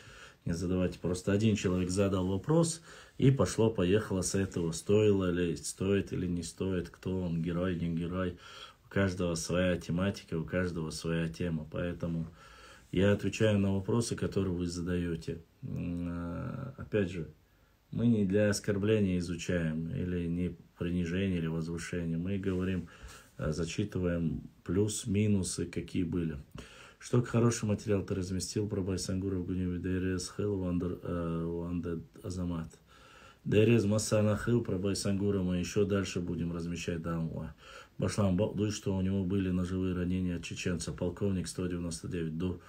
не задавайте. Просто один человек задал вопрос, и пошло-поехало с этого. Стоит или не стоит, кто он, герой, не герой. У каждого своя тематика, у каждого своя тема. Поэтому я отвечаю на вопросы, которые вы задаете. Опять же, мы не для оскорбления изучаем, или не принижения, или возвышения. Мы говорим, зачитываем плюс-минусы, какие были. Что хороший материал ты разместил про Байсангура в Гуневе ДРС Хил Вандер Азамат. ДРС Масана Хил про Байсангура мы еще дальше будем размещать. Башлам Бахдуй, что у него были ножевые ранения от чеченца. Полковник 199.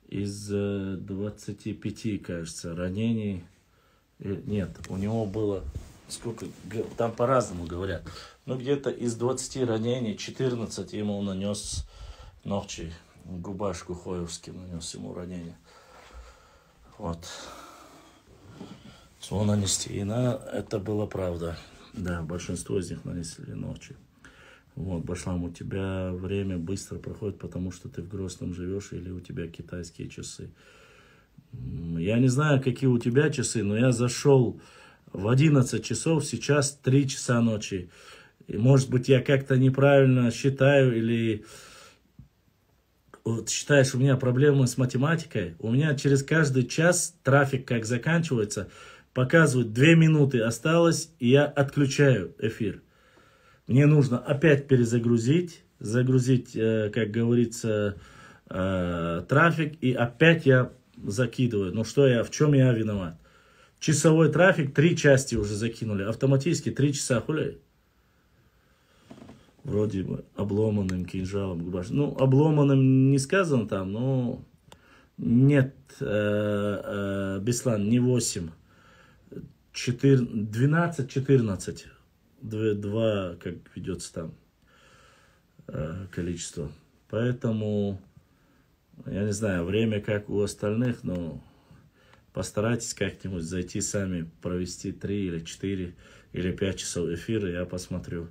Из 25, кажется, ранений. Нет, у него было, сколько, там по-разному говорят. Но где-то из 20 ранений 14 ему нанес ногчи. Губаш Гухоевский нанес ему ранение. Вот. Что нанести. И это была правда. Да, большинство из них нанесли ночи. Вот, Башлам, у тебя время быстро проходит, потому что ты в Грозном живешь, или у тебя китайские часы. Я не знаю, какие у тебя часы, но я зашел в 11 часов, сейчас 3 часа ночи. И, может быть, я как-то неправильно считаю, или... Вот считаешь, у меня проблемы с математикой, у меня через каждый час трафик как заканчивается, показывает 2 минуты осталось, и я отключаю эфир. Мне нужно опять перезагрузить, как говорится, трафик, и опять я закидываю. Ну что в чем я виноват? Часовой трафик 3 части уже закинули, автоматически 3 часа хули. Вроде бы обломанным кинжалом губаш. Ну, обломанным не сказано там, но нет, Беслан, не 8, 12-14, 2, как ведется там количество. Поэтому, я не знаю, время как у остальных, но постарайтесь как-нибудь зайти сами, провести 3 или 4 или 5 часов эфира, я посмотрю.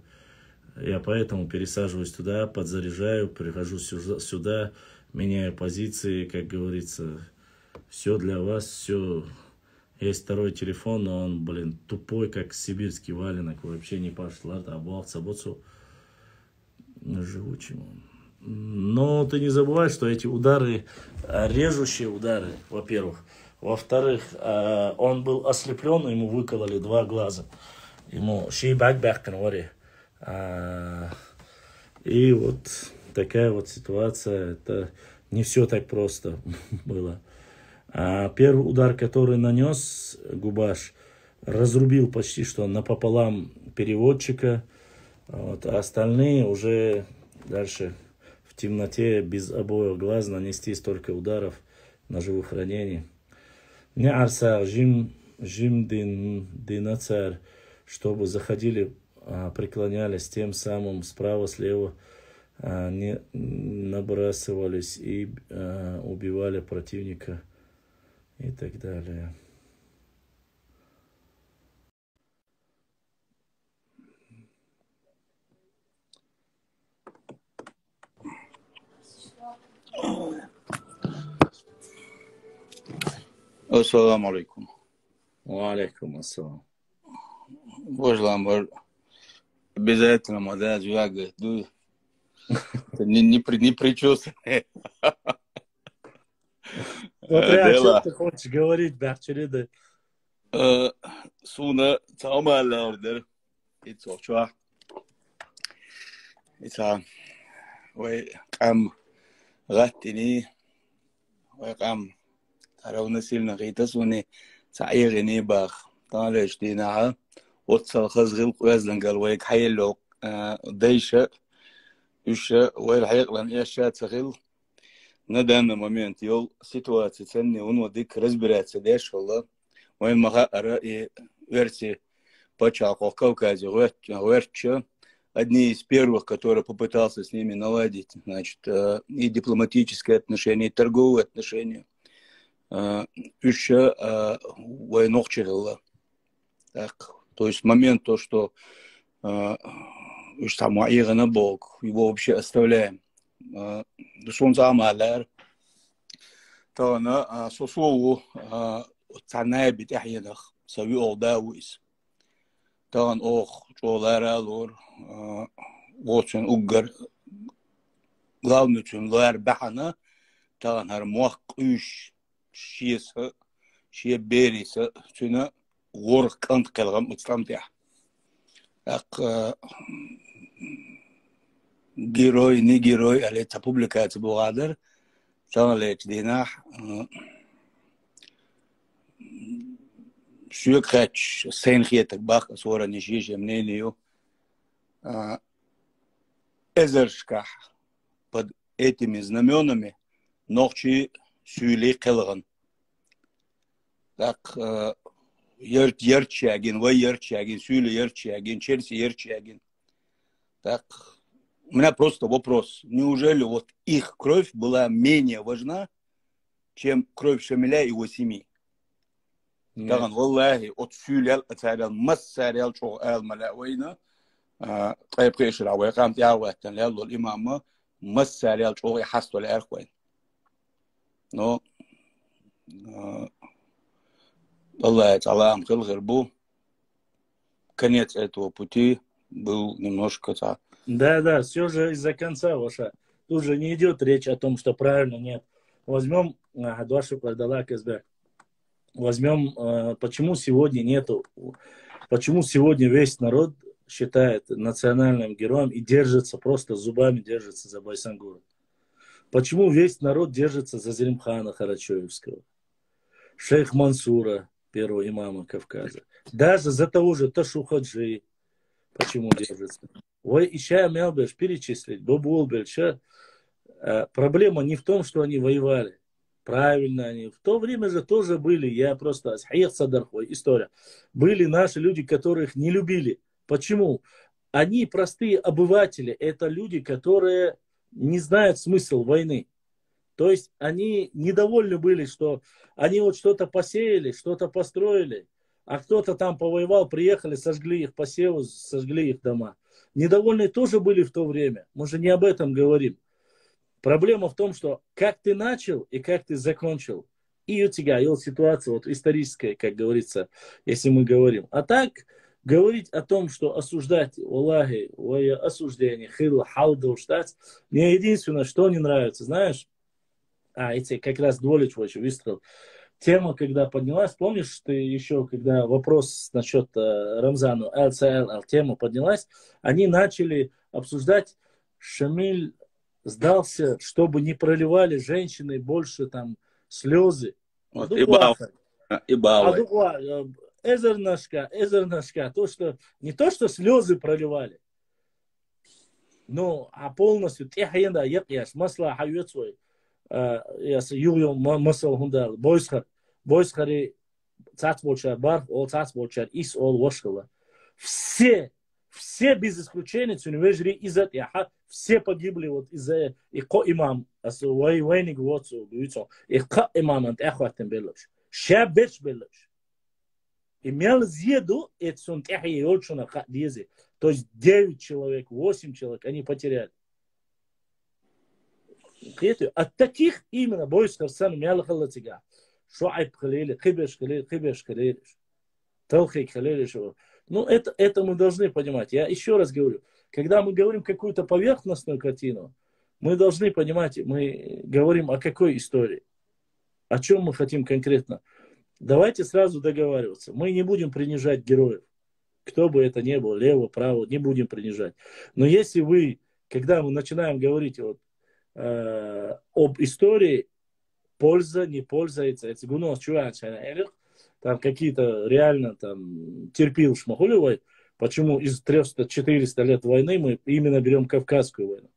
Я поэтому пересаживаюсь туда, подзаряжаю, прихожу сюда, меняю позиции, как говорится. Все для вас, все. Есть 2-й телефон, но он, тупой, как сибирский валенок. Вообще не пошла, обвался, боцу. Живучему. Но ты не забывай, что эти удары, режущие удары, во-первых. Во-вторых, он был ослеплен, ему выкололи 2 глаза. Ему и вот такая вот ситуация. Это не все так просто было. Первый удар, который нанес Губаш, разрубил почти что напополам переводчика. Вот, а остальные уже дальше в темноте без обоих глаз нанести столько ударов ножевых ранений. Не арса жим динацар, чтобы заходили, преклонялись, тем самым справа-слева не набрасывались и убивали противника и так далее. Ассаламу алейкум. Ва алейкум ассалам. Божлам, Обязательно, мода, жвага. Не причесанные. Смотря о чем ты хочешь говорить, Бахчерида. Суна цаумаллардер. Ицочва. Ица. Ой, غتني وقام ترون سيلنا غيتسوني تعيرني باخ طالش دينها وتصل خزغل قوازلن قال ويك حيلو ديشة يشة ويل لن إيشة تغل ندانا مومنت يول سيتواتي تسني ونوديك رزبرات سداش والله وين مغا رأي версии почалков в Кавказе Верча, одни из первых, который попытался с ними наладить, значит, и дипломатические отношения, и торговые отношения. Еще войну чирила. Так, то есть момент то, что там Ирана Бог, его вообще оставляем. Солнце Амалер, то на сосову цаная битяхинах, сави олдауис. Тан ох, чоларалор, очень угар, главный чем лар бахана, тан хармох уш, шиеса, шие бериса, чуна ворк кант калгам устамтя. Так герой, не герой, але та публикация бугадер, тан леч динах. Сюк хач сенхиетак бах асора нишиш мнению эзершках под этими знаменами ночи сюли келган. Так ярчагин, вай ярчагин, сюли ярчагин, черси ярчагин. Так у меня просто вопрос: неужели вот их кровь была менее важна, чем кровь Шамиля и его семьи? طبعا والله أتفيل أتعلم مسار شو الملاوينا طيب قيش العوي قام تعوه تنلالو الإمام مسار شو يحصل الأخوين نو الله تعالى أم خل غربو конец этого пути был немножко так. Да, все же из-за конца, Ваша. Тут же не идет речь о том, что правильно, нет. Возьмем Гадвашу Квардала Казбек. Возьмем, почему сегодня нету, почему сегодня весь народ считает национальным героем и держится, просто зубами держится за Байсангура. Почему весь народ держится за Зелимхана Харачоевского, шейх Мансура, первого имама Кавказа, даже за того же Ташухаджи, почему держится. Ой, Ища Мелбеш перечислить, Бабулбельша. Проблема не в том, что они воевали. Правильно они. В то время же тоже были, я просто история. Были наши люди, которых не любили. Почему? Они простые обыватели. Это люди, которые не знают смысл войны. То есть они недовольны были, что они вот что-то посеяли, что-то построили, а кто-то там повоевал, приехали, сожгли их посевы, сожгли их дома. Недовольные тоже были в то время. Мы же не об этом говорим. Проблема в том, что как ты начал и как ты закончил. И у тебя есть ситуация вот историческая, как говорится, если мы говорим. А так, говорить о том, что осуждать, Аллахи, осуждение, хил, халда, уштать, мне единственное, что не нравится, знаешь, эти как раз Дволич очень выстрел. Тема, когда поднялась, помнишь, ты еще, когда вопрос насчет Рамзану, ЛЦЛ, тема поднялась, они начали обсуждать Шамиль сдался, чтобы не проливали женщины больше там слезы. Вот, и бавы. Эзернашка, то, что не то, что слезы проливали, но а полностью техаенда япьяш масла хавет свой юю масал хундар бойсхари цацбочар бар ол цацбочар ис ол вошкала все без исключения цунвежри изат яха все погибли вот из-за ико имам войник вот ико имам ант ахватен белош шабеш белош имел зеду этсон техи йолчуна хадизе, то есть 9 человек, 8 человек они потеряли. От таких именно бойс харсан мял халатига шуайб халили хибеш халили талхи халили шо Ну, это мы должны понимать. Я еще раз говорю, когда мы говорим какую-то поверхностную картину, мы должны понимать, мы говорим о какой истории, о чем мы хотим конкретно. Давайте сразу договариваться. Мы не будем принижать героев. Кто бы это ни был, лево, право, не будем принижать. Но если вы, когда мы начинаем говорить вот, об истории, польза, не польза, там какие-то реально там терпил шмахулевой, почему из 300-400 лет войны мы именно берем Кавказскую войну.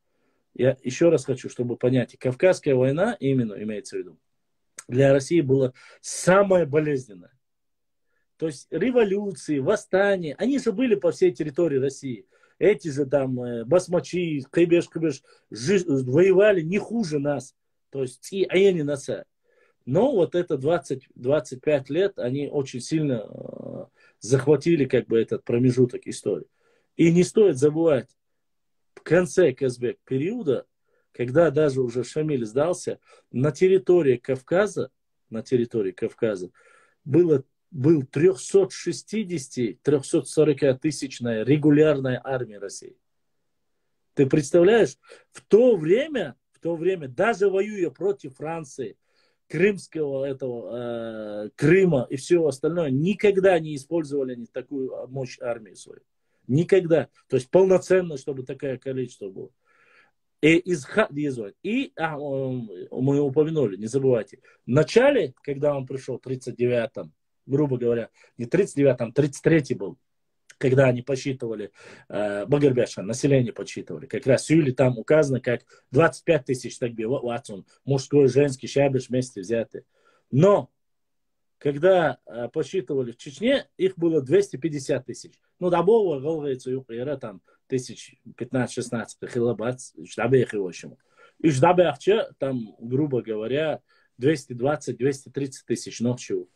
Я еще раз хочу, чтобы понять, Кавказская война, именно имеется в виду, для России была самая болезненная. То есть революции, восстания, они же были по всей территории России. Эти же там басмачи, кыбеш, воевали не хуже нас. То есть и они нас. Но вот это 20-25 лет, они очень сильно захватили как бы этот промежуток истории. И не стоит забывать, в конце Казбек периода, когда даже уже Шамиль сдался, на территории Кавказа был 360-340 тысячная регулярная армия России. Ты представляешь, в то время, даже воюя против Франции, Крыма и всего остального, никогда не использовали они такую мощь армии свою. Никогда. То есть полноценно, чтобы такое количество было. Мы упомянули, не забывайте, в начале, когда он пришел, в 39-м, грубо говоря, не 39-м, 33-й был, когда они посчитывали Багарбяша, население подсчитывали, как раз Сюли там указано как 25 тысяч, так бы, мужской, женский, шабиш вместе взяты. Но, когда посчитывали в Чечне, их было 250 тысяч. Ну, добово, говорится, там, 1015-16 хилобац, штабе их и общему. И штабе ахча, там, грубо говоря, 220-230 тысяч ночью.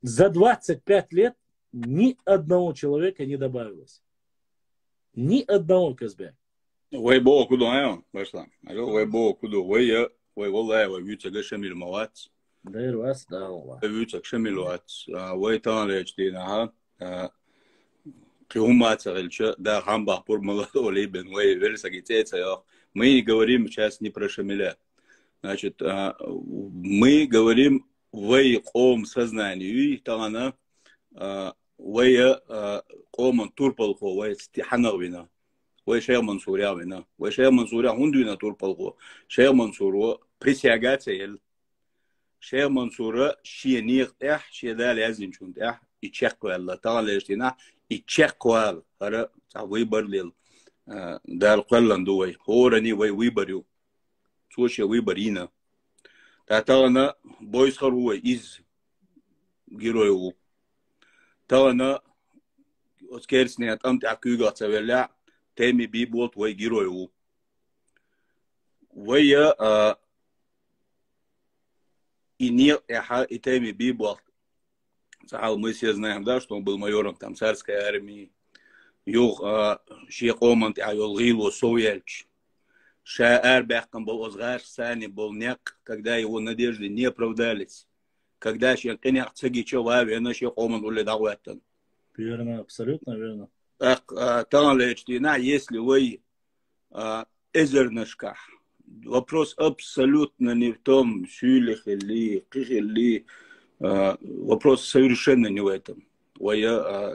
За 25 лет ни одного человека не добавилось. Ни одного Казбек. Ой, бог, куда вышла. Ой, бог, куда. Ой, والله ويوتك شميل موات. داير واس دا والله. ويوتك شميل موات. وي تانريج دينها. قيومات сагылча да хамбах пор молодой бен вой версагитеца я. Мы говорим сейчас не про Шамиля. Значит, мы говорим в قوم сознанию, тагана وي قوم турпалхо وي стихановина. وي شيخ منصور ياوينا. وي شيخ منصور هندونا турпалхо. شيخ منصور присягатель. شيخ منصور شينيق شيدا لازم شوند يتشق والله تعالى اشتنا يتشق هذا ويبر ليل دار قلن دوي هورني ويبريو سوشي ويبرينا تعالى بويس خروي إز جيرويو تعالى أذكرني أنت أكيد أتسوي تامي بيبوت ويجيرويو ويا إني إتامي بيبوت мы все знаем, да, что он был майором там царской армии. Юг шиекомант айол гило соуельч. Шаар бяхкам был озгаш сани был няк, когда его надежды не оправдались. Когда шиекеняк цегичо лави, она шиекомант уле дауэттан. Верно, абсолютно верно. Так, талечтина, если вы эзернашках, вопрос абсолютно не в том, сюлих или кихили. Вопрос совершенно не в этом. Ой,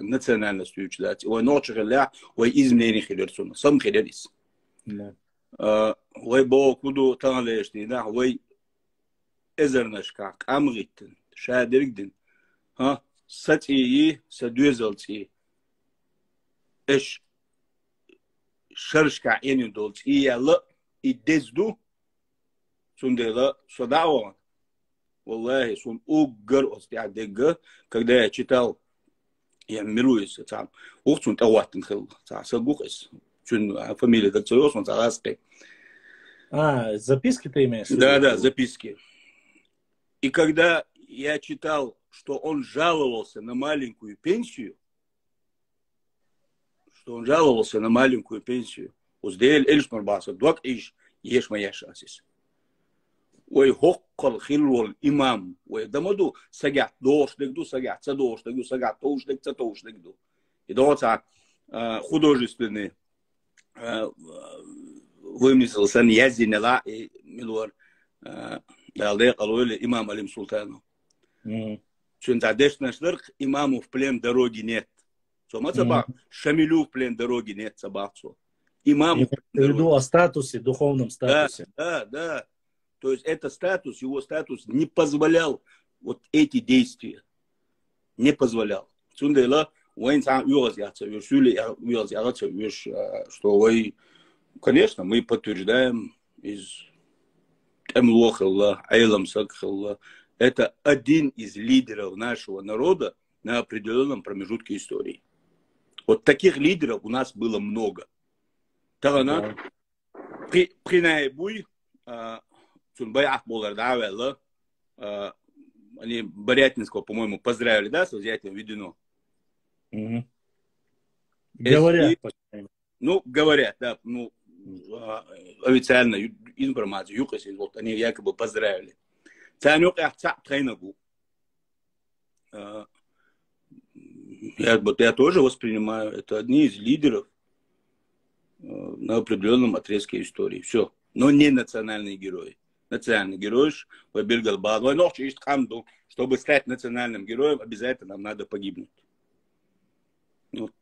национальностью учитать. Ой, ночерля, ой, изменение хилерсона. Сам хилерис. Ой, бог, куда талешти, да, ой, эзернашка, амритен, шадиргден, сати, садюзалти, эш, шаршка, энюдолти, и яла, и дезду, сундела, содауан. والله сон угар остиадега, когда я читал, я мируюсь там, ухцун таваттен хил, сагухис, чун фамилия докторов, он зараской. Записки ты имеешь? Да, записки. И когда я читал, что он жаловался на маленькую пенсию, уздел эльшмар баса, дуак иш, еш моя шасис. Ой, хоккал хилвол имам, ой, дамаду сагат дош дегду сагат, садош дегду сагат, тош дегца тош дегду. И доца художественный вымысел сан яздинела и милуар далде қалуэле имам Алим Султану. Чунта дешнашлар имаму в плен дороги нет. Сома цаба Шамилю в плен дороги нет цабацу. Имаму в плен дороги. О статусе, духовном статусе. Да. То есть это статус, его статус не позволял вот эти действия. Не позволял. Цундела что вы, конечно, мы подтверждаем из это один из лидеров нашего народа на определенном промежутке истории. Вот таких лидеров у нас было много. Тогда при наибуй Цунбаях Болардавелла, они Борятинского, по-моему, поздравили, да, с взятием Ведено? Говорят. Ну, говорят, да, ну, официальная информация, вот они якобы поздравили. Я тоже воспринимаю, это одни из лидеров на определенном отрезке истории. Все. Но не национальные герои. Национальный герой, чтобы стать национальным героем, обязательно нам надо погибнуть. Вот.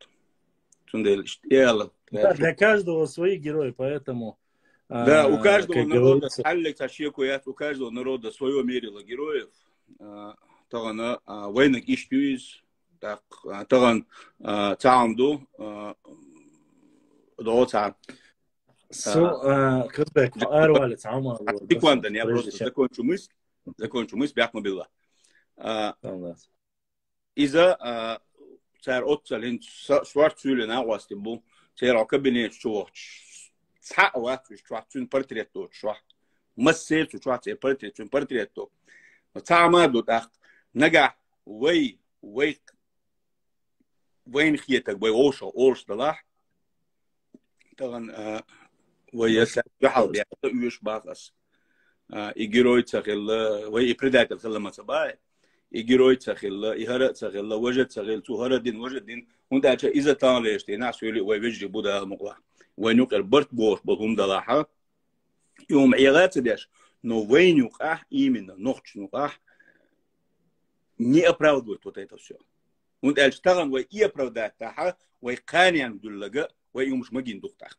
Да, для каждого свои герои, поэтому... Да, у каждого народа, у каждого народа свое мерило героев. Тоган войнок ищуиз, тоган цаамду, доца. Секунду, я просто закончу мысль, бяхма била. Из-за царь отцалин сварцюлен ауастибу, царь кабинет чувак. Цаават чувакчун портретто чувак. Массе чувак портретто. Цаамаду так нага вей вейн хиетак вей ош дала. Тоган ويسعى بحال يوش باقص يجروي تخيل وي بريداتر خلا صباي يجروي تخيل يهرق تخيل وجد تخيل تو هردين وجدين هوندا اذا طالعت ناس يقول وي وجه بودا مقوا وينقل برت بوش بهم دلاحه يوم عيالات داش но وين يقع именно نوخش نقع не оправдывает вот это все. Он дальше тоган وي и оправдать таха وي قانيان دلغا وي يومش магин духтах.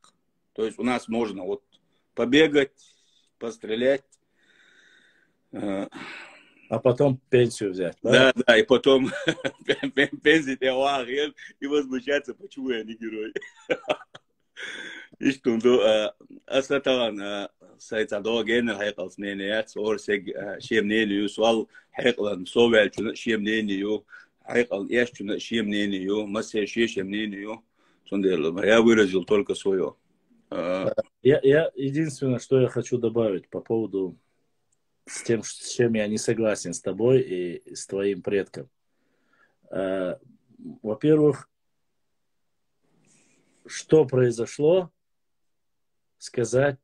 То есть у нас можно вот побегать, пострелять. А потом пенсию взять. Да, и потом пенсию и возмущаться, почему я не герой. И что, асатан сайцадо генер хайкалс ненеят, орсег шемнелию, суал хайкалан совел шемнелию, хайкал ящуна шемнелию, массе шемнелию. Я выразил только свое. Я единственное, что я хочу добавить по поводу с тем, с чем я не согласен с тобой и с твоим предком. Во-первых, что произошло, сказать,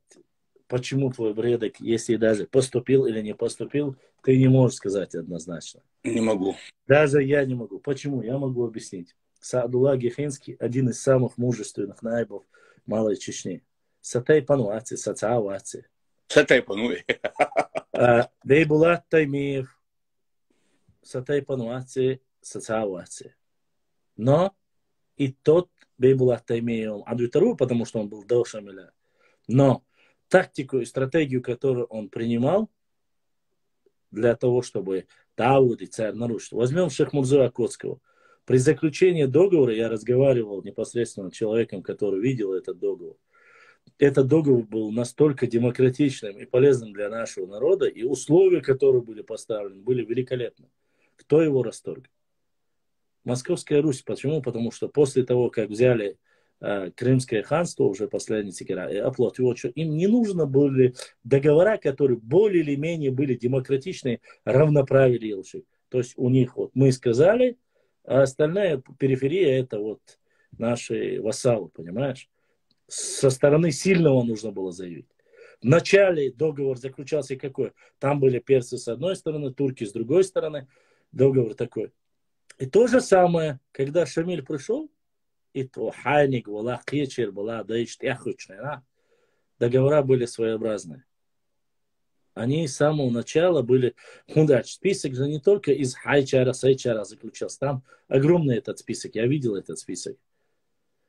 почему твой предок, если даже поступил или не поступил, ты не можешь сказать однозначно. Не могу. Даже я не могу. Почему? Я могу объяснить. Саадулла Гехинский один из самых мужественных наибов Малой Чечни. Сатай пануаци, сацааваци. Сатай пануи. Бейбулат Таймиев. Сатай пануаци, сацааваци. Но и тот Бейбулат Таймиев, адвитару, потому что он был до Шамиля. Но тактику и стратегию, которую он принимал для того, чтобы Дауд и царь нарушить. Возьмем Шейх Мурзу Акотского. При заключении договора я разговаривал непосредственно с человеком, который видел этот договор. Этот договор был настолько демократичным и полезным для нашего народа, и условия, которые были поставлены, были великолепны. Кто его расторг? Московская Русь. Почему? Потому что после того, как взяли Крымское ханство, уже последний тикера, и оплот, им не нужно были договора, которые более или менее были демократичные, равноправили Елшик. То есть у них вот мы сказали, а остальная периферия это вот наши вассалы, понимаешь? Со стороны сильного нужно было заявить. Вначале договор заключался какой? Там были персы с одной стороны, турки с другой стороны. Договор такой. И то же самое, когда Шамиль пришел, и то хайник была, кечер была, да и штяхучная. Договора были своеобразные. Они с самого начала были... Список же не только из хайчара, сайчара заключался. Там огромный этот список. Я видел этот список,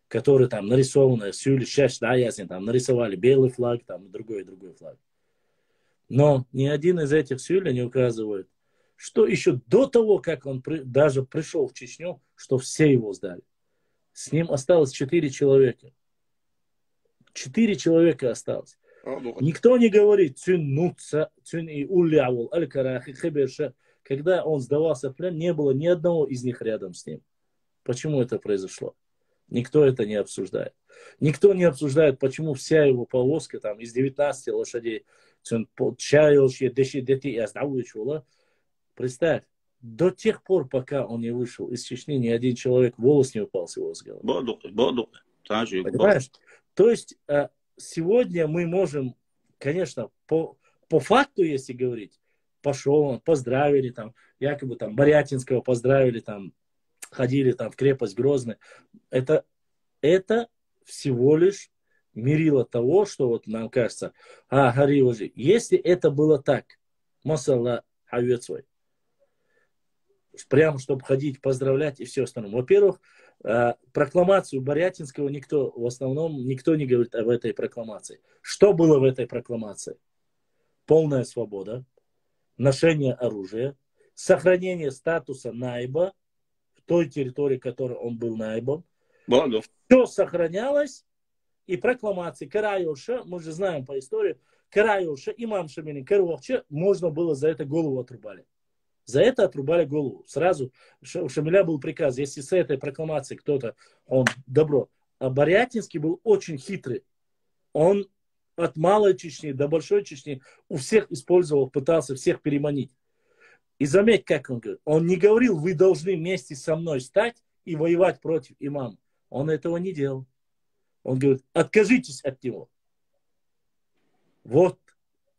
который там нарисован, сюли, шаш, да, ясно, там нарисовали белый флаг, там другой флаг. Но ни один из этих сюля не указывает, что еще до того, как он даже пришел в Чечню, что все его сдали. С ним осталось 4 человека. 4 человека осталось. Никто не говорит, когда он сдавался в плен, не было ни одного из них рядом с ним. Почему это произошло? Никто это не обсуждает. Никто не обсуждает, почему вся его повозка там, из 19 лошадей, представь, до тех пор, пока он не вышел из Чечни, ни один человек волос не упал с его с головы. Понимаешь? То есть сегодня мы можем, конечно, по факту, если говорить, пошел он, поздравили, там, якобы там Борятинского поздравили, там, ходили там в крепость Грозный. Это всего лишь мерило того, что вот нам кажется, гори уже. Если это было так, масалла хавет свой, прямо чтобы ходить, поздравлять и все остальное. Во-первых, прокламацию Борятинского в основном никто не говорит об этой прокламации. Что было в этой прокламации? Полная свобода, ношение оружия, сохранение статуса наиба в той территории, в которой он был наибом. Все сохранялось, и прокламации Карайоша, мы же знаем по истории, Карайоша, имам Шамини, Каруахча, можно было за это голову отрубали. За это отрубали голову. Сразу у Шамиля был приказ, если с этой прокламацией кто-то, он добро. А Борятинский был очень хитрый. Он от малой Чечни до большой Чечни у всех использовал, пытался всех переманить. И заметь, как он говорит. Он не говорил, вы должны вместе со мной стать и воевать против имама. Он этого не делал. Он говорит, откажитесь от него. Вот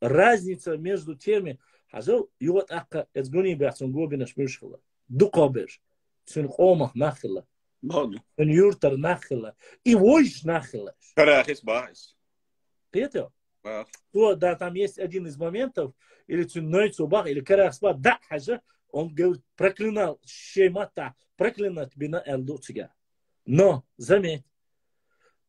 разница между теми, Hazal yuvat akka ezguni ba'tsun gobina shmishkhla duqabesh sun qomah nakhla Баду. sun yurtar nakhla и войш nakhla. Карахис баис. Это то, да, там есть один из моментов, или цунной цубах, или карахис ба да хажа, он говорит, проклинал шеймата, проклинать бина элдуцга. Но заметь,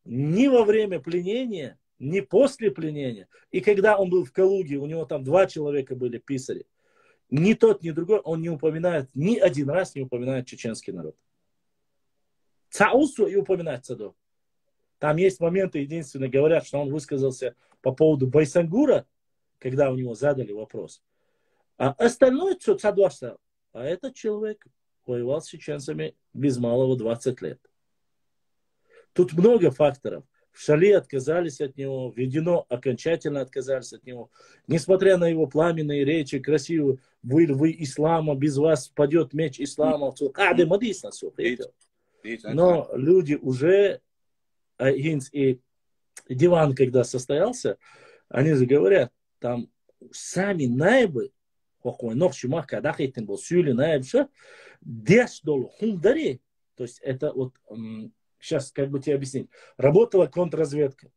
ни во время пленения, ни после пленения. И когда он был в Калуге, у него там 2 человека были писари. Ни тот, ни другой, он не упоминает, ни один раз не упоминает чеченский народ. Цаусу и упоминает Цадо. Там есть моменты, единственное, говорят, что он высказался по поводу Байсангура, когда у него задали вопрос. А остальное, что Цадо оставил. А этот человек воевал с чеченцами без малого 20 лет. Тут много факторов. В Шали отказались от него, в Ведено окончательно отказались от него. Несмотря на его пламенные речи, красивые, вы ислама, без вас падет меч ислама. Но люди уже, и диван, когда состоялся, они же говорят, там сами наибы, то есть это вот... Сейчас, как бы тебе объяснить. Работала контрразведка.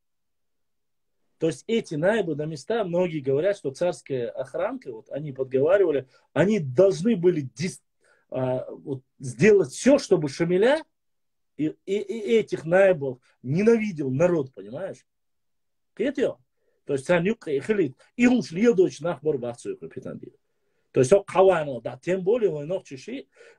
То есть эти наибы на места, многие говорят, что царская охранка, вот они подговаривали, они должны были сделать все, чтобы Шамиля и этих наибов ненавидел народ, понимаешь? То есть тем более,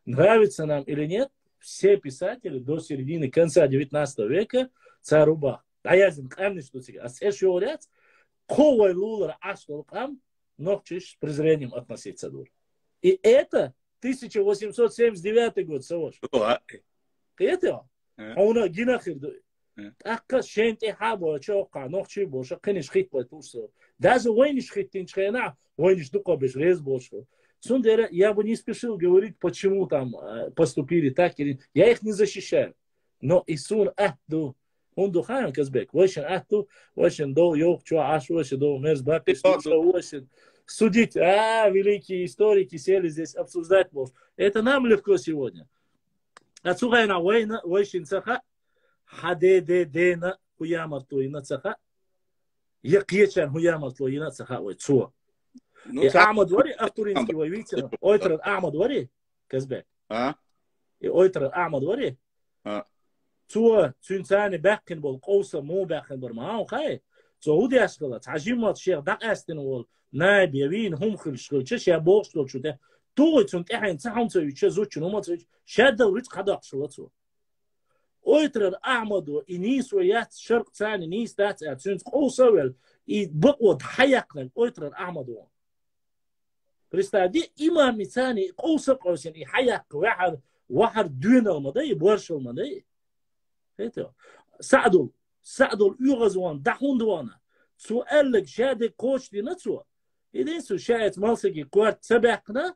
нравится нам или нет, все писатели до середины, конца 19 века царуба. А я знаю, что тебе. А все говорят, ковай лулар аштолкам, но с презрением относиться дур. И это 1879 год, Савош. Это? А у нас гинахир. Акка шенте хабо, чока, нохчи боша, кенеш хит по тусу. Даже войниш хиттин чхена, войниш дукобеш рез бошу. Сундера, я бы не спешил говорить, почему там поступили так или... Я их не защищаю. Но Исун Ахду, он духаем Казбек, очень Ахду, очень до Йох, Чуа Аш, очень до Мерзбак, очень судить, великие историки сели здесь обсуждать может. Это нам легко сегодня. Отсюда на очень саха, حديدنا ويا مرتوينا تخا يقيشان هو مرتوينا تخا وتشوا أحمد وري أفتورينسكي ويويتنا أويتر أحمد وري كذبك أويتر أحمد وري توا تنساني باقين بالقوسة مو باقين برماو خاي تو هودي أشغلت عجيمات شيخ دق أستن وول نايب يبين هم خلشغل چش يا بوشلو شده تو تنت إحين تحهم تسوي چه زوج شنو ما تسوي شاد وريت قدر شلتو أويتر أحمد وإنيس ويات شرق ثاني نيس دات تنت قوسة ويل يبقود حيقنا أويتر أحمد بريستادي إمام ثاني قوسة قوسين يحيق واحد دون المضي بورش المضي هيتو سعدوا الأغزوان دحون دوانا سؤال لك شادي كوش دي نتسوا إذن سو شايت مالسكي كوارت سبقنا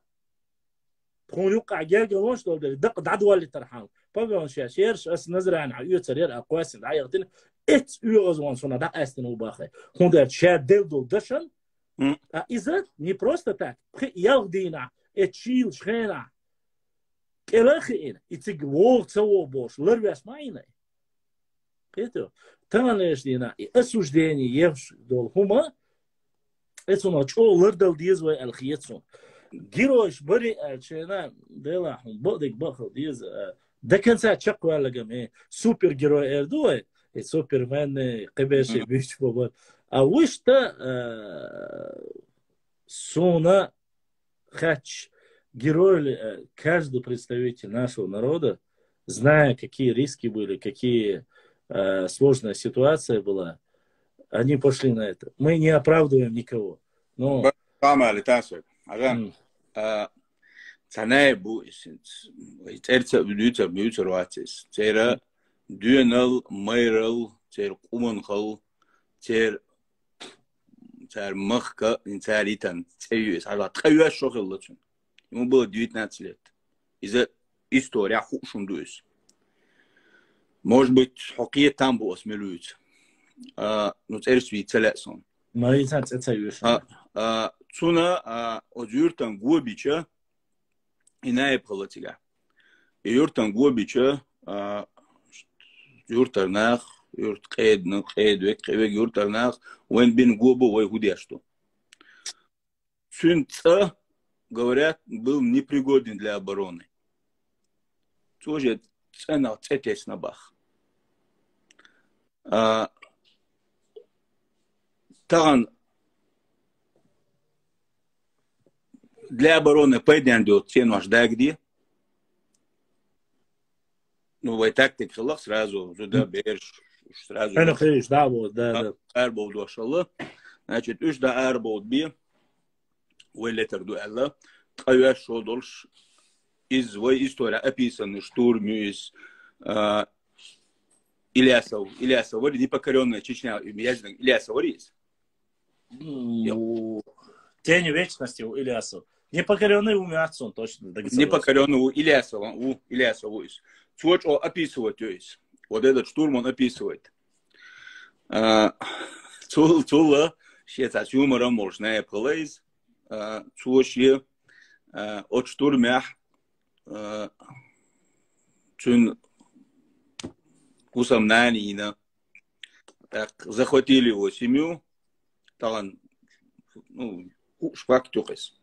تكون يوقع جاقل وانش دول دق دعدوا اللي ترحان بابا شيرش أس نزرع عن عيو ترير أقواسين دعيغتين إت أغزوان سونا دق أستن وباخي هون دار شاد دول دشن إذا не просто так يغدينا اتشيل شخينا كلاخين يتيق وول تسوو بوش لرباس معينا كيتو تناليش دينا اسوجديني يفش دول هما اتسونا چو لردل ديزوي الخيتسون جيروش بري الشينا ديلا هم بقدك بخل ديز دكن ساعة شقوا لقم سوبر جيرو اردوه سوبر مان قباشي بيش بابا وش-то Суна Хач, герой, каждый представитель нашего народа, зная, какие риски были, какие сложная ситуация была, они пошли на это. Мы не оправдываем никого. Но... Царь Махка, царь Итан, царь Алла, царь Шохеллачун. Ему было 19 лет. Из-за истории хушундуис. Может быть, хоккей там был смелуется. Но царь Свицелесон. Цуна от юртан Гуабича и наепхалатига. Юртан Гуабича юртарнах Юрт қейд юртарнах уэн бин губу вой худешту. Сунца, говорят, был непригоден для обороны. Тоже цена цетесь на бах. Таган для обороны пойдем до цену аж дагди. Ну, вы так хилах сразу сюда берешь. Сразу أنا خيش دعوة ده أربعود ما شاء الله. Значит, إيش ده أربعود بيه ولا تردو الله قوي شو دولش إز وي إستورا أبيسن штурм из Ильясов вроде не покоренная Чечня Ильясов есть. Тень вечности у Ильясова. Непокоренный умер отцом точно. Непокоренный у Ильясова есть. Что описывать есть. Вот этот штурм он описывает. Цула, щец с юмором можно полез. Цула, от штурма, чун усомнанина. Так, захватили его семью. Там, ну, шпак тюкес.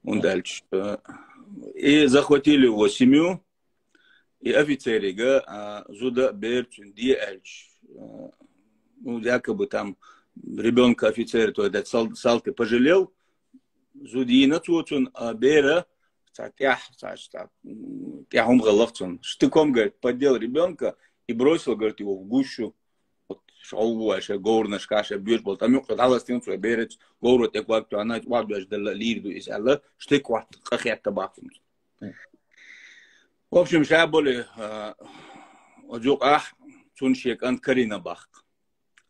Он дальше. И захватили его семью. И офицеры, зуда берчун диэльч, ну, якобы там ребенка офицера, то этот салты пожалел, зудина цуцун, а бера, тяхом головцун, штыком, говорит, поддел ребенка и бросил, говорит, его в гущу, вот, шоу, аше, горна, шкаша, бьешь, бол, там, юхтала стенцу, берец, город, як вакту, она, вагдуаш, дала лирду, из алла, штык ват, кахет табакун. В общем, шаболи оджук цуншек анкарина бах.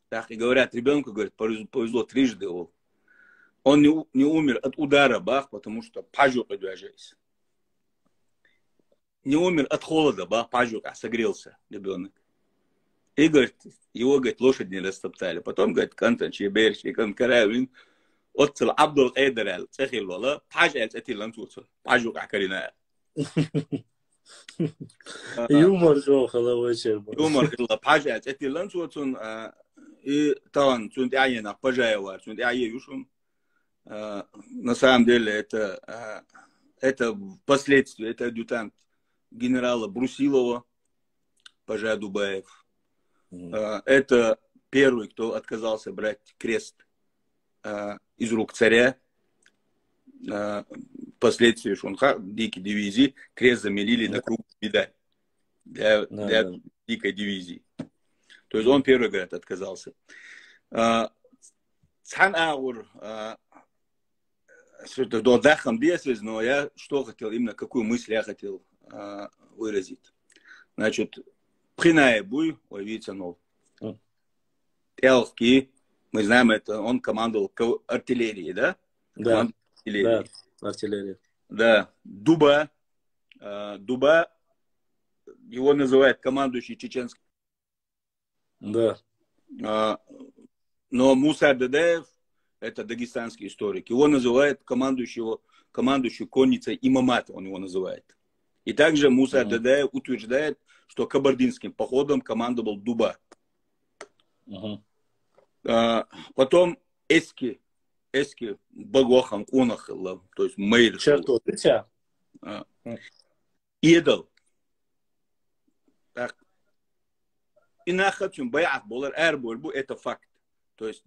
Так и говорят, ребенку, говорит, повезло трижды. Он не умер от удара бах, потому что пажук одвяжись. Не умер от холода бах, пажук, а согрелся ребенок. И, говорит, его, говорит, лошадь не растоптали. Потом, говорит, кантан чеберч и канкаравин, отцел Абдул Эйдерел, цехил вала, пажель этилан цуцел, пажук акарина. Юмор жохала вечер. Юмор хилла пажац. Эти ланцуатун и таван цунт яйна пажаева, цунт яйе юшун. На самом деле это впоследствии, это адъютант генерала Брусилова, Пажа Дубаев. Это первый, кто отказался брать крест из рук царя. Впоследствии Шунха, дикой дивизии, крест заменили на круглую медаль для дикой дивизии. То есть он первый, говорят, отказался. Цхан Аур, до Дахам Бесвиз, но я что хотел, именно какую мысль я хотел выразить. Значит, Пхиная Буй, видите, Элки, мы знаем это, он командовал артиллерией, да? Да, да, артиллерия. Да, Дуба, его называют командующий чеченский. Да. Но Муса Дадаев, это дагестанский историк, его называют командующий конницей Имамат, он его называет. И также Муса Дадаев утверждает, что кабардинским походом командовал Дуба. Потом Эски Багохан Унахилла, то есть Мейр. Черту, Идол. Так. И нахатим баят болар эрбульбу, это факт. То есть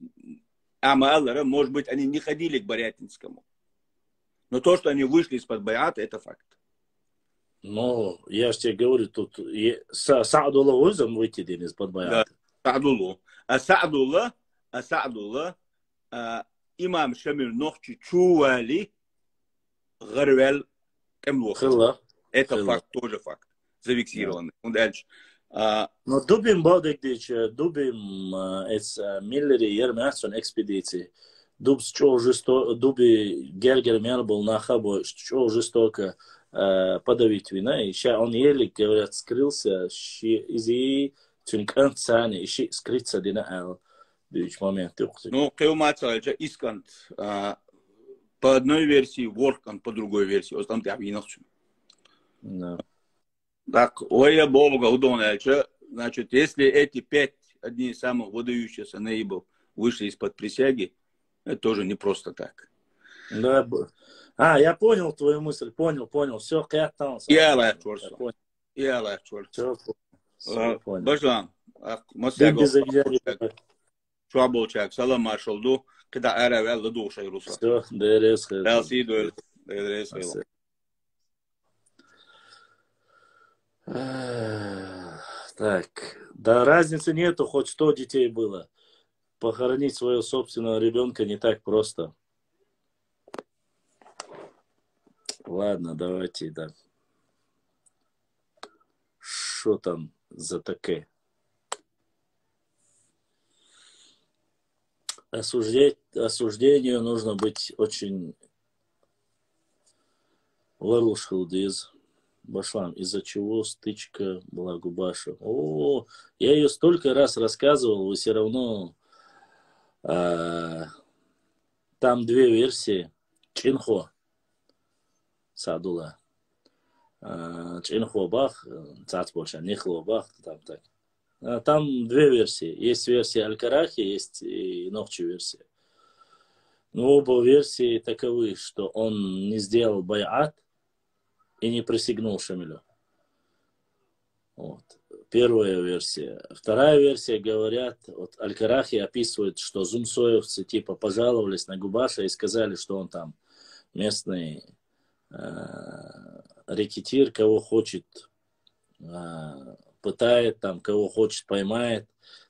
Амалара, может быть, они не ходили к Борятинскому. Но то, что они вышли из-под баята, это факт. Ну, я же тебе говорю, тут Саадулла Узам выйти из-под баята. Да, Саадулла, имам Шамиль Нохчи Чували, Гарвел Кемлуха. Это факт, тоже факт. Зафиксированный. Дальше. Но Дубин Баудекдич, Дубин Миллери, Ермясон экспедиции. Дуби Гергер Мер был на хабу, что жестоко подавить вина. И сейчас он еле, говорят, скрылся из Тюнканцани, и скрыться дина в момент. Ну, Кеумаца, Искант, по одной версии, Воркан по другой версии. Вот там ты объяснил. Так, ой, Бога, удобно. Значит, если эти 5, одни из самых выдающихся наибов, вышли из-под присяги, это тоже не просто так. Да. Я понял твою мысль, понял. Все, Я понял. Бажан, Шуаболчак, салам маршалду, когда аравел душа и руса. Все, ДРС. Так, да разницы нету, хоть 100 детей было. Похоронить своего собственного ребенка не так просто. Ладно, давайте, да. Что там за таке? Осуждению нужно быть очень ларушхалдиз. Башлам, из-за чего стычка была Губаша. Я ее столько раз рассказывал, вы все равно... там 2 версии. Чинхо. Садула. Чинхо Бах. Цацбольша. Нихло Бах. Там 2 версии. Есть версия Аль-Карахи, есть и Нохчи версия. Но оба версии таковы, что он не сделал байат и не присягнул Шамилю. Вот. Первая версия. Вторая версия, говорят, вот Аль-Карахи описывает, что зумсоевцы типа пожаловались на Губаша и сказали, что он там местный рэкетир, кого хочет пытает, там, кого хочет поймает.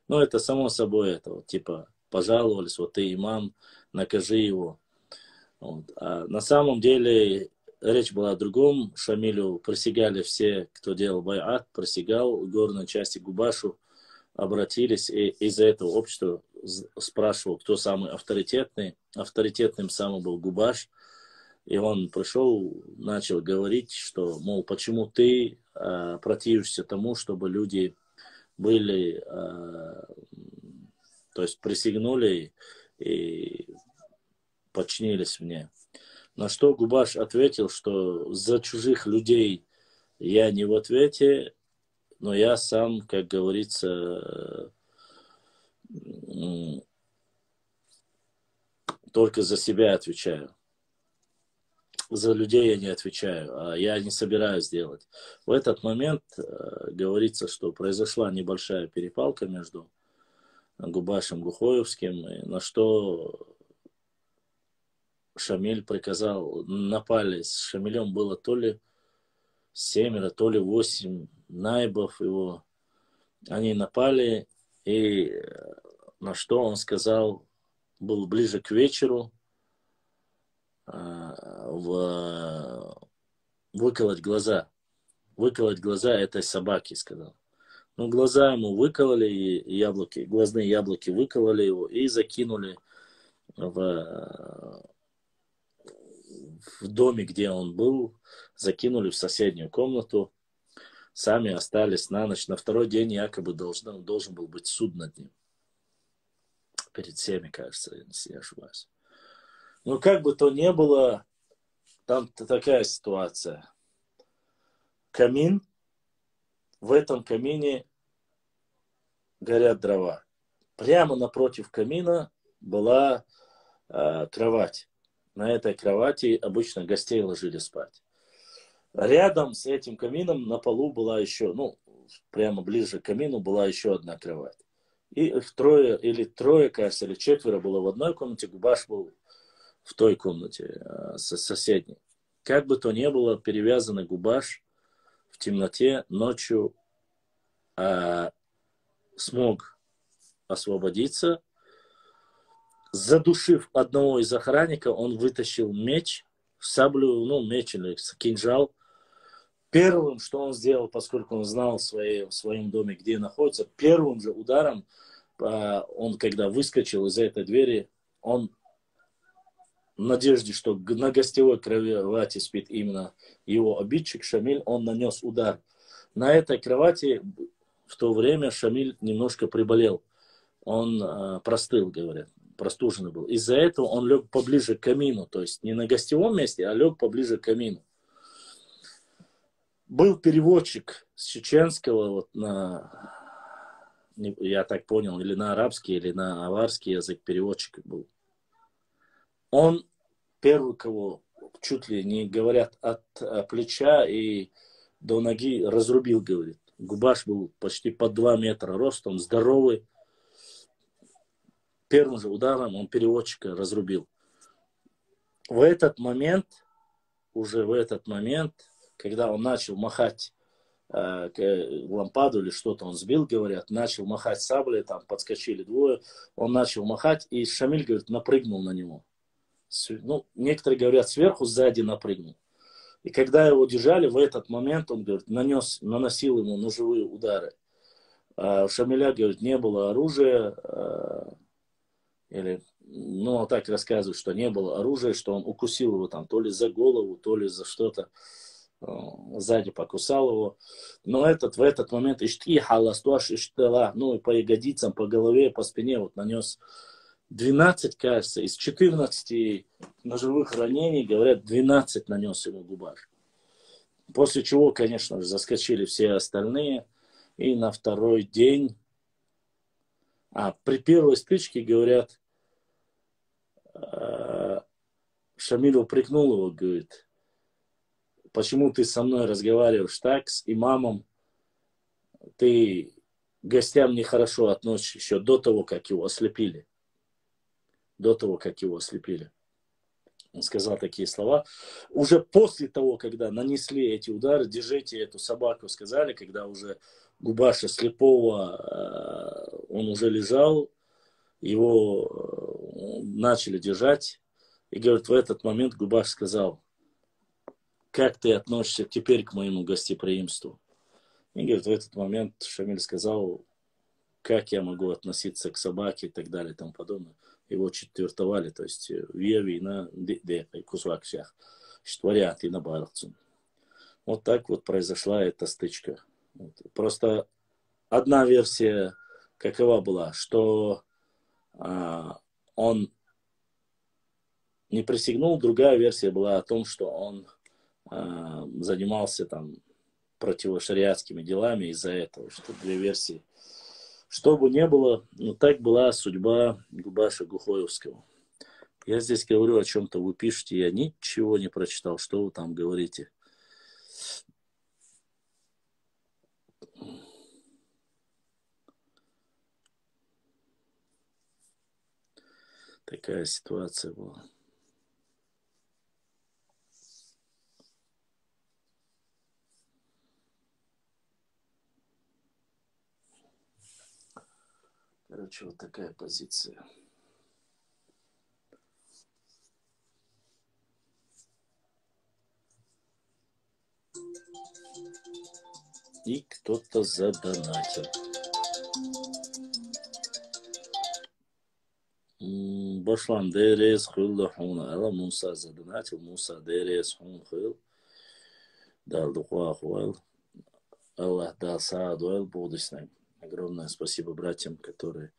Но это само собой, это вот, типа пожаловались, вот ты имам, накажи его. Вот. А на самом деле речь была о другом. Шамилю присягали все, кто делал байат, присягал в горной части Губашу, обратились, и из-за этого общество спрашивал, кто самый авторитетный. Авторитетным самым был Губаш. И он пришел, начал говорить, что, мол, почему ты противишься тому, чтобы люди были, то есть присягнули и подчинились мне. На что Губаш ответил, что за чужих людей Я не в ответе, но я сам, как говорится, только за себя отвечаю. За людей я не отвечаю, а я не собираюсь делать. В этот момент говорится, что произошла небольшая перепалка между Губашем Гухоевским, на что Шамиль приказал, напали. С Шамилем было то ли 7, то ли 8 наибов его. Они напали, и на что он сказал, был ближе к вечеру, выколоть глаза. Выколоть глаза этой собаки, сказал. Ну, глаза ему выкололи, и яблоки, глазные яблоки выкололи его и закинули в доме, где он был, закинули в соседнюю комнату. Сами остались на ночь. На второй день якобы должен был быть суд над ним. Перед всеми, кажется, если я ошибаюсь. Но как бы то ни было, там такая ситуация. Камин, в этом камине горят дрова. Прямо напротив камина была кровать. На этой кровати обычно гостей ложили спать. Рядом с этим камином на полу была еще, прямо ближе к камину была еще одна кровать. И их трое, кажется, или 4 было в одной комнате, Губаш был в той комнате, соседней. Как бы то ни было, перевязанный Губаш в темноте ночью смог освободиться. Задушив одного из охранников, он вытащил меч, саблю, меч или кинжал. Первым, что он сделал, поскольку он знал в своем доме, где находится, первым же ударом, он, когда выскочил из этой двери, он в надежде, что на гостевой кровати спит именно его обидчик Шамиль, он нанес удар. На этой кровати в то время Шамиль немножко приболел. Он простыл, говорят, простуженный был. Из-за этого он лег поближе к камину, то есть не на гостевом месте, а лег поближе к камину. Был переводчик с чеченского я так понял, или на арабский, или на аварский язык переводчик был. Он первый, кого чуть ли не говорят от плеча и до ноги разрубил, говорит. Губаш был почти по 2 метра ростом, здоровый. Первым же ударом он переводчика разрубил. В этот момент, когда он начал махать лампаду или что-то он сбил, говорят, начал махать саблей, там подскочили 2, он начал махать, и Шамиль, говорит, напрыгнул на него. Некоторые говорят, сверху, сзади напрыгнул. И когда его держали, в этот момент он, говорит, наносил ему ножевые удары. У Шамиля, говорит, не было оружия, так рассказывают, что не было оружия, что он укусил его там то ли за голову, то ли за что-то. Сзади покусал его. Но в этот момент и по ягодицам, по голове, по спине нанес 12, кажется, из 14 ножевых ранений, говорят, 12 нанес ему Губаш. После чего, конечно же, заскочили все остальные. И на второй день, при первой стычке, говорят, Шамиль упрекнул его, говорит, почему ты со мной разговариваешь так, с имамом, ты к гостям нехорошо относишься еще до того, как его ослепили. Он сказал такие слова. Уже после того, когда нанесли эти удары, держите эту собаку, сказали, когда уже Губаша слепого, он уже лежал, его начали держать. И, говорит, в этот момент Губаш сказал, как ты относишься теперь к моему гостеприимству? И, говорит, в этот момент Шамиль сказал, как я могу относиться к собаке и так далее и тому подобное. Его четвертовали, то есть вина кусок всех, штворят и на барцу. Вот так вот произошла эта стычка. Просто одна версия какова была, что он не присягнул, другая версия была о том, что он занимался там противошариатскими делами из-за этого, что две версии. Что бы ни было, но так была судьба Губаша Гухоевского. Я здесь говорю о чем-то, вы пишете, я ничего не прочитал, что вы там говорите. Такая ситуация была. Короче, вот такая позиция. И кто-то задонатил. Башлам дерес хул хуна. Ала Муса задонатил. Муса дерес хун хул. Дал духуа хуал. Аллах дал сааду будущем. Огромное спасибо братьям, которые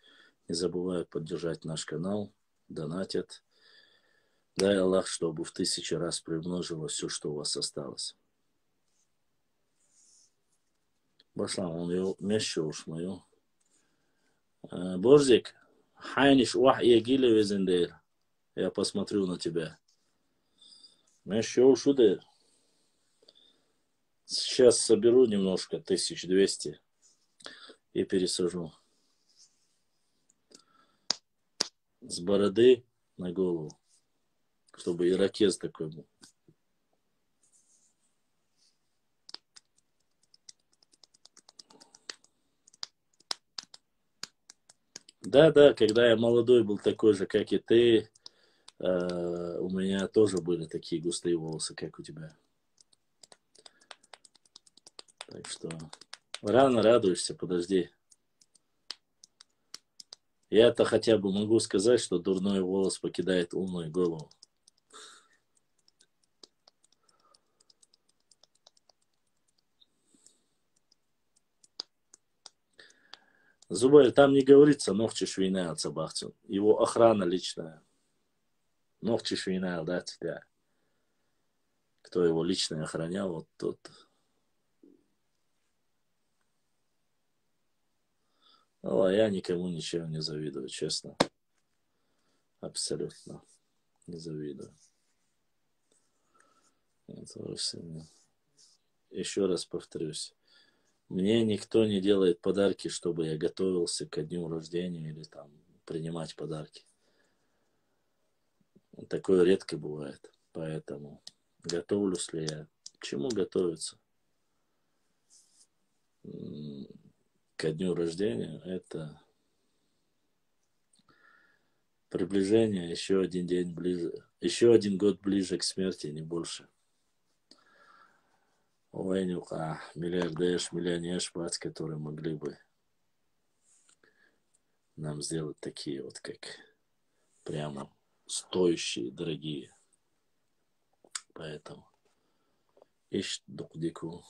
не забывают поддержать наш канал, донатят. Дай Аллах, чтобы в 1000 раз приумножило все, что у вас осталось. Башлам, он мешал уж мою. Борзик, хайниш уах ягили везендер. Я посмотрю на тебя. Мешал шудер. Сейчас соберу немножко, 1200, и пересажу. С бороды на голову, чтобы ирокез такой был. Да, когда я молодой был такой же, как и ты, у меня тоже были такие густые волосы, как у тебя. Так что рано радуешься, подожди. Я-то хотя бы могу сказать, что дурной волос покидает умную голову. Зубель, там не говорится Нохчи Швейна от Сабахцин. Его охрана личная. Нохчи Швейна, да, тебя. Кто его лично охранял, вот тот. Ну, а я никому ничего не завидую, честно. Абсолютно не завидую. Еще раз повторюсь. Мне никто не делает подарки, чтобы я готовился ко дню рождения или там принимать подарки. Такое редко бывает. Поэтому готовлюсь ли я? Чему готовиться? Ко дню рождения это приближение, еще один день ближе, еще один год ближе к смерти, не больше. Уэнюка, миллионер, шпац, которые могли бы нам сделать такие вот, как прямо стоящие, дорогие. Поэтому ищ дукдику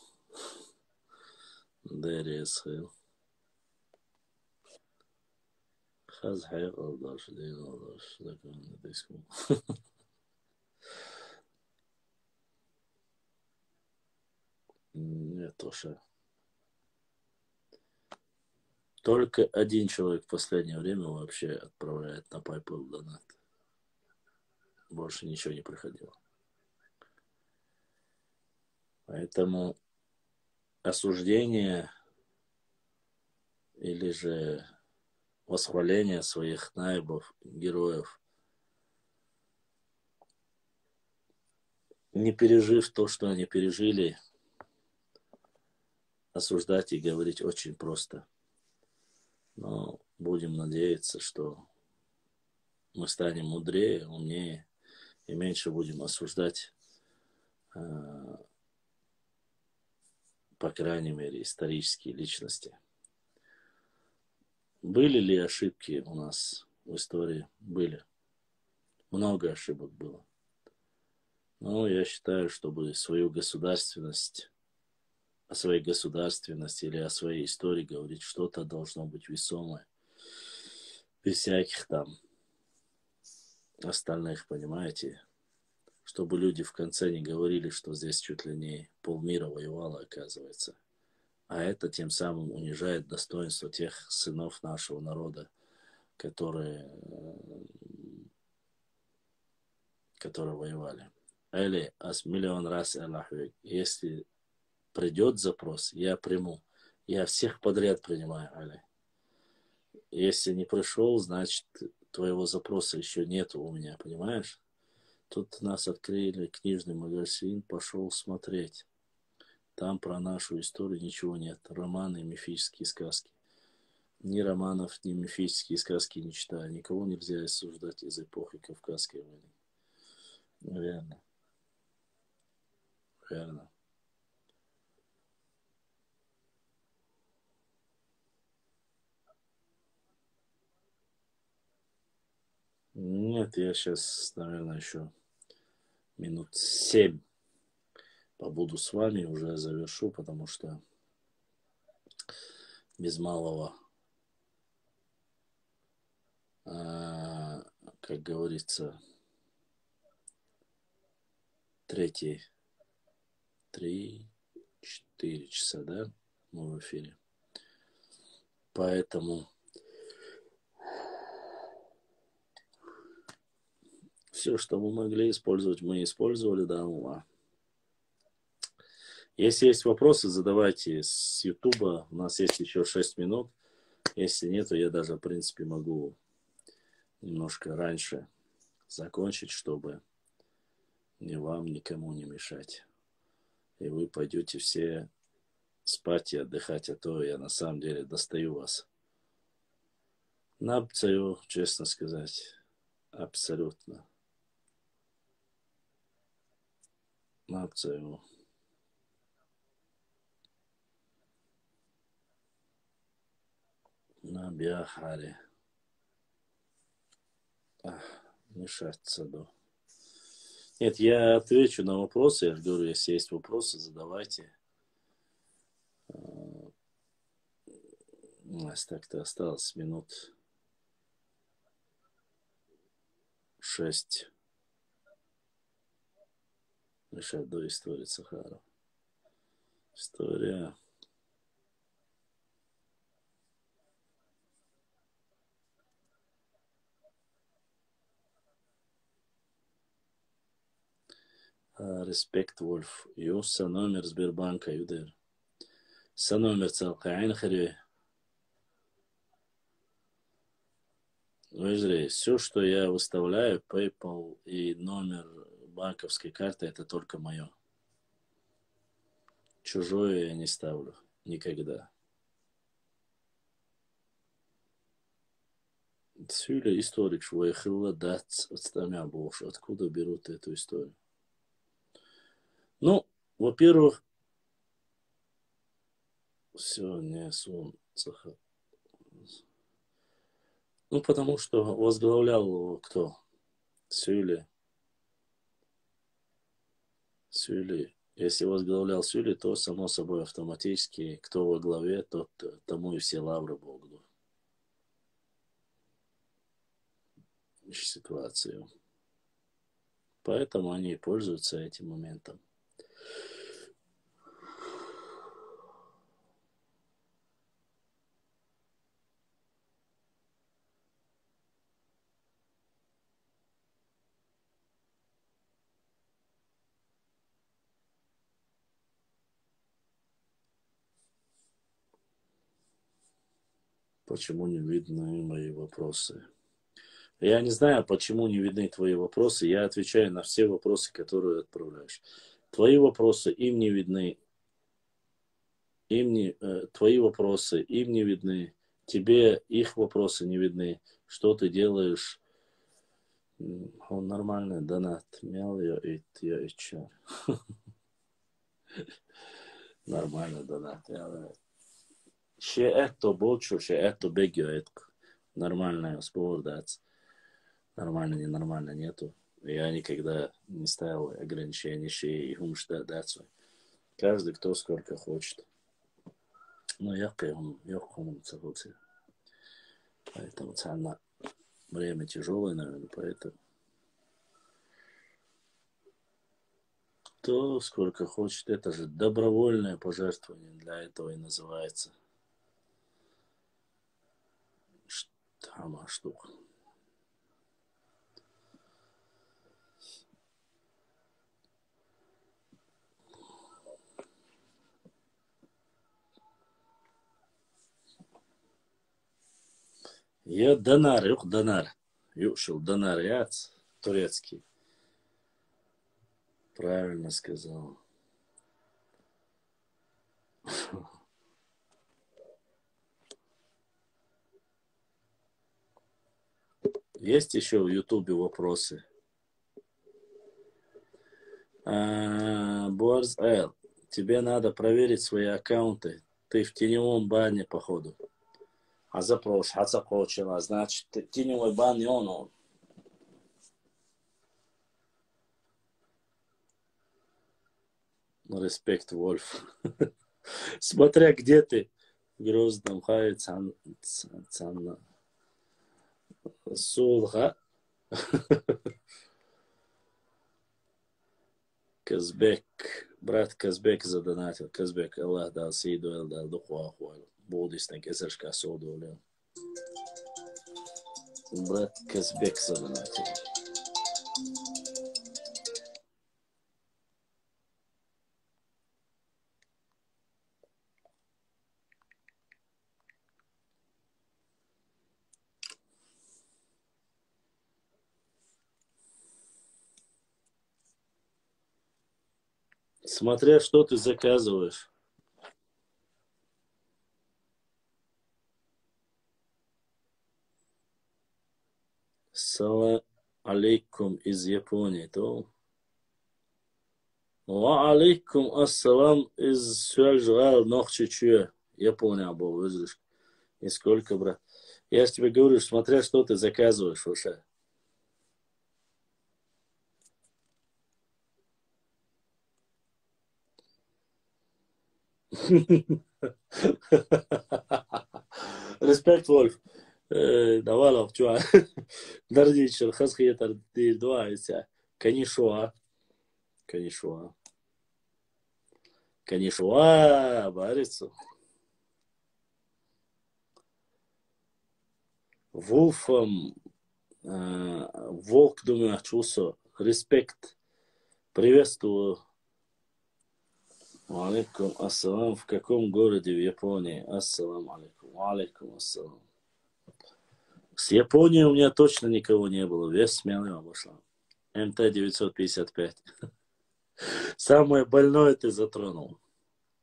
дэресхэл хаз хайр алдаш дэн алдаш закон диску. Нет, Тоша. Только один человек в последнее время вообще отправляет на PayPal донат. Больше ничего не приходило. Поэтому осуждение или же восхваление своих наибов, героев, не пережив то, что они пережили, осуждать и говорить очень просто. Но будем надеяться, что мы станем мудрее, умнее и меньше будем осуждать, по крайней мере, исторические личности. Были ли ошибки у нас в истории? Были. Много ошибок было. Но я считаю, чтобы свою государственность, о своей государственности или о своей истории говорить, что-то должно быть весомое. Без всяких там остальных, понимаете? Чтобы люди в конце не говорили, что здесь чуть ли не полмира воевало, оказывается. А это тем самым унижает достоинство тех сынов нашего народа, которые воевали. Или миллион раз Аллаху. Если придет запрос, я приму. Я всех подряд принимаю, Али. Если не пришел, значит, твоего запроса еще нету у меня, понимаешь? Тут нас открыли книжный магазин, пошел смотреть. Там про нашу историю ничего нет. Романы и мифические сказки. Ни романов, ни мифические сказки не читаю. Никого нельзя осуждать из эпохи Кавказской войны. Верно. Верно. Нет, я сейчас, наверное, еще минут 7 побуду с вами, уже завершу, потому что без малого, как говорится, 3-4 часа, да, мы в эфире. Поэтому все, что мы могли использовать, мы использовали, да, ума. Если есть вопросы, задавайте с Ютуба. У нас есть еще 6 минут. Если нет, то я даже, в принципе, могу немножко раньше закончить, чтобы ни вам, никому не мешать. И вы пойдете все спать и отдыхать, а то я на самом деле достаю вас. Напцаю, честно сказать, абсолютно. Напцаю. Набиахари. Мешаться, да. Нет, я отвечу на вопросы. Я же говорю, если есть вопросы, задавайте. У нас так-то осталось минут 6. Решать до истории Сахара. История. Респект, Вольф. Юса номер Сбербанка, Юдер. Са номер Цалкаин Хари. Выжри, все, что я выставляю, PayPal и номер банковской карты, это только мое. Чужое я не ставлю. Никогда. Сюля историк, что выехала дать отстамя больше. Откуда берут эту историю? Ну, во-первых, все, не сон. Ну, потому что возглавлял его кто? Сюли. Если возглавлял Сюли, то, само собой, автоматически, кто во главе, тот тому и все лавры Богу. Ситуацию. Поэтому они пользуются этим моментом. Почему не видны мои вопросы? Я не знаю, почему не видны твои вопросы. Я отвечаю на все вопросы, которые отправляешь. Твои вопросы им не видны. Твои вопросы им не видны. Тебе их вопросы не видны. Что ты делаешь? Он нормальный донат. Мял я и чар. Нормальный донат. Ще это больше, ще это бегает. Нормальная спор, да. Нормально, ненормально нету. Я никогда не ставил ограничения, и умшта дать. Каждый, кто сколько хочет. Но я целуюсь. Поэтому цена. Время тяжелое, наверное, поэтому. То, сколько хочет. Это же добровольное пожертвование. Для этого и называется. Штама штука. Я донар, юх донар. Юшил донар, яц, турецкий. Правильно сказал. Есть еще в Ютубе вопросы? Буарз Эл, тебе надо проверить свои аккаунты. Ты в теневом бане, походу. А запрос, хацакочила, значит, теневой бан не он. Респект, Вольф. Смотря где ты. В Грозном хае цанна. Сулха. Казбек. Брат Казбек задонатил. Казбек, Аллах дал сейду, дал духу ахуалу. Будистник, эсершка соду, лен. Брат Казбек задонатил. Смотря что ты заказываешь. Салам алейкум из Японии. То? Ва алейкум ассалам из Сюальжуал Нохчичуя. Япония был, видишь. И сколько, брат? Я же тебе говорю, смотря что ты заказываешь, уша. Респект, Вольф. Давалов, чуа. Дардичер, хасхиетар, дир, дуайся. Канишуа. Канишуа. Канишуа, барицу. Вулфом, Волк, думаю, чувство. Респект. Приветствую. Алейкум ассалам. В каком городе в Японии? Ассалам алейкум. Алейкум ассалам. С Японией у меня точно никого не было. Вес смелым обошла. МТ-955. Самое больное ты затронул.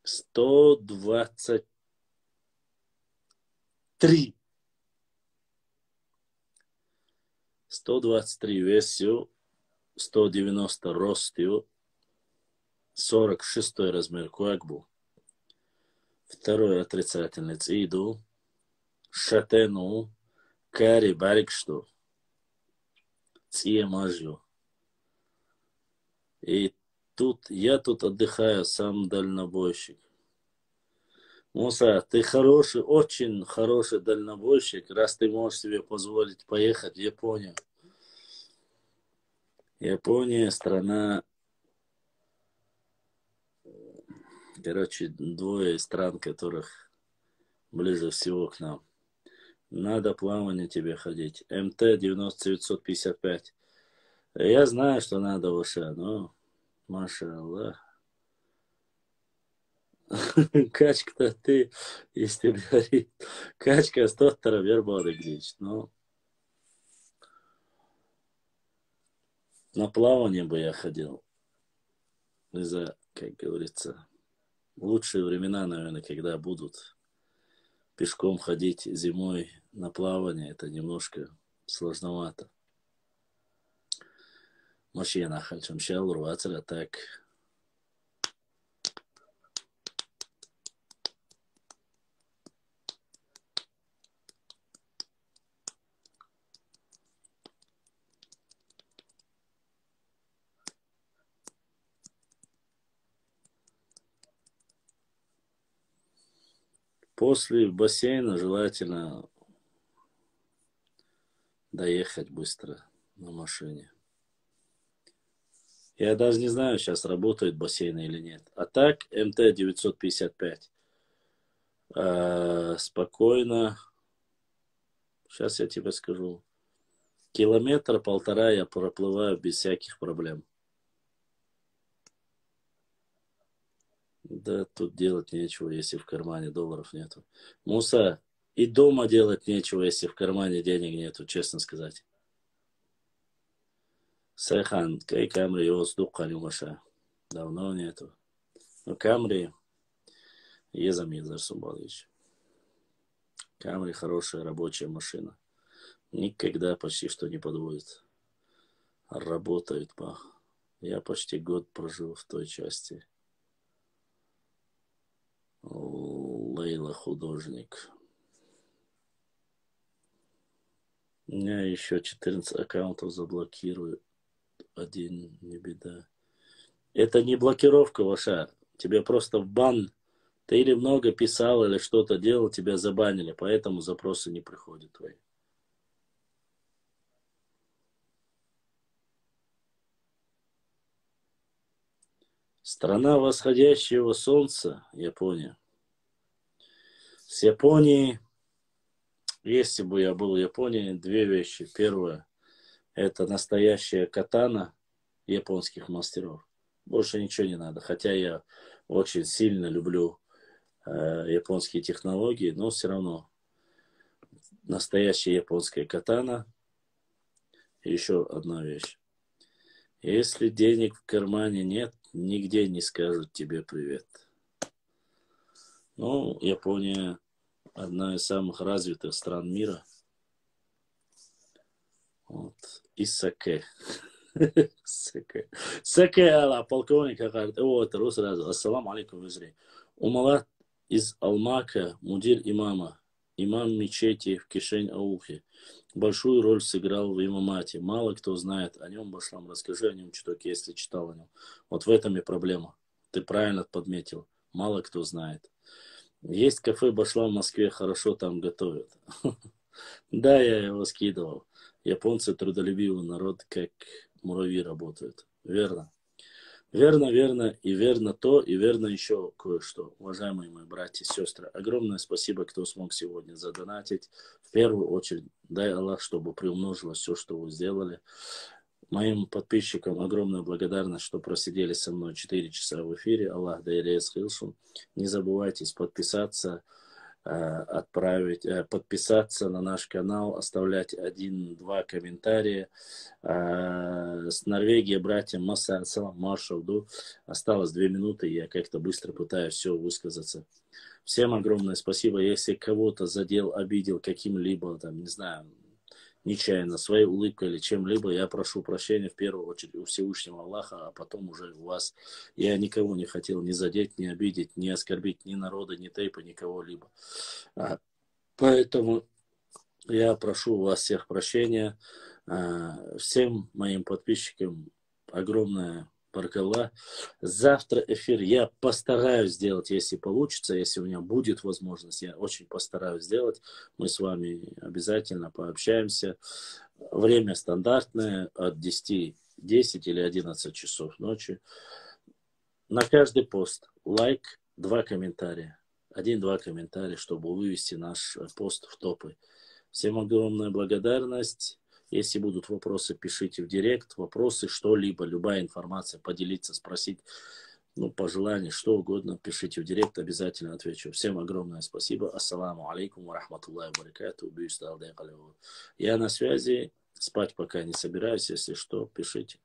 123. 123 весью. 190 ростью. 46 размер куакбу. Второй отрицательный циду. Шатену. Кари барикшту. Ция мажью. И я тут отдыхаю, сам дальнобойщик. Муса, ты хороший, очень хороший дальнобойщик, раз ты можешь себе позволить поехать в Японию. Япония страна, короче, двое стран, которых ближе всего к нам. Надо плавание тебе ходить. МТ-955. Я знаю, что надо выше, но, маша Аллах. Качка-то ты, если говорить, качка 102 вербоды гречь, но на плавание бы я ходил. Из-за, как говорится, лучшие времена, наверное, когда будут пешком ходить зимой на плавание, это немножко сложновато. Машина хальчам шел, рваться, так. После бассейна желательно доехать быстро на машине. Я даже не знаю, сейчас работают бассейны или нет. А так, МТ-955. Спокойно. Сейчас я тебе скажу. 1,5 километра я проплываю без всяких проблем. Да, тут делать нечего, если в кармане долларов нету. Муса, и дома делать нечего, если в кармане денег нету, честно сказать. Сайхан, кай Камри yozduk Маша. Давно нету. Но Камри, езамизар Сумбалыч. Камри хорошая рабочая машина. Никогда почти что не подводит. Работает, бах. Я почти год прожил в той части. Лейла художник. У меня еще 14 аккаунтов заблокирую. Один, не беда. Это не блокировка ваша. Тебе просто в бан. Ты или много писал, или что-то делал, тебя забанили. Поэтому запросы не приходят твои. Страна восходящего солнца, Япония. С Японией, если бы я был в Японии, две вещи. Первое, это настоящая катана японских мастеров. Больше ничего не надо. Хотя я очень сильно люблю японские технологии, но все равно настоящая японская катана. И еще одна вещь. Если денег в кармане нет, нигде не скажут тебе привет. Ну, Япония одна из самых развитых стран мира. Вот. И саке. Саке, Алла, полковник, говорит, вот, сразу. Ассаламу алейкум, Визри. Умалат из Алмака, мудир имама, имам мечети в Кишень-Аухе. Большую роль сыграл в имамате. Мало кто знает о нем, Башлам. Расскажи о нем чуток, если читал о нем. Вот в этом и проблема. Ты правильно подметил. Мало кто знает. Есть кафе Башлам в Москве, хорошо там готовят. Да, я его скидывал. Японцы трудолюбивый народ, как муравьи работают. Верно. Верно, верно, и верно то, и верно еще кое-что. Уважаемые мои братья и сестры, огромное спасибо, кто смог сегодня задонатить. В первую очередь, дай Аллах, чтобы приумножилось все, что вы сделали. Моим подписчикам огромная благодарность, что просидели со мной 4 часа в эфире. Аллах да Илиас Хилшун. Не забывайте подписаться, подписаться на наш канал, оставлять 1-2 комментария. С Норвегии братьям Масса Салам Маршалду. Осталось 2 минуты, я как-то быстро пытаюсь все высказаться. Всем огромное спасибо. Если кого-то задел, обидел каким-либо, там, не знаю, нечаянно, своей улыбкой или чем-либо, я прошу прощения в первую очередь у Всевышнего Аллаха, а потом уже у вас. Я никого не хотел ни задеть, ни обидеть, ни оскорбить ни народа, ни тейпа, никого-либо. Поэтому я прошу у вас всех прощения. Всем моим подписчикам огромное баракаллах. Завтра эфир я постараюсь сделать, если получится, если у меня будет возможность, я очень постараюсь сделать. Мы с вами обязательно пообщаемся. Время стандартное от 10 или 11 часов ночи. На каждый пост лайк, 2 комментария. 1-2 комментария, чтобы вывести наш пост в топы. Всем огромная благодарность. Если будут вопросы, пишите в директ. Вопросы, что-либо, любая информация, поделиться, спросить, по желанию, что угодно, пишите в директ, обязательно отвечу. Всем огромное спасибо. Ассаламу алейкум ва рахматуллахи ва баракату. Я на связи. Спать пока не собираюсь. Если что, пишите.